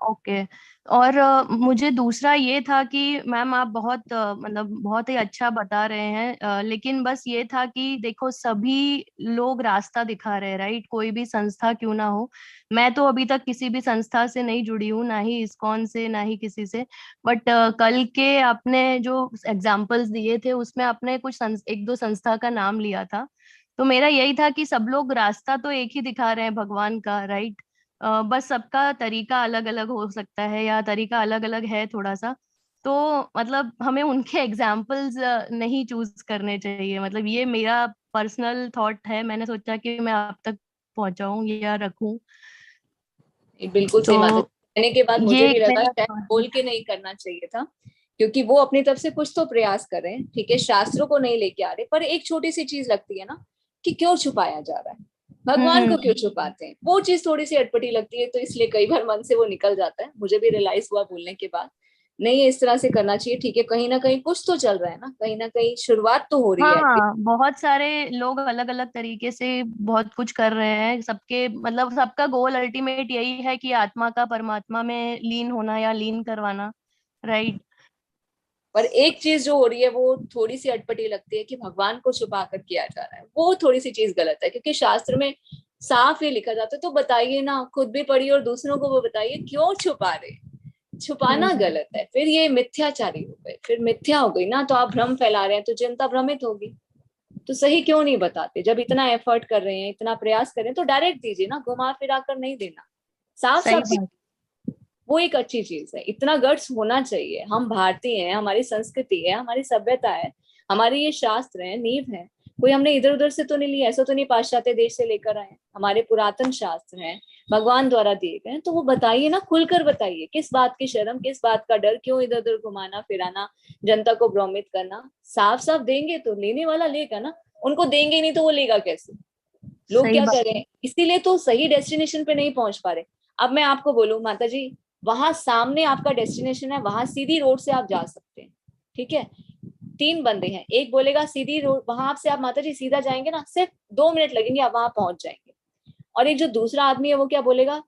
ओके। और मुझे दूसरा ये था कि मैम आप बहुत मतलब बहुत ही अच्छा बता रहे हैं, लेकिन बस ये था कि देखो सभी लोग रास्ता दिखा रहे हैं, राइट? कोई भी संस्था क्यों ना हो। मैं तो अभी तक किसी भी संस्था से नहीं जुड़ी हूँ, ना ही इस्कॉन से, ना ही किसी से। बट कल के आपने जो एग्जाम्पल्स दिए थे उसमें आपने कुछ एक दो संस्था का नाम लिया था। तो मेरा यही था कि सब लोग रास्ता तो एक ही दिखा रहे हैं भगवान का, राइट? बस सबका तरीका अलग अलग हो सकता है, या तरीका अलग अलग है थोड़ा सा। तो मतलब हमें उनके एग्जाम्पल्स नहीं चूज करने चाहिए, मतलब ये मेरा पर्सनल थॉट है। मैंने सोचा कि मैं आप तक पहुंचाऊं या रखूं। बिल्कुल तो सही बात है। कहने के बाद मुझे ये भी एक लगा मेरा शायद बोल के नहीं करना चाहिए था, क्योंकि वो अपनी तरफ से कुछ तो प्रयास कर रहे हैं। ठीक है, शास्त्रों को नहीं लेके आ रहे, पर एक छोटी सी चीज लगती है ना कि क्यों छुपाया जा रहा है, भगवान को क्यों छुपाते हैं, वो चीज थोड़ी सी अटपटी लगती है। तो इसलिए कई बार मन से वो निकल जाता है। मुझे भी रियलाइज हुआ बोलने के बाद, नहीं इस तरह से करना चाहिए। ठीक है, कहीं ना कहीं कुछ तो चल रहा है ना, कहीं ना कहीं शुरुआत तो हो रही है। हाँ, बहुत सारे लोग अलग अलग तरीके से बहुत कुछ कर रहे हैं। सबके मतलब सबका गोल अल्टीमेट यही है कि आत्मा का परमात्मा में लीन होना या लीन करवाना, राइट? पर एक चीज जो हो रही है वो थोड़ी सी अटपटी लगती है कि भगवान को छुपा कर किया जा रहा है, वो थोड़ी सी चीज गलत है। क्योंकि शास्त्र में साफ ये लिखा जाता है, तो बताइए ना, खुद भी पढ़िए और दूसरों को वो बताइए क्यों छुपा रहे। छुपाना गलत है, फिर ये मिथ्याचारी हो गए, फिर मिथ्या हो गई ना, तो आप भ्रम फैला रहे हैं तो जनता भ्रमित होगी। तो सही क्यों नहीं बताते? जब इतना एफर्ट कर रहे हैं, इतना प्रयास कर रहे हैं, तो डायरेक्ट दीजिए ना, घुमा फिरा कर नहीं देना, साफ सही साफ। बात। वो एक अच्छी चीज है, इतना गट्स होना चाहिए। हम भारतीय हैं, हमारी संस्कृति है, हमारी सभ्यता है, हमारे ये शास्त्र है, नींव है। कोई हमने इधर उधर से तो नहीं लिया, ऐसा तो नहीं पाश्चात्य देश से लेकर आए। हमारे पुरातन शास्त्र हैं, भगवान द्वारा दिए गए। तो वो बताइए ना, खुलकर बताइए, किस बात की शर्म, किस बात का डर, क्यों इधर उधर घुमाना फिराना, जनता को भ्रमित करना। साफ साफ देंगे तो लेने वाला लेगा ना, उनको देंगे नहीं तो वो लेगा कैसे? लोग सही क्या बात। करें, इसीलिए तो सही डेस्टिनेशन पे नहीं पहुंच पा रहे। अब मैं आपको बोलूं माता जी, वहां सामने आपका डेस्टिनेशन है, वहां सीधी रोड से आप जा सकते हैं। ठीक है, 3 बंदे हैं, एक बोलेगा सीधी रोड, वहां से आप माता जी सीधा जाएंगे ना, सिर्फ 2 मिनट लगेंगे, आप वहां पहुंच जाएंगे। और एक जो दूसरा आदमी है वो क्या बोलेगा,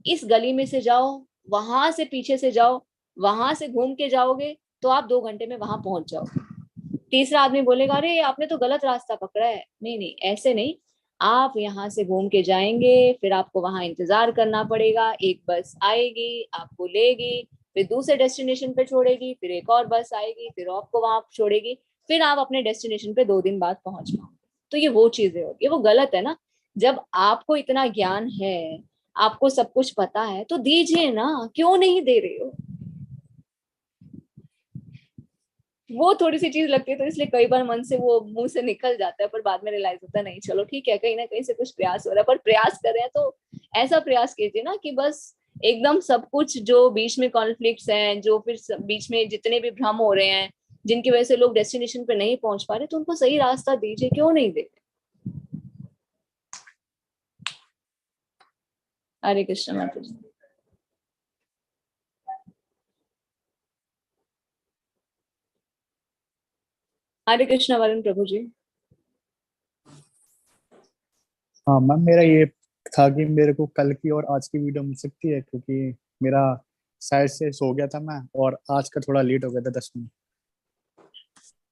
इस गली में से जाओ, वहां से पीछे से जाओ, वहां से घूम के जाओगे तो आप 2 घंटे में वहां पहुंच जाओगे। तीसरा आदमी बोलेगा, अरे आपने तो गलत रास्ता पकड़ा है। नहीं नहीं, ऐसे नहीं, आप यहाँ से घूम के जाएंगे, फिर आपको वहां इंतजार करना पड़ेगा, एक बस आएगी आपको लेगी, फिर दूसरे डेस्टिनेशन पे छोड़ेगी, फिर एक और बस आएगी, फिर आपको वहां छोड़ेगी, फिर आप अपने डेस्टिनेशन पे 2 दिन बाद पहुंच पाओगे। तो ये वो चीजें होगी, वो गलत है ना। जब आपको इतना ज्ञान है, आपको सब कुछ पता है, तो दीजिए ना, क्यों नहीं दे रहे हो? वो थोड़ी सी चीज लगती है, तो इसलिए कई बार मन से वो मुंह से निकल जाता है, पर बाद में रियलाइज होता है नहीं चलो ठीक है, कहीं ना कहीं से कुछ प्रयास हो रहा है। पर प्रयास कर रहे हैं तो ऐसा प्रयास कीजिए ना कि बस एकदम सब कुछ, जो बीच में कॉन्फ्लिक्ट्स हैं, जो फिर बीच में जितने भी भ्रम हो रहे हैं, जिनकी वजह से लोग डेस्टिनेशन पे नहीं पहुंच पा रहे, तो उनको सही रास्ता दीजिए, क्यों नहीं दे? हरे कृष्ण माता जी। हरे कृष्ण वरुण प्रभु जी। हाँ मैम, मेरा ये था कि मेरे को कल की और आज की वीडियो मिल सकती है, क्योंकि मेरा साइड से सो गया था मैं, और आज का थोड़ा लेट हो गया था 10 मिनट।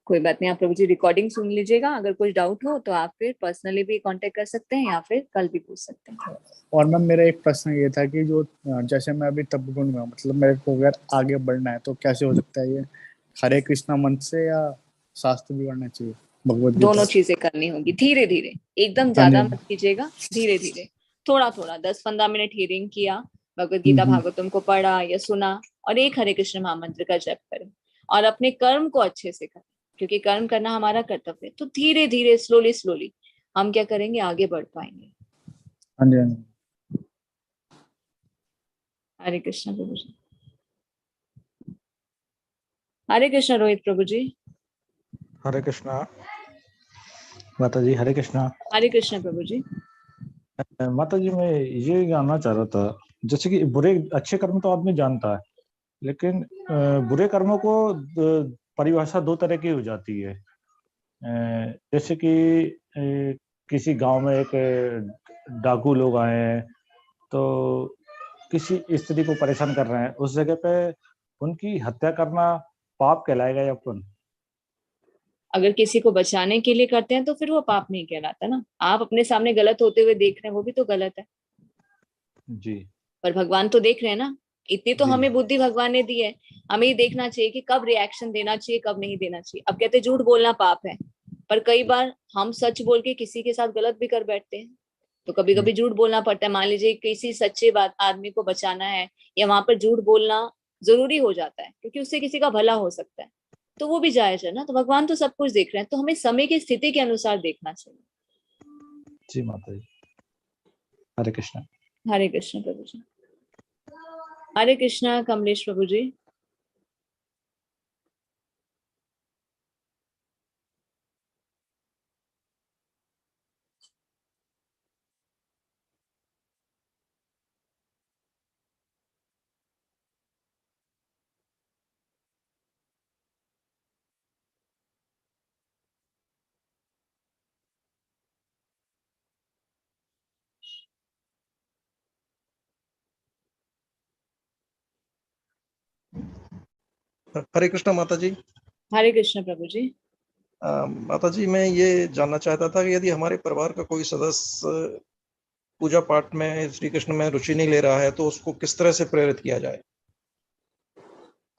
कोई बात नहीं, आप प्रभु जी रिकॉर्डिंग सुन लीजिएगा। अगर कुछ डाउट हो तो आप फिर पर्सनली भी कांटेक्ट कर सकते हैं, या फिर कल भी पूछ सकते हैं। और मैम मेरा एक प्रश्न ये था कि जो जैसे मैं अभी तब गुण में हूँ, मतलब मेरे को अगर आगे बढ़ना है तो कैसे हो सकता है ये? हरे कृष्णा मंत्र से, या शास्त्र भी पढ़ना चाहिए, भगवत गीता? दोनों चीजें करनी होगी, धीरे धीरे, एकदम हाँ जी, ज्यादा हाँ जी। मत कीजिएगा, धीरे धीरे, थोड़ा थोड़ा, 10-15 मिनट हियरिंग किया, भगवत हम्म, गीता भागवतम को पढ़ा या सुना, और एक हरे कृष्ण महामंत्र का जप करें, और अपने कर्म को अच्छे से करें, क्योंकि कर्म करना हमारा कर्तव्य है। तो धीरे धीरे, स्लोली स्लोली हम क्या करेंगे, आगे बढ़ पाएंगे। हाँ जी, हाँ जी। हरे कृष्ण प्रभु जी। हरे कृष्ण रोहित प्रभु जी। हरे कृष्णा माता जी। हरे कृष्णा। हरे कृष्ण प्रभु जी। माता जी, मैं ये जानना चाह रहा था, जैसे कि बुरे अच्छे कर्म तो आदमी जानता है, लेकिन बुरे कर्मों को परिभाषा दो तरह की हो जाती है। जैसे कि किसी गांव में एक डाकू लोग आए हैं, तो किसी स्त्री को परेशान कर रहे हैं, उस जगह पे उनकी हत्या करना पाप कहलाएगा या पुण्य? अगर किसी को बचाने के लिए करते हैं तो फिर वो पाप नहीं कहलाता ना। आप अपने सामने गलत होते हुए देख रहे हैं, वो भी तो गलत है। जी पर भगवान तो देख रहे हैं ना। इतनी तो जी हमें बुद्धि भगवान ने दी है। हमें ये देखना चाहिए कि कब रिएक्शन देना चाहिए, कब नहीं देना चाहिए। अब कहते झूठ बोलना पाप है, पर कई बार हम सच बोल के किसी के साथ गलत भी कर बैठते हैं, तो कभी कभी झूठ बोलना पड़ता है। मान लीजिए किसी सच्चे बात आदमी को बचाना है, या वहां पर झूठ बोलना जरूरी हो जाता है क्योंकि उससे किसी का भला हो सकता है, तो वो भी जायज है ना। तो भगवान तो सब कुछ देख रहे हैं, तो हमें समय की स्थिति के अनुसार देखना चाहिए। जी माता जी। हरे कृष्णा। हरे कृष्ण प्रभु जी। हरे कृष्णा कमलेश प्रभु जी। हरे कृष्णा माता जी। हरे कृष्ण प्रभु जी। माता जी, मैं ये जानना चाहता था कि यदि हमारे परिवार का कोई सदस्य पूजा पाठ में श्री कृष्ण में रुचि नहीं ले रहा है, तो उसको किस तरह से प्रेरित किया जाए?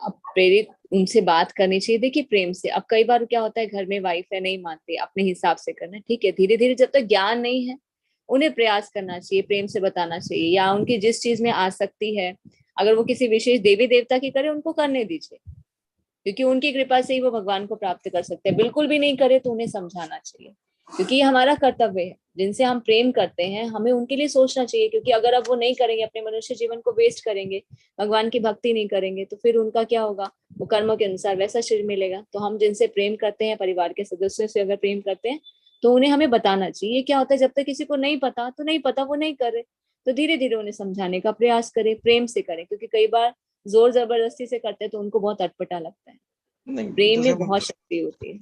अब प्रेरित उनसे बात करनी चाहिए। देखिए प्रेम से। अब कई बार क्या होता है, घर में वाइफ है, नहीं मानते, अपने हिसाब से करना है, ठीक है। धीरे धीरे जब तक ज्ञान नहीं है, उन्हें प्रयास करना चाहिए, प्रेम से बताना चाहिए। या उनकी जिस चीज में आसक्ति है, अगर वो किसी विशेष देवी देवता की करे, उनको करने दीजिए, क्योंकि उनकी कृपा से ही वो भगवान को प्राप्त कर सकते हैं। बिल्कुल भी नहीं करे तो उन्हें समझाना चाहिए, क्योंकि ये हमारा कर्तव्य है। जिनसे हम प्रेम करते हैं, हमें उनके लिए सोचना चाहिए, क्योंकि अगर अब वो नहीं करेंगे, अपने मनुष्य जीवन को वेस्ट करेंगे, भगवान की भक्ति नहीं करेंगे, तो फिर उनका क्या होगा? वो कर्मों के अनुसार वैसा शरीर मिलेगा। तो हम जिनसे प्रेम करते हैं, परिवार के सदस्यों से अगर प्रेम करते हैं, तो उन्हें हमें बताना चाहिए। क्या होता है, जब तक किसी को नहीं पता तो नहीं पता, वो नहीं करे, तो धीरे धीरे उन्हें समझाने का प्रयास करें, प्रेम से करें। क्योंकि कई बार जोर जबरदस्ती से करते हैं तो उनको बहुत अटपटा लगता है। नहीं, प्रेम जैसे में बहुत शक्ति होती है।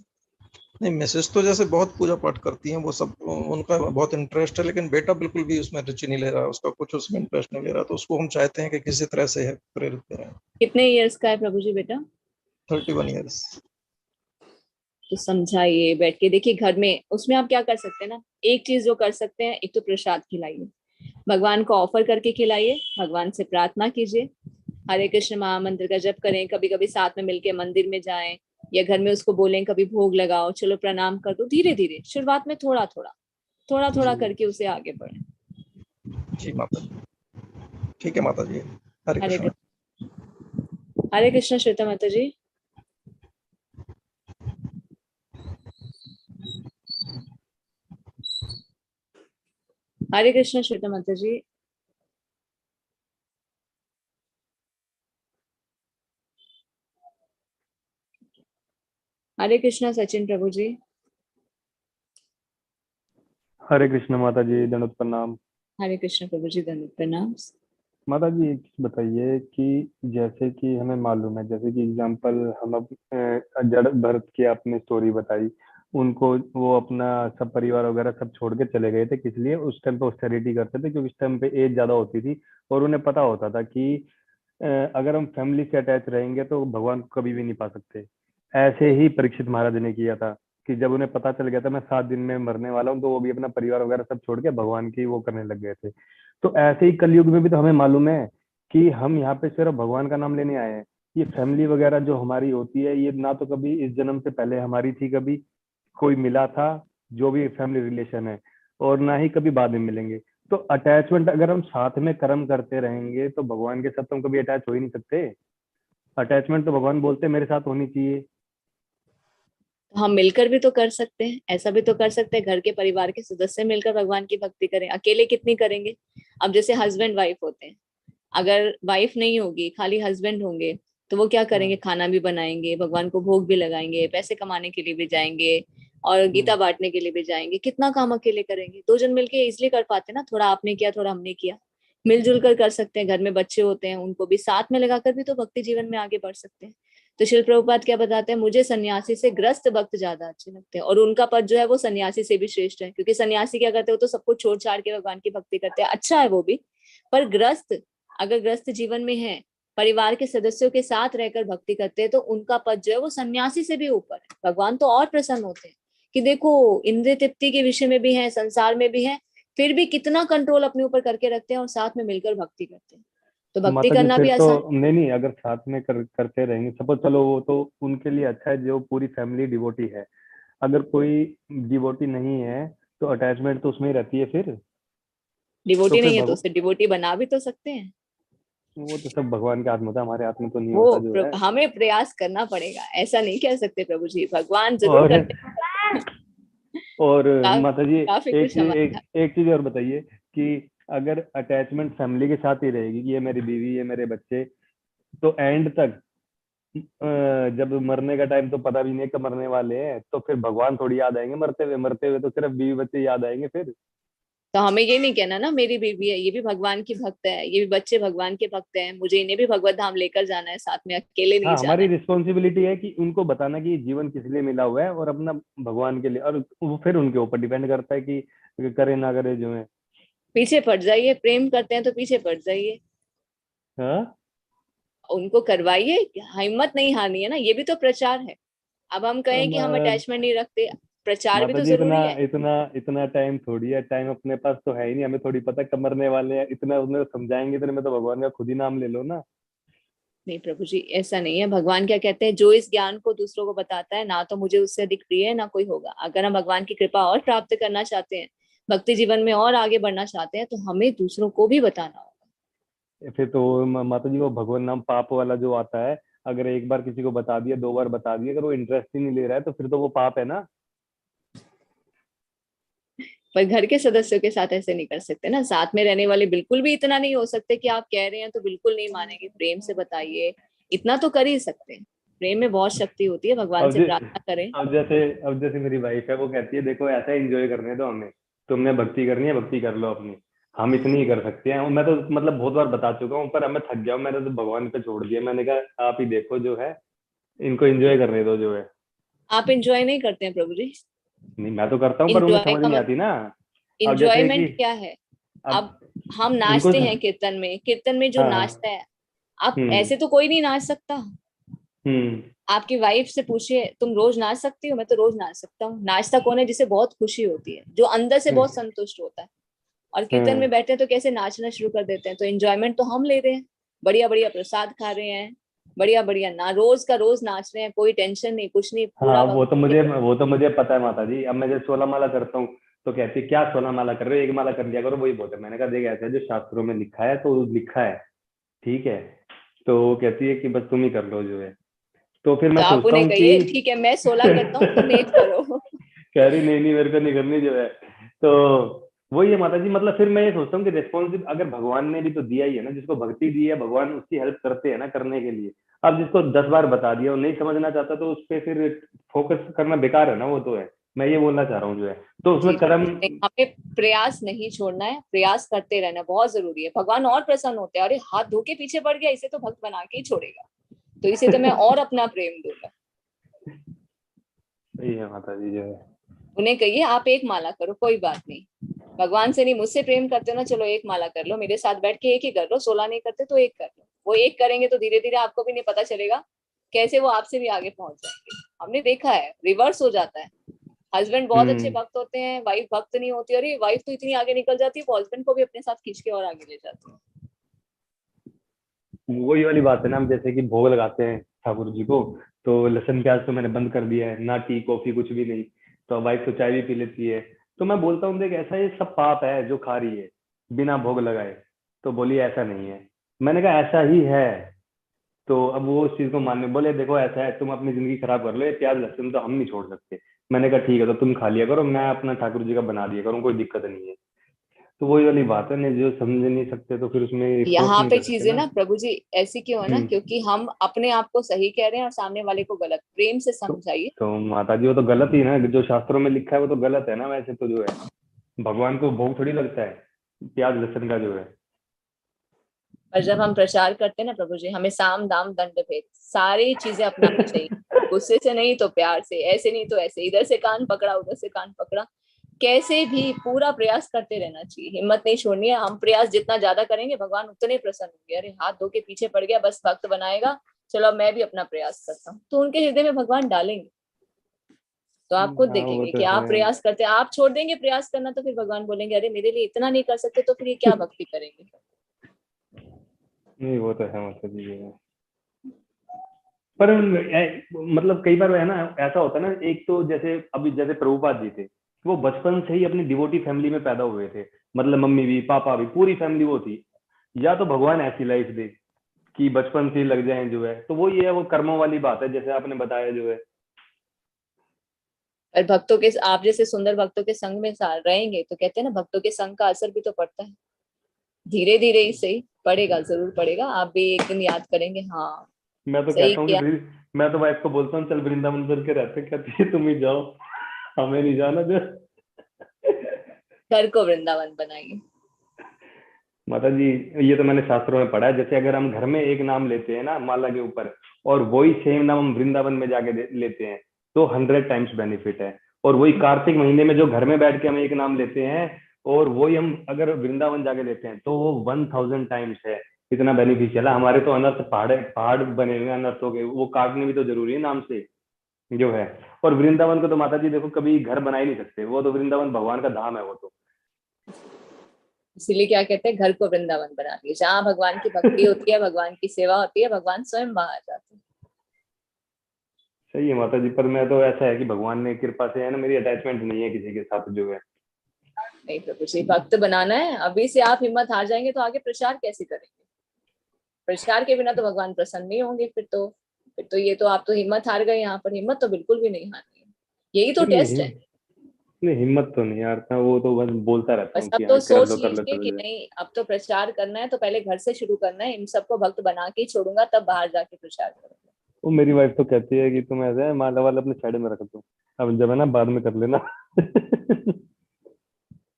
नहीं, मिसेस तो जैसे बहुत पूजा पाठ करती हैं, वो सब उनका बहुत इंटरेस्ट है, लेकिन बेटा बिल्कुल भी उसमें रुचि नहीं ले रहा, उसका कुछ उसमें इंटरेस्ट नहीं ले रहा, तो उसको हम चाहते हैं कि किसी तरह से प्रेरित करें। कितने इयर्स का है प्रभु जी बेटा? 31 ईयर्स। तो समझाइए बैठ के। देखिए घर में उसमें आप क्या कर सकते हैं ना, एक चीज जो कर सकते हैं, एक तो प्रसाद खिलाइए, भगवान को ऑफर करके खिलाइए, भगवान से प्रार्थना कीजिए, हरे कृष्ण महामंत्र का जप करें, कभी कभी साथ में मिलके मंदिर में जाएं, या घर में उसको बोलें कभी भोग लगाओ, चलो प्रणाम कर दो। धीरे धीरे शुरुआत में थोड़ा थोड़ा करके उसे आगे बढ़े। जी माता जी। ठीक है माता जी। हरे हरे कृष्ण। कृष्ण। हरे कृष्ण श्वेता माता जी। हरे कृष्ण श्वेता माता जी। हरे कृष्ण सचिन प्रभु जी। हरे कृष्ण माता जी, दंडवत प्रणाम। हरे कृष्ण प्रभु जी, दंडवत प्रणाम। माता जी एक चीज बताइए कि जैसे कि हमें मालूम है, जैसे कि एग्जांपल हम अब जड़ भरत की आपने स्टोरी बताई, उनको वो अपना सब परिवार वगैरह सब छोड़ के चले गए थे, किस लिए? उस टाइम पे ऑस्टेरिटी करते थे, क्योंकि उस टाइम पे एज ज्यादा होती थी और उन्हें पता होता था कि अगर हम फैमिली से अटैच रहेंगे तो भगवान को कभी भी नहीं पा सकते। ऐसे ही परीक्षित महाराज ने किया था कि जब उन्हें पता चल गया था मैं 7 दिन में मरने वाला हूँ, तो वो भी अपना परिवार वगैरह सब छोड़ के भगवान की वो करने लग गए थे। तो ऐसे ही कलयुग में भी तो हमें मालूम है कि हम यहाँ पे सिर्फ भगवान का नाम लेने आए हैं। ये फैमिली वगैरह जो हमारी होती है, ये ना तो कभी इस जन्म से पहले हमारी थी, कभी कोई मिला था, जो भी फैमिली रिलेशन है, और ना ही कभी बाद में मिलेंगे। तो अटैचमेंट अगर हम साथ में कर्म करते रहेंगे तो भगवान के साथ तो हम कभी अटैच हो ही नहीं सकते। अटैचमेंट तो भगवान बोलते हैं मेरे साथ होनी चाहिए। हम मिलकर भी तो कर सकते हैं, ऐसा भी तो कर सकते हैं, घर के परिवार के सदस्य मिलकर भगवान की भक्ति करें। अकेले कितनी करेंगे? अब जैसे हस्बैंड वाइफ होते हैं, अगर वाइफ नहीं होगी, खाली हस्बैंड होंगे, तो वो क्या करेंगे? खाना भी बनाएंगे, भगवान को भोग भी लगाएंगे, पैसे कमाने के लिए भी जाएंगे, और गीता बांटने के लिए भी जाएंगे। कितना काम अकेले करेंगे? दो जन मिलके इसलिए कर पाते ना, थोड़ा आपने किया थोड़ा हमने किया, मिलजुल कर सकते हैं। घर में बच्चे होते हैं, उनको भी साथ में लगाकर भी तो भक्ति जीवन में आगे बढ़ सकते हैं। तो शिल प्रभुपाद क्या बताते हैं? मुझे सन्यासी से ग्रस्त भक्त ज्यादा अच्छे लगते हैं, और उनका पद जो है वो सन्यासी से भी श्रेष्ठ है, क्योंकि सन्यासी क्या करते हो तो सब कुछ छोड़ छाड़ के भगवान की भक्ति करते हैं, अच्छा है वो भी। पर ग्रस्त, अगर ग्रस्त जीवन में है, परिवार के सदस्यों के साथ रहकर भक्ति करते हैं, तो उनका पद जो है वो सन्यासी से भी ऊपर है। भगवान तो और प्रसन्न होते हैं कि देखो इंद्रिय तृप्ति के विषय में भी है, संसार में भी है, फिर भी कितना कंट्रोल अपने ऊपर करके रखते हैं और साथ में मिलकर भक्ति करते हैं। तो भक्ति माता जी करना फिर भी तो आसान। नहीं, अगर साथ में करते रहेंगे, सपोज चलो वो तो उनके लिए अच्छा है जो पूरी फैमिली डिवोटी है। अगर कोई डिवोटी नहीं है तो अटैचमेंट तो उसमें ही रहती है फिर। तो डिवोटी फिर नहीं है तो उसे डिवोटी बना भी तो सकते हैं। वो तो सब भगवान के हाथ में होता है, हमारे हाथ में तो नहीं होता जो है। हमें प्रयास करना पड़ेगा, ऐसा नहीं कह सकते प्रभु जी, भगवान जरूर और करते हैं। और माता जी काफी एक कुछ चीज समझ। एक चीज और बताइए कि अगर अटैचमेंट फैमिली के साथ ही रहेगी कि ये मेरी बीवी, ये मेरे बच्चे, तो एंड तक जब मरने का टाइम तो पता भी नहीं कब मरने वाले हैं, तो फिर भगवान थोड़ी याद आएंगे मरते हुए तो सिर्फ बीवी बच्चे याद आएंगे फिर। तो हमें ये नहीं कहना ना मेरी बीवी है, ये भी भगवान की भक्त है, ये भी बच्चे भगवान के भक्त हैं, मुझे इन्हें भी भगवत धाम लेकर जाना है, साथ में अकेले नहीं हाँ, जाना हमारी है। रिस्पॉन्सिबिलिटी है कि उनको बताना कि जीवन किस लिए मिला हुआ है और अपना भगवान के लिए, और वो फिर उनके ऊपर डिपेंड करता है कि करे ना करे जो है। पीछे पड़ जाइए, प्रेम करते हैं तो पीछे पड़ जाइए, हाँ, उनको करवाइए, हिम्मत नहीं हारनी है ना, ये भी तो प्रचार है। अब हम कहें कि हम अटैचमेंट नहीं रखते, प्रचार भी माता तो जी इतना जरूरी है। इतना इतना टाइम थोड़ी है, टाइम अपने पास तो है ही नहीं, हमें थोड़ी पता कब मरने वाले हैं। इतना उसने समझाएंगे इतने में तो भगवान का खुद ही नाम ले लो ना। नहीं प्रभु जी, ऐसा नहीं है। भगवान क्या कहते हैं? जो इस ज्ञान को दूसरों को बताता है ना, तो मुझे उससे अधिक प्रिय है ना कोई होगा। अगर हम भगवान की कृपा और प्राप्त करना चाहते हैं, भक्ति जीवन में और आगे बढ़ना चाहते हैं, तो हमें दूसरों को भी बताना होगा। फिर तो माता जी वो भगवान नाम पाप वाला जो आता है, अगर एक बार किसी को बता दिया, दो बार बता दिया, अगर वो इंटरेस्ट ही नहीं ले रहा है तो फिर तो वो पाप है ना। पर घर के सदस्यों के साथ ऐसे नहीं कर सकते ना, साथ में रहने वाले बिल्कुल भी इतना नहीं हो सकते कि आप कह रहे हैं तो बिल्कुल नहीं मानेंगे, प्रेम से बताइए, इतना तो कर ही सकते हैं। प्रेम में बहुत शक्ति होती है, भगवान अब से प्रार्थना करें। अब जैसे मेरी वाइफ है, वो कहती है देखो ऐसा एंजॉय करने दो हमें, तुमने भक्ति करनी है भक्ति कर लो अपनी, हम इतनी ही कर सकते हैं। और मैं तो मतलब बहुत बार बता चुका हूँ, पर अब मैं थक गया हूँ, मैंने तो भगवान पे छोड़ दिया। मैंने कहा आप ही देखो जो है, इनको एंजॉय करने दो जो है। आप इंजॉय नहीं करते हैं प्रभु जी? नहीं, मैं तो करता हूँ पर उन्हें इंजॉय समझ का नहीं आती ना। अब जैसे कि इंजॉयमेंट क्या है? अब अब हम उनको नाचते हैं कीर्तन में, कीर्तन में जो हाँ। नाचता है, आप हम्म। ऐसे तो कोई नहीं नाच सकता। हम्म। आपकी वाइफ से पूछिए तुम रोज नाच सकती हो? मैं तो रोज नाच सकता हूँ। नाचता कौन है? जिसे बहुत खुशी होती है, जो अंदर से बहुत संतुष्ट होता है। और कीर्तन में हम्म। बैठे हैं तो कैसे नाचना शुरू कर देते हैं। तो एंजॉयमेंट तो हम ले रहे हैं, बढ़िया बढ़िया प्रसाद खा रहे हैं, बढ़िया बढ़िया ना, रोज का रोज नाच रहे हैं, कोई टेंशन नहीं, कुछ नहीं, पूरा हाँ, वक्त। वो तो मुझे पता है माता जी। अब मैं जब 16 माला करता हूँ तो कहती है क्या 16 माला कर रहे हो, एक माला कर लिया करो, वही बहुत है। मैंने कहा देख ऐसा है जो शास्त्रों में लिखा है तो लिखा है, ठीक है। तो वो कहती है कि बस तुम ही कर लो जो है। तो फिर तो मैं आप सोचता उन्हें हूँ कि कहिए ठीक है मैं 16 करता हूँ, तुम एक करो। कह रही नहीं नहीं मेरे को नहीं करनी जो है। तो वही है माता जी, मतलब फिर मैं ये सोचता हूँ कि रिस्पॉन्सिबिलिटी अगर भगवान ने भी तो दिया ही है ना, जिसको भक्ति दी है भगवान उसकी हेल्प करते हैं ना करने के लिए। अब जिसको 10 बार बता दिया और नहीं समझना चाहता तो उस पर फिर फोकस करना बेकार है ना, वो तो है। मैं ये बोलना चाह रहा हूँ जो है, तो उसमें जी जी, कर्म। हमें प्रयास नहीं छोड़ना है, प्रयास करते रहना बहुत जरूरी है। भगवान और प्रसन्न होते हैं। अरे हाथ धो के पीछे पड़ गया, इसे तो भक्त बना के ही छोड़ेगा, तो इसे तो मैं और अपना प्रेम दूंगा। सही है माता जी जो है। उन्हें कहिए आप एक माला करो, कोई बात नहीं, भगवान से नहीं मुझसे प्रेम करते हो ना, चलो एक माला कर लो, मेरे साथ बैठ के एक ही कर लो, 16 नहीं करते तो एक कर लो। वो एक करेंगे तो धीरे धीरे आपको भी नहीं पता चलेगा कैसे वो आपसे भी आगे पहुंच जाएंगे। हमने देखा है रिवर्स हो जाता है। हस्बैंड बहुत अच्छे हम्म। भक्त होते हैं, वाइफ भक्त नहीं होती, अरे वाइफ तो इतनी आगे निकल जाती है, वो हस्बैंड को भी अपने साथ खींच के और आगे ले जाती है। वही वाली बात है ना, हम जैसे कि भोग लगाते हैं ठाकुर जी को, तो लहसुन प्याज तो मैंने बंद कर दिया है ना, टी कॉफी कुछ भी नहीं। तो वाइफ तो चाय भी पी लेती है। तो मैं बोलता हूँ देख ऐसा ये सब पाप है जो खा रही है बिना भोग लगाए। तो बोली ऐसा नहीं है। मैंने कहा ऐसा ही है। तो अब वो उस चीज को मानने बोले देखो ऐसा है, तुम अपनी जिंदगी खराब कर लो, ये प्याज लहसुन तो हम नहीं छोड़ सकते। मैंने कहा ठीक है तो तुम खा लिया करो, मैं अपना ठाकुर जी का बना दिया करूँ, कोई दिक्कत नहीं है। तो वही वाली बात है ना, जो समझ नहीं सकते तो फिर उसमें फोर्स यहाँ नहीं पे कर सकते चीजें ना। ना प्रभु जी ऐसी क्यों है ना, हम्म। क्योंकि हम अपने आप को सही कह रहे हैं और सामने वाले को गलत। प्रेम से तो समझाइए। तो माता जी वो तो गलत ही ना, जो शास्त्रों में लिखा है वो तो गलत है ना वैसे तो, जो है भगवान को भोग थोड़ी लगता है प्याज लहसुन का, जो है। और जब हम प्रचार करते हैं ना प्रभु जी, हमें साम दाम दंड भेद सारी चीजें अपनानी चाहिए। गुस्से से नहीं तो प्यार से, ऐसे नहीं तो ऐसे, इधर से कान पकड़ा उधर से कान पकड़ा, कैसे भी पूरा प्रयास करते रहना चाहिए, हिम्मत नहीं छोड़नी है। हम प्रयास जितना ज्यादा करेंगे भगवान उतने प्रसन्न होंगे। अरे हाथ धो के पीछे पड़ गया, बस भक्त बनाएगा, चलो अब मैं भी अपना प्रयास करता हूँ, तो उनके हृदय में भगवान डालेंगे। तो आप खुद हाँ वो देखेंगे तो कि आप है। प्रयास करते हैं, आप छोड़ देंगे प्रयास करना, तो फिर भगवान बोलेंगे अरे मेरे लिए इतना नहीं कर सकते, तो फिर ये क्या भक्ति करेंगे। नहीं वो तो है मतलब जी, जो है। पर मतलब कई बार है ना, ऐसा होता है ना, एक तो जैसे अभी जैसे प्रभुपाद जी थे, वो बचपन से ही अपनी डिवोटी फैमिली में पैदा हुए थे, मतलब मम्मी भी पापा भी पूरी फैमिली वो थी। या तो भगवान ऐसी लाइफ दे कि बचपन से ही लग जाए, जो है तो वो ये है, वो कर्मों वाली बात है जैसे आपने बताया, जो है। और भक्तों के, आप जैसे सुंदर भक्तों के संग में रहेंगे तो कहते हैं ना, भक्तों के संग का असर भी तो पड़ता है। धीरे धीरे ही सही पड़ेगा, जरूर पड़ेगा। आप भी एक दिन याद करेंगे, हाँ मैं तो सही कहता हूँ कि किया। मैं तो वाइफ को बोलता हूँ चल वृंदावन चल के रहते, कहती है तुम ही जाओ, हमें नहीं जाना जो। घर को वृंदावन बनाइए। माता जी ये तो मैंने शास्त्रों में पढ़ा है, जैसे अगर हम घर में एक नाम लेते हैं ना माला के ऊपर, और वही सेम नाम हम वृंदावन में जाके लेते हैं, तो 100 टाइम्स बेनिफिट है। और वही कार्तिक महीने में जो घर में बैठ के हम एक नाम लेते हैं, और वही हम अगर वृंदावन जाके लेते हैं, तो वो 1000 टाइम्स है। इतना बेनिफिशियल है। हमारे तो अनर्थ पहाड़ पहाड़ बने हुए हैं अनर्थों के, वो काटने भी तो जरूरी है नाम से, जो है। और वृंदावन को तो माता जी देखो कभी घर बना ही नहीं सकते, वो तो वृंदावन भगवान का धाम है वो तो। इसीलिए क्या कहते हैं, घर को वृंदावन बना दिए। जहाँ भगवान की भक्ति होती है, भगवान की सेवा होती है, भगवान स्वयं वहां आ जाते हैं। सही है माता जी, पर मैं तो ऐसा है कि भगवान ने कृपा से है ना, मेरी अटैचमेंट नहीं है किसी के साथ, जो है। नहीं प्रभु जी, भक्त बनाना है। अभी से आप हिम्मत हार जाएंगे तो आगे प्रचार कैसे करेंगे। प्रचार के बिना तो भगवान प्रसन्न नहीं होंगे। फिर तो ये तो आप तो हिम्मत हार गए। यहाँ पर हिम्मत तो बिल्कुल भी नहीं हारनी है, यही तो नहीं टेस्ट नहीं है। नहीं, हिम्मत तो नहीं यार, मैं वो तो बस बोलता रहता बस हूँ अब कि तो हाँ सोच कर लो लीजिए चलो कि जो है। नहीं, अब तो प्रचार करना है तो पहले घर से शुरू करना है। इन सबको भक्त बना के ही छोड़ूंगा, तब बाहर जाके प्रचार करूंगा। वो मेरी वाइफ तो कहती है कि तुम ऐसे है, माला वाला अपने साइड में रख दो, अब जब है ना बाद में कर लेना।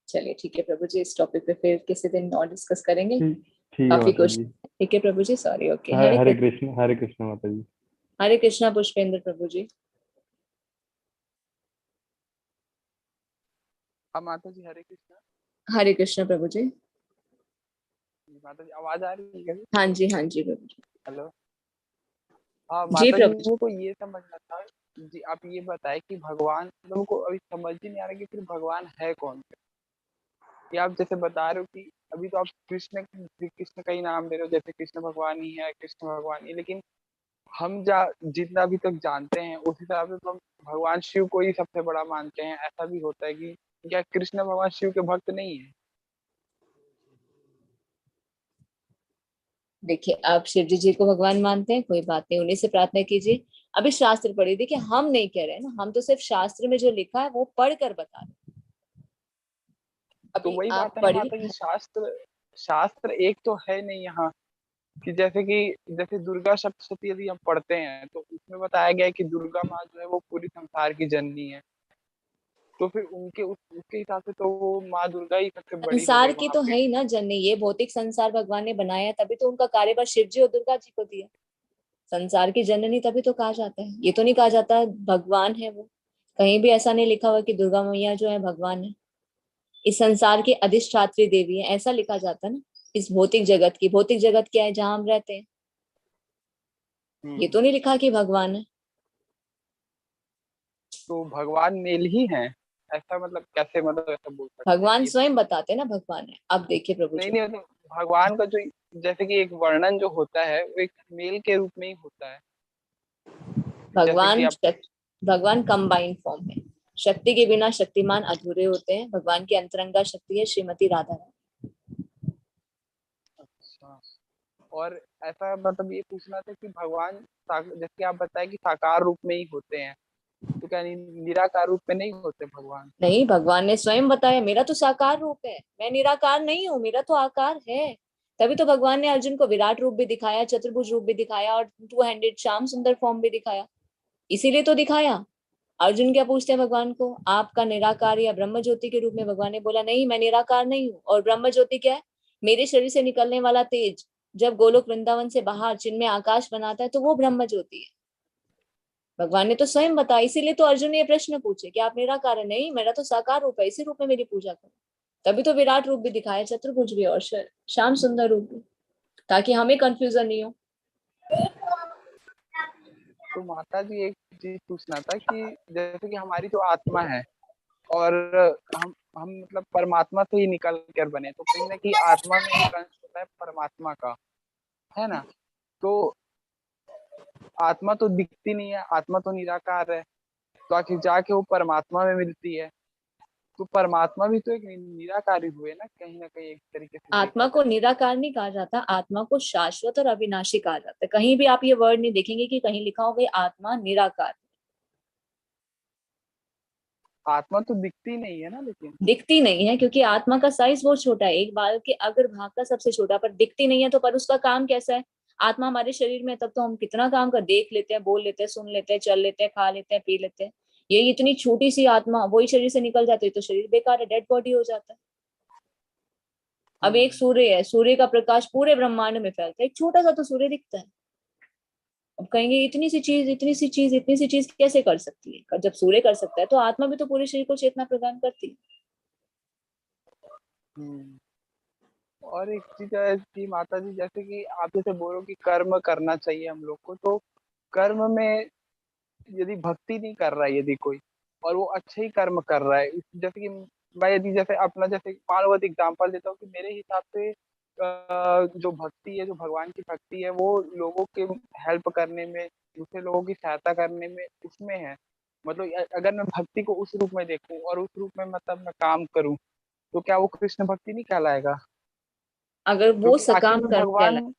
चलिए ठीक है प्रभु जी, इस टॉपिक पे फिर किसी दिन और डिस्कस करेंगे। ठीक है काफी माता कुछ। जी। ठीक है प्रभु जी, सॉरी। ओके, हरे हरे कृष्ण। कृष्ण, हरे कृष्ण माता जी। हरे कृष्णा पुष्पेंद्र प्रभु जी। हाँ माता जी, हरे कृष्णा। हरे कृष्ण प्रभु जी। जी, माता जी आवाज आ रही है क्या? हाँ जी, हाँ जी प्रभु जी। हेलो। हाँ जी माता जी, प्रभु जी। मेरे को ये समझना था। जी आप ये बताए कि भगवान, लोगों को अभी समझ ही नहीं आ रहा कि फिर भगवान है कौन। ये आप जैसे बता रहे हो कि अभी तो आप कृष्ण श्री कृष्ण का ही नाम ले रहे हो, जैसे कृष्ण भगवान ही है, कृष्ण भगवान ही। लेकिन हम जितना अभी तक जानते हैं उस हिसाब से तो हम भगवान शिव को ही सबसे बड़ा मानते हैं। ऐसा भी होता है कि क्या कृष्ण भगवान शिव के भक्त नहीं है? देखिए, आप शिव जी को भगवान मानते हैं, कोई बात नहीं, उन्हीं से प्रार्थना कीजिए। अभी शास्त्र पढ़िए। देखिए, हम नहीं कह रहे हैं ना, हम तो सिर्फ शास्त्र में जो लिखा है वो पढ़ कर बता रहे हैं। तो अभी वही आप बात है ना पढ़िए। माता जी, शास्त्र शास्त्र एक तो है नहीं यहाँ। कि जैसे दुर्गा सप्तशती यदि हम पढ़ते हैं तो उसमें बताया गया है कि दुर्गा माँ जो है वो पूरी संसार की जननी है। तो फिर उसके हिसाब से तो वो माँ दुर्गा ही सबसे बड़ी हो संसार गई की वहां तो पे। है ही ना जननी। ये भौतिक संसार भगवान ने बनाया, तभी तो उनका कार्यभार शिव जी और दुर्गा जी को दिया। संसार की जननी तभी तो कहा जाता है, ये तो नहीं कहा जाता भगवान है वो। कहीं भी ऐसा नहीं लिखा हुआ कि दुर्गा मैया जो है भगवान है। इस संसार की अधिष्ठात्री देवी है, ऐसा लिखा जाता है ना। इस भौतिक जगत की, भौतिक जगत क्या है, जहां हम रहते हैं। ये तो नहीं लिखा कि भगवान है। तो भगवान मेल ही है, ऐसा मतलब कैसे, मतलब ऐसा बोल सकते हैं भगवान ये तो। स्वयं बताते हैं ना भगवान है। अब देखिए प्रभु नहीं जी, नहीं, मतलब भगवान का जो जैसे कि एक वर्णन जो होता है वो एक मेल के रूप में ही होता है। जैसे कि भगवान आप। भगवान कंबाइंड फॉर्म में। शक्ति के बिना शक्तिमान अधूरे होते हैं। भगवान की अंतरंगा शक्ति है श्रीमती राधा रानी। अच्छा। और ऐसा मतलब ये पूछना था कि भगवान जैसे आप बताए कि साकार रूप में ही होते हैं, तो क्या निराकार रूप में नहीं होते भगवान? नहीं, भगवान ने स्वयं बताया मेरा तो साकार रूप है, मैं निराकार नहीं हूँ, मेरा तो आकार है। तभी तो भगवान ने अर्जुन को विराट रूप भी दिखाया, चतुर्भुज रूप भी दिखाया और 200 श्याम सुंदर फॉर्म भी दिखाया। इसीलिए तो दिखाया। अर्जुन क्या पूछते हैं भगवान को, आपका निराकार या ब्रह्म ज्योति के रूप में? भगवान ने बोला नहीं, मैं निराकार नहीं हूँ। और ब्रह्म ज्योति क्या है? मेरे शरीर से निकलने वाला तेज जब गोलोक वृंदावन से बाहर जिनमें आकाश बनाता है तो वो ब्रह्म ज्योति है। भगवान ने तो स्वयं बताया। इसीलिए तो अर्जुन ने ये प्रश्न पूछे कि आप निराकार है? नहीं, मेरा तो साकार रूप है, इसी रूप में मेरी पूजा करो। तभी तो विराट रूप भी दिखाया, चतुर्भुज भी और श्याम सुंदर रूप भी, ताकि हमें कंफ्यूजन नहीं हो। तो माता जी एक चीज पूछना था कि जैसे कि हमारी जो आत्मा है और हम मतलब परमात्मा से ही निकल कर बने, तो कहीं ना कहीं आत्मा में एक अंश होता है परमात्मा का, है ना? तो आत्मा तो दिखती नहीं है, आत्मा तो निराकार है, तो आखिर जाके वो परमात्मा में मिलती है। तो परमात्मा भी तो एक निराकारी हुए ना कहीं एक तरीके से। आत्मा को निराकार नहीं कहा जाता, आत्मा को शाश्वत और अविनाशी कहा जाता है। कहीं भी आप ये वर्ड नहीं देखेंगे कि कहीं लिखा होगा आत्मा निराकार। आत्मा तो दिखती नहीं है ना, लेकिन दिखती नहीं है क्योंकि आत्मा का साइज बहुत छोटा है, एक बाल के अग्र भाग का सबसे छोटा, पर दिखती नहीं है। तो पर उसका काम कैसा है? आत्मा हमारे शरीर में, तब तो हम कितना काम कर, देख लेते हैं, बोल लेते हैं, सुन लेते हैं, चल लेते हैं, खा लेते हैं, पी लेते हैं। ये इतनी छोटी सी आत्मा वही शरीर से निकल जाती है तो शरीर बेकार है, डेड बॉडी हो जाता है। अब एक सूर्य है, सूर्य का प्रकाश पूरे ब्रह्मांड में फैलता है, एक छोटा सा तो सूर्य दिखता है। अब कहेंगे इतनी सी चीज कैसे कर सकती है? जब सूर्य कर सकता है तो आत्मा भी तो पूरे शरीर को चेतना प्रदान करती है। और एक चीज है कि माता जी, जैसे कि आप जैसे बोलो कि कर्म करना चाहिए हम लोग को, तो कर्म में यदि भक्ति नहीं कर रहा है यदि कोई, और वो अच्छे ही कर्म कर रहा है, जैसे कि मैं यदि जैसे अपना जैसे मानवत एग्जाम्पल देता हूँ कि मेरे हिसाब से जो भक्ति है, जो भगवान की भक्ति है, वो लोगों के हेल्प करने में, दूसरे लोगों की सहायता करने में, उसमें है। मतलब अगर मैं भक्ति को उस रूप में देखूं और उस रूप में मतलब मैं काम करूं, तो क्या वो कृष्ण भक्ति नहीं कहलाएगा? अगर वो क्योंकि आखिर सकाम में कर्म भगवान कहलाए,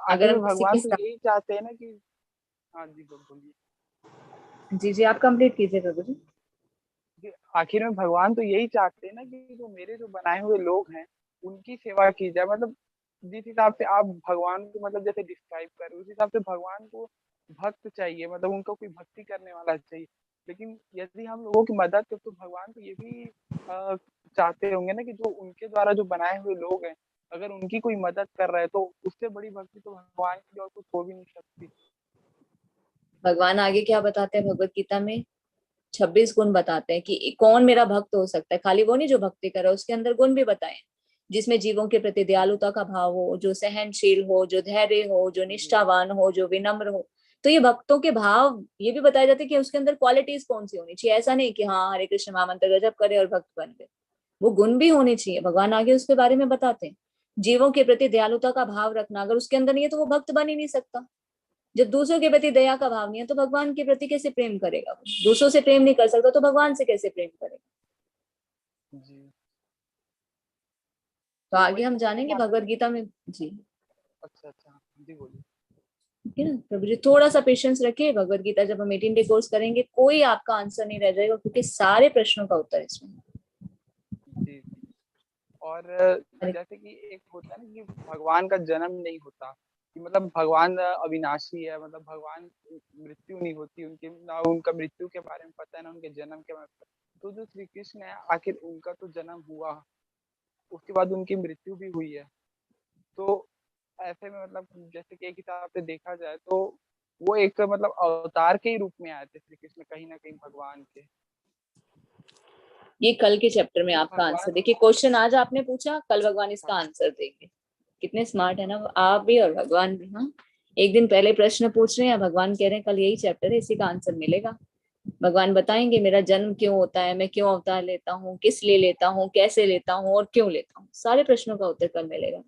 आखिर अगर में हम किसी भगवान के तो साथ, यही चाहते हैं ना कि, हाँ जी बोलिए। जी आप कंप्लीट कीजिए प्रभु जी। कि आखिर में भगवान तो यही चाहते हैं ना कि जो मेरे जो बनाए हुए लोग हैं उनकी सेवा की जाए। मतलब जिस हिसाब से आप भगवान को मतलब जैसे डिस्क्राइब कर रहे हो, उस हिसाब से भगवान को भक्त चाहिए, मतलब उनको कोई भक्ति करने वाला चाहिए। लेकिन यदि हम लोगों की मदद कर, तो भगवान तो ये भी चाहते होंगे ना कि जो उनके द्वारा जो बनाए हुए लोग हैं, अगर उनकी कोई मदद कर रहा है तो उससे बड़ी भक्ति तो भगवान की और कुछ हो भी नहीं सकती। भगवान आगे क्या बताते हैं भगवत गीता में? 26 गुण बताते हैं कि कौन मेरा भक्त हो सकता है। खाली वो नहीं जो भक्ति करे, उसके अंदर गुण भी बताए, जिसमें जीवों के प्रति दयालुता का भाव हो, जो सहनशील हो, जो धैर्य हो, जो निष्ठावान हो, जो विनम्र हो। तो ये भक्तों के भाव ये भी बताए जाते हैं कि उसके अंदर क्वालिटीज कौन सी होनी चाहिए। ऐसा नहीं कि हाँ हरे कृष्ण महामंत्र जप करे और भक्त बन गए, वो गुण भी होने चाहिए। भगवान आगे उसके बारे में बताते हैं। जीवों के प्रति दयालुता का भाव रखना, अगर उसके अंदर नहीं है तो वो भक्त बन ही नहीं सकता। जब दूसरों के प्रति दया का भाव नहीं है तो भगवान के प्रति कैसे प्रेम करेगा? वो दूसरों से प्रेम नहीं कर सकता तो भगवान से कैसे प्रेम करेगा? जी। तो आगे हम जानेंगे भगवत गीता में जी। अच्छा जी बोलिए। ठीक है ना प्रभु जी, थोड़ा सा पेशेंस रखिए। भगवत गीता जब हम 18 डे कोर्स करेंगे कोई आपका आंसर नहीं रह जाएगा, क्योंकि सारे प्रश्नों का उत्तर इसमें। जी। और जैसे कि एक होता है ना कि भगवान का जन्म नहीं होता, कि मतलब भगवान अविनाशी है, मतलब भगवान मृत्यु नहीं होती उनकी, ना उनका मृत्यु के बारे में पता है ना उनके जन्म के बारे में पता। तो जो श्री कृष्ण है, आखिर उनका तो जन्म हुआ, उसके बाद उनकी मृत्यु भी हुई है। तो ऐसे में मतलब जैसे कि एक हिसाब से देखा जाए तो वो एक मतलब अवतार के ही रूप में आए थे श्री कृष्ण, कहीं ना कहीं भगवान के। ये कल के चैप्टर में तो आपका आंसर भगवान देखिए। क्वेश्चन आज आपने पूछा, कल भगवान इसका आंसर देंगे। कितने स्मार्ट है ना आप भी और भगवान भी। हाँ, एक दिन पहले प्रश्न पूछ रहे हैं, भगवान कह रहे हैं कल यही चैप्टर है, इसी का आंसर मिलेगा। भगवान बताएंगे मेरा जन्म क्यों होता है, मैं क्यों अवतार लेता हूँ, किस लिए लेता हूँ, कैसे लेता हूँ और क्यों लेता हूँ। सारे प्रश्नों का उत्तर कल मिलेगा।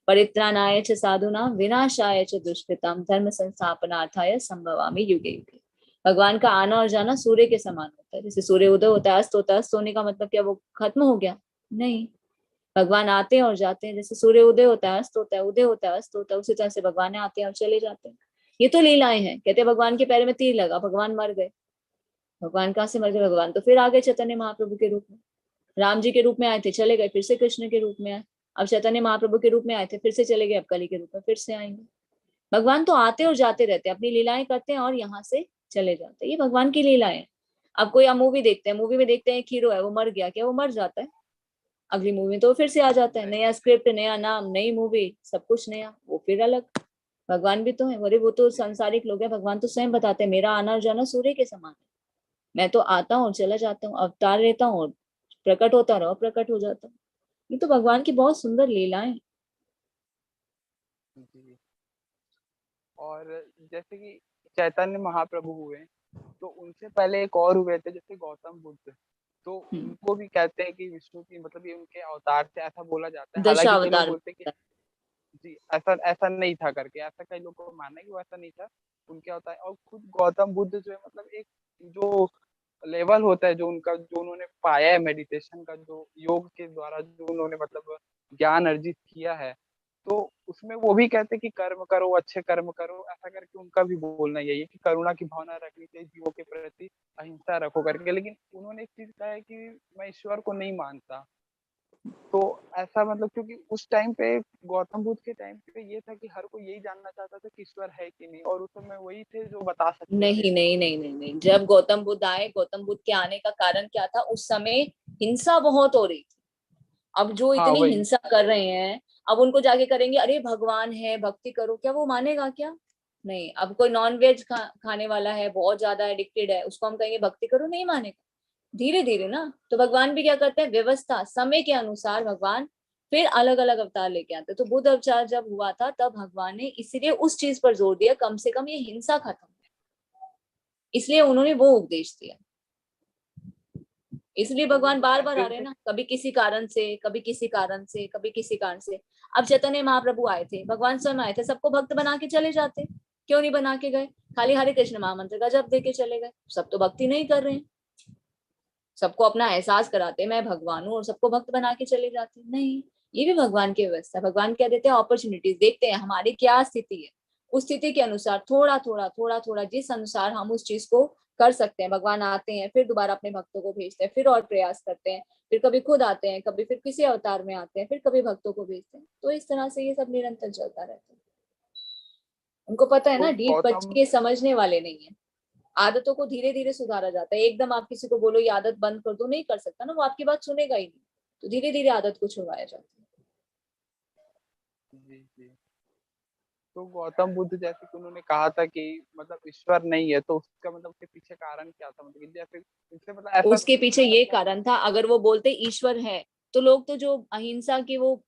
परित्राणाय च साधूनां विनाशाय च दुष्कृतां धर्म संस्थापनार्थाय संभवामि युगे युगे। भगवान का आना और जाना सूर्य के समान होता है। जैसे सूर्य उदय होता है, अस्त होता है, अस्त होने का मतलब क्या वो खत्म हो गया? नहीं, भगवान आते हैं और जाते हैं। जैसे सूर्य उदय होता है, अस्त होता है, उदय होता है, अस्त होता है, उसी तरह से भगवान आते हैं और चले जाते हैं। ये तो लीलाएं हैं। कहते हैं भगवान के पैर में तीर लगा, भगवान मर गए। भगवान कहाँ से मर गए? भगवान तो फिर आ गए चैतन्य महाप्रभु के रूप में। राम जी के रूप में आए थे, चले गए, फिर से कृष्ण के रूप में आए। अब चैतन्य महाप्रभु के रूप में आए थे, फिर से चले गए, अब कली के रूप में फिर से आएंगे। भगवान तो आते और जाते रहते हैं, अपनी लीलाएं करते हैं और यहाँ से चले जाते हैं। ये भगवान की लीलाएं हैं। अब कोई आप मूवी देखते हैं, मूवी में देखते हैं एक हीरो है, वो मर गया, क्या वो मर जाता है? अगली मूवी में तो फिर से आ जाता है, नया स्क्रिप्ट, नया नाम, नई मूवी, सब कुछ नया, वो फिर अलग। भगवान भी तो है, बोले वो तो सांसारिक लोग हैं। भगवान तो स्वयं बताते हैं, मेरा आना और जाना सूर्य के समान है। मैं तो आता हूँ, चला जाता हूँ, अवतार लेता हूँ, प्रकट होता रहो, प्रकट हो जाता हूँ। ये तो भगवान की बहुत सुंदर लीलाएं। जी। और जैसे कि चैतन्य महाप्रभु हुए, तो उनसे पहले एक और हुए थे जैसे गौतम बुद्ध, तो उनको भी कहते हैं कि विष्णु की मतलब ये उनके अवतार थे, ऐसा बोला जाता है। हालांकि कई लोग दशावतार। बोलते हैं कि जी ऐसा ऐसा नहीं था करके, ऐसा कई लोग को मानना है कि वो ऐसा नहीं था, उनके अवतार। और खुद गौतम बुद्ध जो है मतलब एक जो लेवल होता है जो उनका, जो उन्होंने पाया है मेडिटेशन का, जो योग के द्वारा जो उन्होंने मतलब ज्ञान अर्जित किया है, तो उसमें वो भी कहते हैं कि कर्म करो, अच्छे कर्म करो, ऐसा करके उनका भी बोलना यही है कि करुणा की भावना रखनी चाहिए जीवों के प्रति, अहिंसा रखो करके। लेकिन उन्होंने एक चीज कहा है कि मैं ईश्वर को नहीं मानता। तो ऐसा मतलब क्योंकि उस टाइम पे गौतम बुद्ध के टाइम पे ये था कि हर कोई यही जानना चाहता था कि ईश्वर है कि नहीं, और उस समय वही थे जो बता सकते थे। नहीं नहीं नहीं नहीं नहीं, जब गौतम बुद्ध आए, गौतम बुद्ध के आने का कारण क्या था? उस समय हिंसा बहुत हो रही थी। अब जो हाँ इतनी वही। हिंसा कर रहे हैं, अब उनको जाके करेंगे अरे भगवान है, भक्ति करो, क्या वो मानेगा क्या? नहीं। अब कोई नॉन वेज खाने वाला है, बहुत ज्यादा एडिक्टेड है, उसको हम कहेंगे भक्ति करो, नहीं मानेगा। धीरे धीरे ना। तो भगवान भी क्या करते हैं, व्यवस्था, समय के अनुसार भगवान फिर अलग अलग अवतार लेके आते हैं। तो बुद्ध अवतार जब हुआ था, तब भगवान ने इसीलिए उस चीज पर जोर दिया, कम से कम ये हिंसा खत्म, इसलिए उन्होंने वो उपदेश दिया। इसलिए तो वो भगवान जो बार बार आ कहते रहे हैं थे। ना, कभी किसी कारण से, कभी किसी कारण से, कभी किसी कारण से। अब चैतन्य महाप्रभु आए थे, भगवान स्वयं आए थे, सबको भक्त बना के चले जाते, क्यों नहीं बना के गए? खाली हरे कृष्ण महामंत्र का जप दे के चले गए, सब तो भक्ति नहीं कर रहे हैं। सबको अपना एहसास कराते मैं भगवान हूँ और सबको भक्त बना के चले जाते, नहीं। ये भी भगवान की व्यवस्था। भगवान क्या देते हैं? अपॉर्चुनिटीज, देखते हैं हमारी क्या स्थिति है, उस स्थिति के अनुसार थोड़ा थोड़ा थोड़ा थोड़ा जिस अनुसार हम उस चीज को कर सकते हैं, भगवान आते हैं, फिर दोबारा अपने भक्तों को भेजते हैं, फिर और प्रयास करते हैं, फिर कभी खुद आते हैं, कभी फिर किसी अवतार में आते हैं, फिर कभी भक्तों को भेजते हैं। तो इस तरह से ये सब निरंतर चलता रहता है। उनको पता है तो ना, डीप गौतम। बच्चे ये समझने वाले नहीं है। आदतों को धीरे धीरे सुधारा जाता है। एकदम आप किसी को बोलो ये आदत बंद कर दो, नहीं कर सकता ना, वो आपकी बात सुनेगा ही नहीं। तो धीरे धीरे आदत को छुड़वाया जाता है। जी जी। तो गौतम बुद्ध जैसे कि उन्होंने कहा था कि मतलब ईश्वर नहीं है, तो उसका मतलब उसके पीछे कारण क्या था? मतलब कि जैसे इससे मतलब ऐसा उसके पीछे ये मतलब। कारण था, अगर वो बोलते ईश्वर है, तो लोग तो जो अहिंसा की वो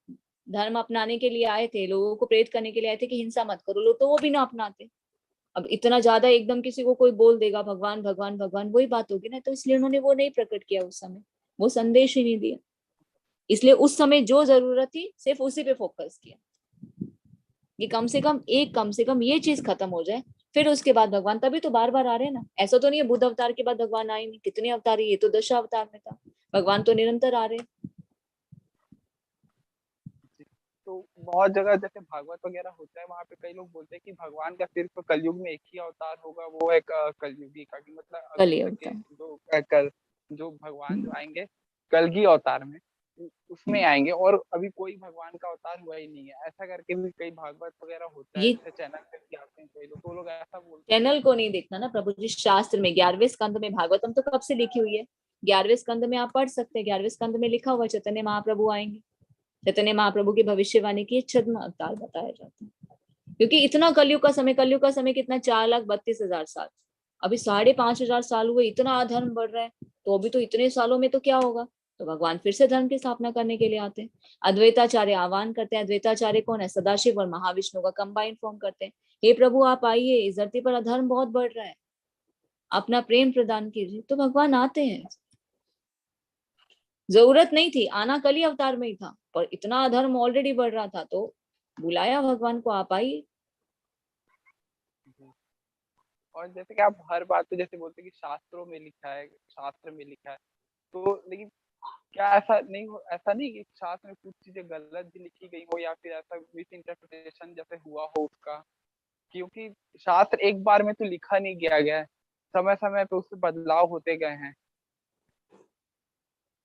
धर्म अपनाने के लिए आए थे, लोगों को प्रेरित करने के लिए आए थे कि हिंसा मत करो, लोग तो वो भी ना अपनाते। अब इतना ज्यादा एकदम किसी को कोई बोल देगा भगवान भगवान भगवान, वही बात होगी ना। तो इसलिए उन्होंने वो नहीं प्रकट किया उस समय, वो संदेश ही नहीं दिया। इसलिए उस समय जो जरूरत थी सिर्फ उसी पे फोकस किया कि कम से कम ये चीज खत्म हो जाए, फिर उसके बाद भगवान। तभी तो बार बार आ रहे हैं ना, ऐसा तो नहीं है बुद्ध अवतार के बाद भगवान आए नहीं, कितने अवतार है, ये तो दशावतार में था। भगवान तो निरंतर आ रहे हैं। तो बहुत जगह जैसे भागवत वगैरह होता है, वहां पे कई लोग बोलते हैं कि भगवान का सिर्फ कलयुग में एक ही अवतार होगा, वो एक कलयुगी का, कि मतलब अभी कली तक के अवतार। जो कल जो भगवान जो आएंगे कलगी अवतार में, उसमें आएंगे, और अभी कोई भगवान का अवतार हुआ ही नहीं है, ऐसा करके भी कई भागवत वगैरह होता है, ये जैसे चैनल पे भी आते हैं कई लोग, तो वो लोग ऐसा बोलते हैं। चैनल को नहीं देखना ना प्रभु जी, शास्त्र में 11वें स्कंद में, भागवतम तो कब से लिखी हुई है, 11वें स्कंद में आप पढ़ सकते हैं। 11वें स्कंद में लिखा हुआ चैतन्य महाप्रभु आएंगे, चैतन्य महाप्रभु की भविष्यवाणी की छद्म अवतार बताया जाता है। क्योंकि इतना कलयुग का समय, कलयुग का समय कितना, 4,32,000 साल। अभी 5,500 साल हुए, इतना अधर्म बढ़ रहा है, तो अभी तो इतने सालों में तो क्या होगा? तो भगवान फिर से धर्म की स्थापना करने के लिए आते हैं। अद्वैताचार्य आह्वान करते हैं। अद्वैताचार्य कौन है? सदाशिव और महाविष्णु का कंबाइन फॉर्म करते हैं। हे प्रभु आप आइए, इस धरती पर अधर्म बहुत बढ़ रहा है, अपना प्रेम प्रदान कीजिए। तो भगवान आते हैं। जरूरत नहीं थी आना, कली अवतार में ही था, पर इतना अधर्म ऑलरेडी बढ़ रहा था, तो बुलाया भगवान को, आप आइए। और जैसे कि आप हर बात पे जैसे बोलते हैं कि शास्त्रों में लिखा है, शास्त्र में लिखा है, तो लेकिन क्या ऐसा नहीं कि शास्त्र में कुछ चीजें गलत भी लिखी गई हो, या फिर ऐसा मिस इंटरप्रिटेशन जैसे हुआ हो उसका? क्योंकि शास्त्र एक बार में तो लिखा नहीं गया गया है, समय समय पे उससे बदलाव होते गए हैं।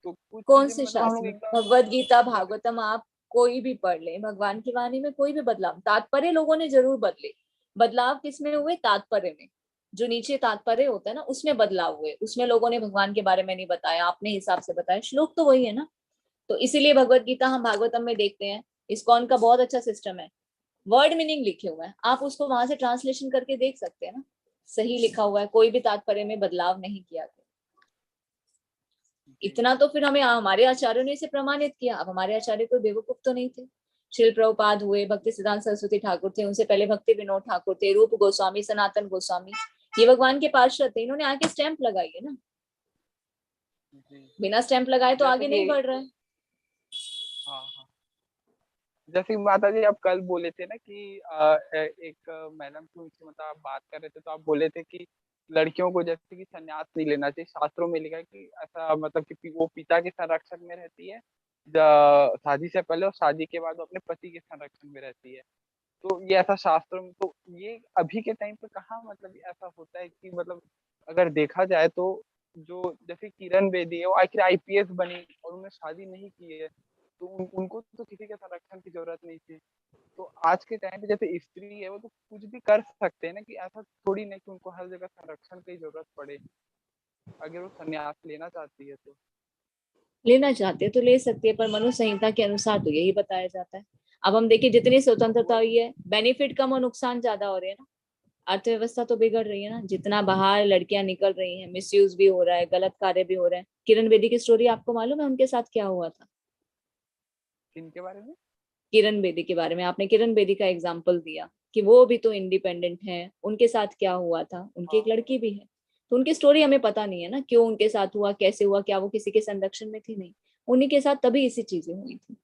तो कुछ कौन चीजें से मतलब हम शास्त्र? लोग एकदम भगवत गीता, भागवतम, आप कोई भी पढ़ ले, भगवान की वाणी में कोई भी बदलाव, तात्पर्य लोगों ने जरूर बदले। बदलाव किसमें हुए? तात्पर्य में। जो नीचे तात्पर्य होता है ना, उसमें बदलाव हुए, उसमें लोगों ने भगवान के बारे में नहीं बताया, अपने हिसाब से बताया। श्लोक तो वही है ना। तो इसीलिए भगवत गीता हम भागवतम में देखते हैं। इस्कॉन का बहुत अच्छा सिस्टम है, वर्ड मीनिंग लिखे हुए हैं, आप उसको वहां से ट्रांसलेशन करके देख सकते हैं ना, सही लिखा हुआ है, कोई भी तात्पर्य में बदलाव नहीं किया गया। इतना तो फिर हमें हमारे आचार्यों ने इसे प्रमाणित किया। अब हमारे आचार्य कोई बेवकूफ तो नहीं थे। श्रील प्रभुपाद हुए, भक्ति सिद्धांत सरस्वती ठाकुर थे, उनसे पहले भक्ति विनोद ठाकुर थे, रूप गोस्वामी, सनातन गोस्वामी, ये भगवान के पार्षद थे। इन्होंने आके स्टैंप लगाई है ना, बिना स्टैंप लगाए तो आगे नहीं बढ़ रहा है। हाँ हाँ, जैसे माता जी आप कल बोले थे ना कि एक मैडम थी, उनसे मतलब आप बात कर रहे थे, तो आप बोले थे कि लड़कियों को जैसे कि संन्यास नहीं लेना चाहिए। शास्त्रों में लिखा है कि ऐसा मतलब कि वो पिता के संरक्षण में रहती है शादी से पहले, और शादी के बाद वो अपने पति के संरक्षण में रहती है। तो ये ऐसा शास्त्रों में, तो ये अभी के टाइम पे कहाँ मतलब ऐसा होता है कि मतलब अगर देखा जाए तो जो जैसे किरण बेदी है, वो आखिर आईपीएस बनी और उन्होंने शादी नहीं की है, तो उनको तो किसी के संरक्षण की जरूरत नहीं थी। तो आज के टाइम पे जैसे स्त्री है, वो तो कुछ भी कर सकते हैं ना, कि ऐसा थोड़ी नहीं कि उनको हर जगह संरक्षण की जरूरत पड़े। अगर वो संन्यास लेना चाहती है तो लेना चाहते तो ले सकती है, पर मनु संहिता के अनुसार तो यही बताया जाता है। अब हम देखिए, जितनी स्वतंत्रता हुई है, बेनिफिट कम और नुकसान ज्यादा हो रहे हैं ना। अर्थव्यवस्था तो बिगड़ रही है ना, जितना बाहर लड़कियां निकल रही हैं, मिसयूज भी हो रहा है, गलत कार्य भी हो रहे हैं। किरण बेदी की स्टोरी आपको मालूम है, उनके साथ क्या हुआ था? किनके बारे में? किरण बेदी के बारे में आपने किरण बेदी का एग्जाम्पल दिया कि वो भी तो इंडिपेंडेंट है, उनके साथ क्या हुआ था? उनकी एक लड़की भी है, तो उनकी स्टोरी हमें पता नहीं है ना, क्यों उनके साथ हुआ, कैसे हुआ, क्या वो किसी के संरक्षण में थी? नहीं, उन्हीं के साथ तभी ऐसी चीजें हुई थी।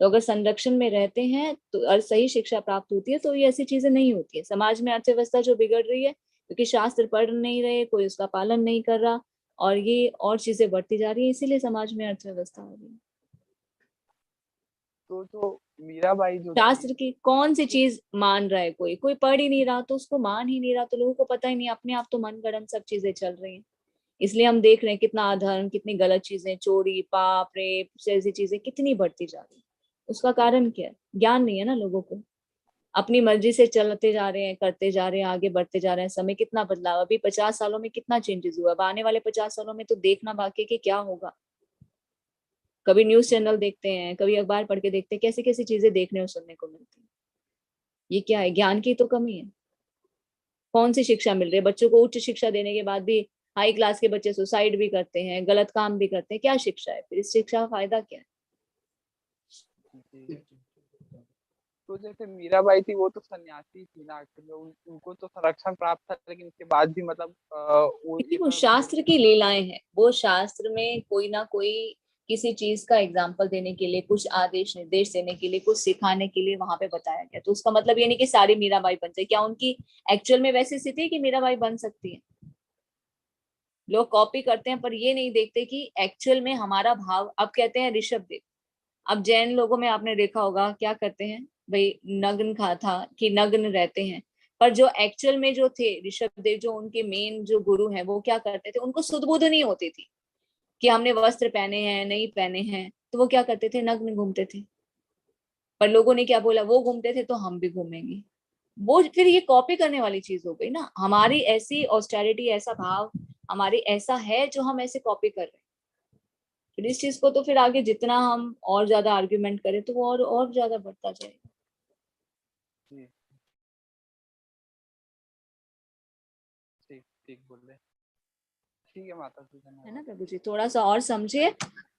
तो अगर संरक्षण में रहते हैं तो और सही शिक्षा प्राप्त होती है, तो ये ऐसी चीजें नहीं होती है। समाज में अर्थव्यवस्था जो बिगड़ रही है, क्योंकि शास्त्र पढ़ नहीं रहे, कोई उसका पालन नहीं कर रहा, और ये और चीजें बढ़ती जा रही है, इसीलिए समाज में अर्थव्यवस्था हो रही है। तो जो मीराबाई जो थी, शास्त्र की कौन सी चीज मान रहा है? कोई कोई पढ़ ही नहीं रहा, तो उसको मान ही नहीं रहा, तो लोगों को पता ही नहीं, अपने आप तो मन गढ़ंत सब चीजें चल रही हैं। इसलिए हम देख रहे हैं कितना अधर्म, कितनी गलत चीजें, चोरी, पाप, रेप जैसी चीजें कितनी बढ़ती जा रही है। उसका कारण क्या है? ज्ञान नहीं है ना लोगों को। अपनी मर्जी से चलते जा रहे हैं, करते जा रहे हैं, आगे बढ़ते जा रहे हैं। समय कितना बदलाव, अभी 50 सालों में कितना चेंजेस हुआ। अब आने वाले 50 सालों में तो देखना बाकी है कि क्या होगा। कभी न्यूज चैनल देखते हैं, कभी अखबार पढ़ के देखते हैं, कैसी कैसी चीजें देखने और सुनने को मिलती है। ये क्या है? ज्ञान की तो कमी है। कौन सी शिक्षा मिल रही है बच्चों को? उच्च शिक्षा देने के बाद भी हाई क्लास के बच्चे सुसाइड भी करते हैं, गलत काम भी करते हैं। क्या शिक्षा है फिर? इस शिक्षा का फायदा क्या है? तो जैसे मीराबाई थी, वो तो सन्यासी थी ना आखिर में, उनको तो संरक्षण प्राप्त था, लेकिन उसके बाद भी मतलब वो देखिए, ये वो सब शास्त्र की लीलाएं हैं। वो शास्त्र में कोई ना कोई किसी चीज का एग्जाम्पल देने के लिए, कुछ आदेश निर्देश देने के लिए, कुछ सिखाने के लिए वहां पे बताया गया। तो उसका मतलब ये नहीं कि सारी मीराबाई बन जाए। क्या उनकी एक्चुअल में वैसी स्थिति है कि मीराबाई बन सकती है? लोग कॉपी करते हैं, पर ये नहीं देखते कि एक्चुअल में हमारा भाव। अब कहते हैं ऋषभ देव, अब जैन लोगों में आपने देखा होगा क्या करते हैं भाई, नग्न खा था कि नग्न रहते हैं। पर जो एक्चुअल में जो थे ऋषभ देव, जो उनके मेन जो गुरु हैं, वो क्या करते थे? उनको सुध बुध नहीं होती थी कि हमने वस्त्र पहने हैं नहीं पहने हैं, तो वो क्या करते थे? नग्न घूमते थे। पर लोगों ने क्या बोला? वो घूमते थे तो हम भी घूमेंगे। वो फिर ये कॉपी करने वाली चीज हो गई ना। हमारी ऐसी ऑस्टेरिटी, ऐसा भाव हमारी ऐसा है, जो हम ऐसे कॉपी कर रहे हैं। फिर इस चीज को तो फिर आगे जितना हम और ज्यादा आर्ग्यूमेंट करें, तो वो और ज्यादा बढ़ता जाएगा। जी, ठीक ठीक बोल रहे। ठीक है माता जी, है ना धन्यवाद। प्रभु जी? थोड़ा सा और समझिए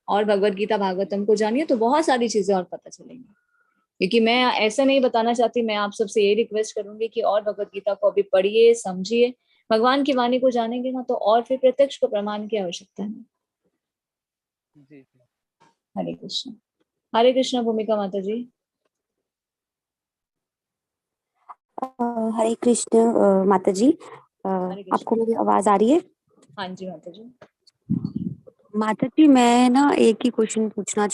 और भगवत गीता भागवतम को जानिए, तो बहुत सारी चीजें और पता चलेंगी। क्योंकि मैं ऐसा नहीं बताना चाहती, मैं आप सबसे ये रिक्वेस्ट करूंगी कि और भगवत गीता को अभी पढ़िए, समझिए। भगवान की वाणी को जानेंगे ना, तो और फिर प्रत्यक्ष को प्रमाण की आवश्यकता है। जी जी। हरे कृष्ण। हरे कृष्ण भूमिका माता जी। हरे कृष्ण माता जी, हरे आपको कृष्ण। मेरी आवाज आ रही है? हाँ जी माता जी। माता जी, मैं ना एक ही क्वेश्चन पूछना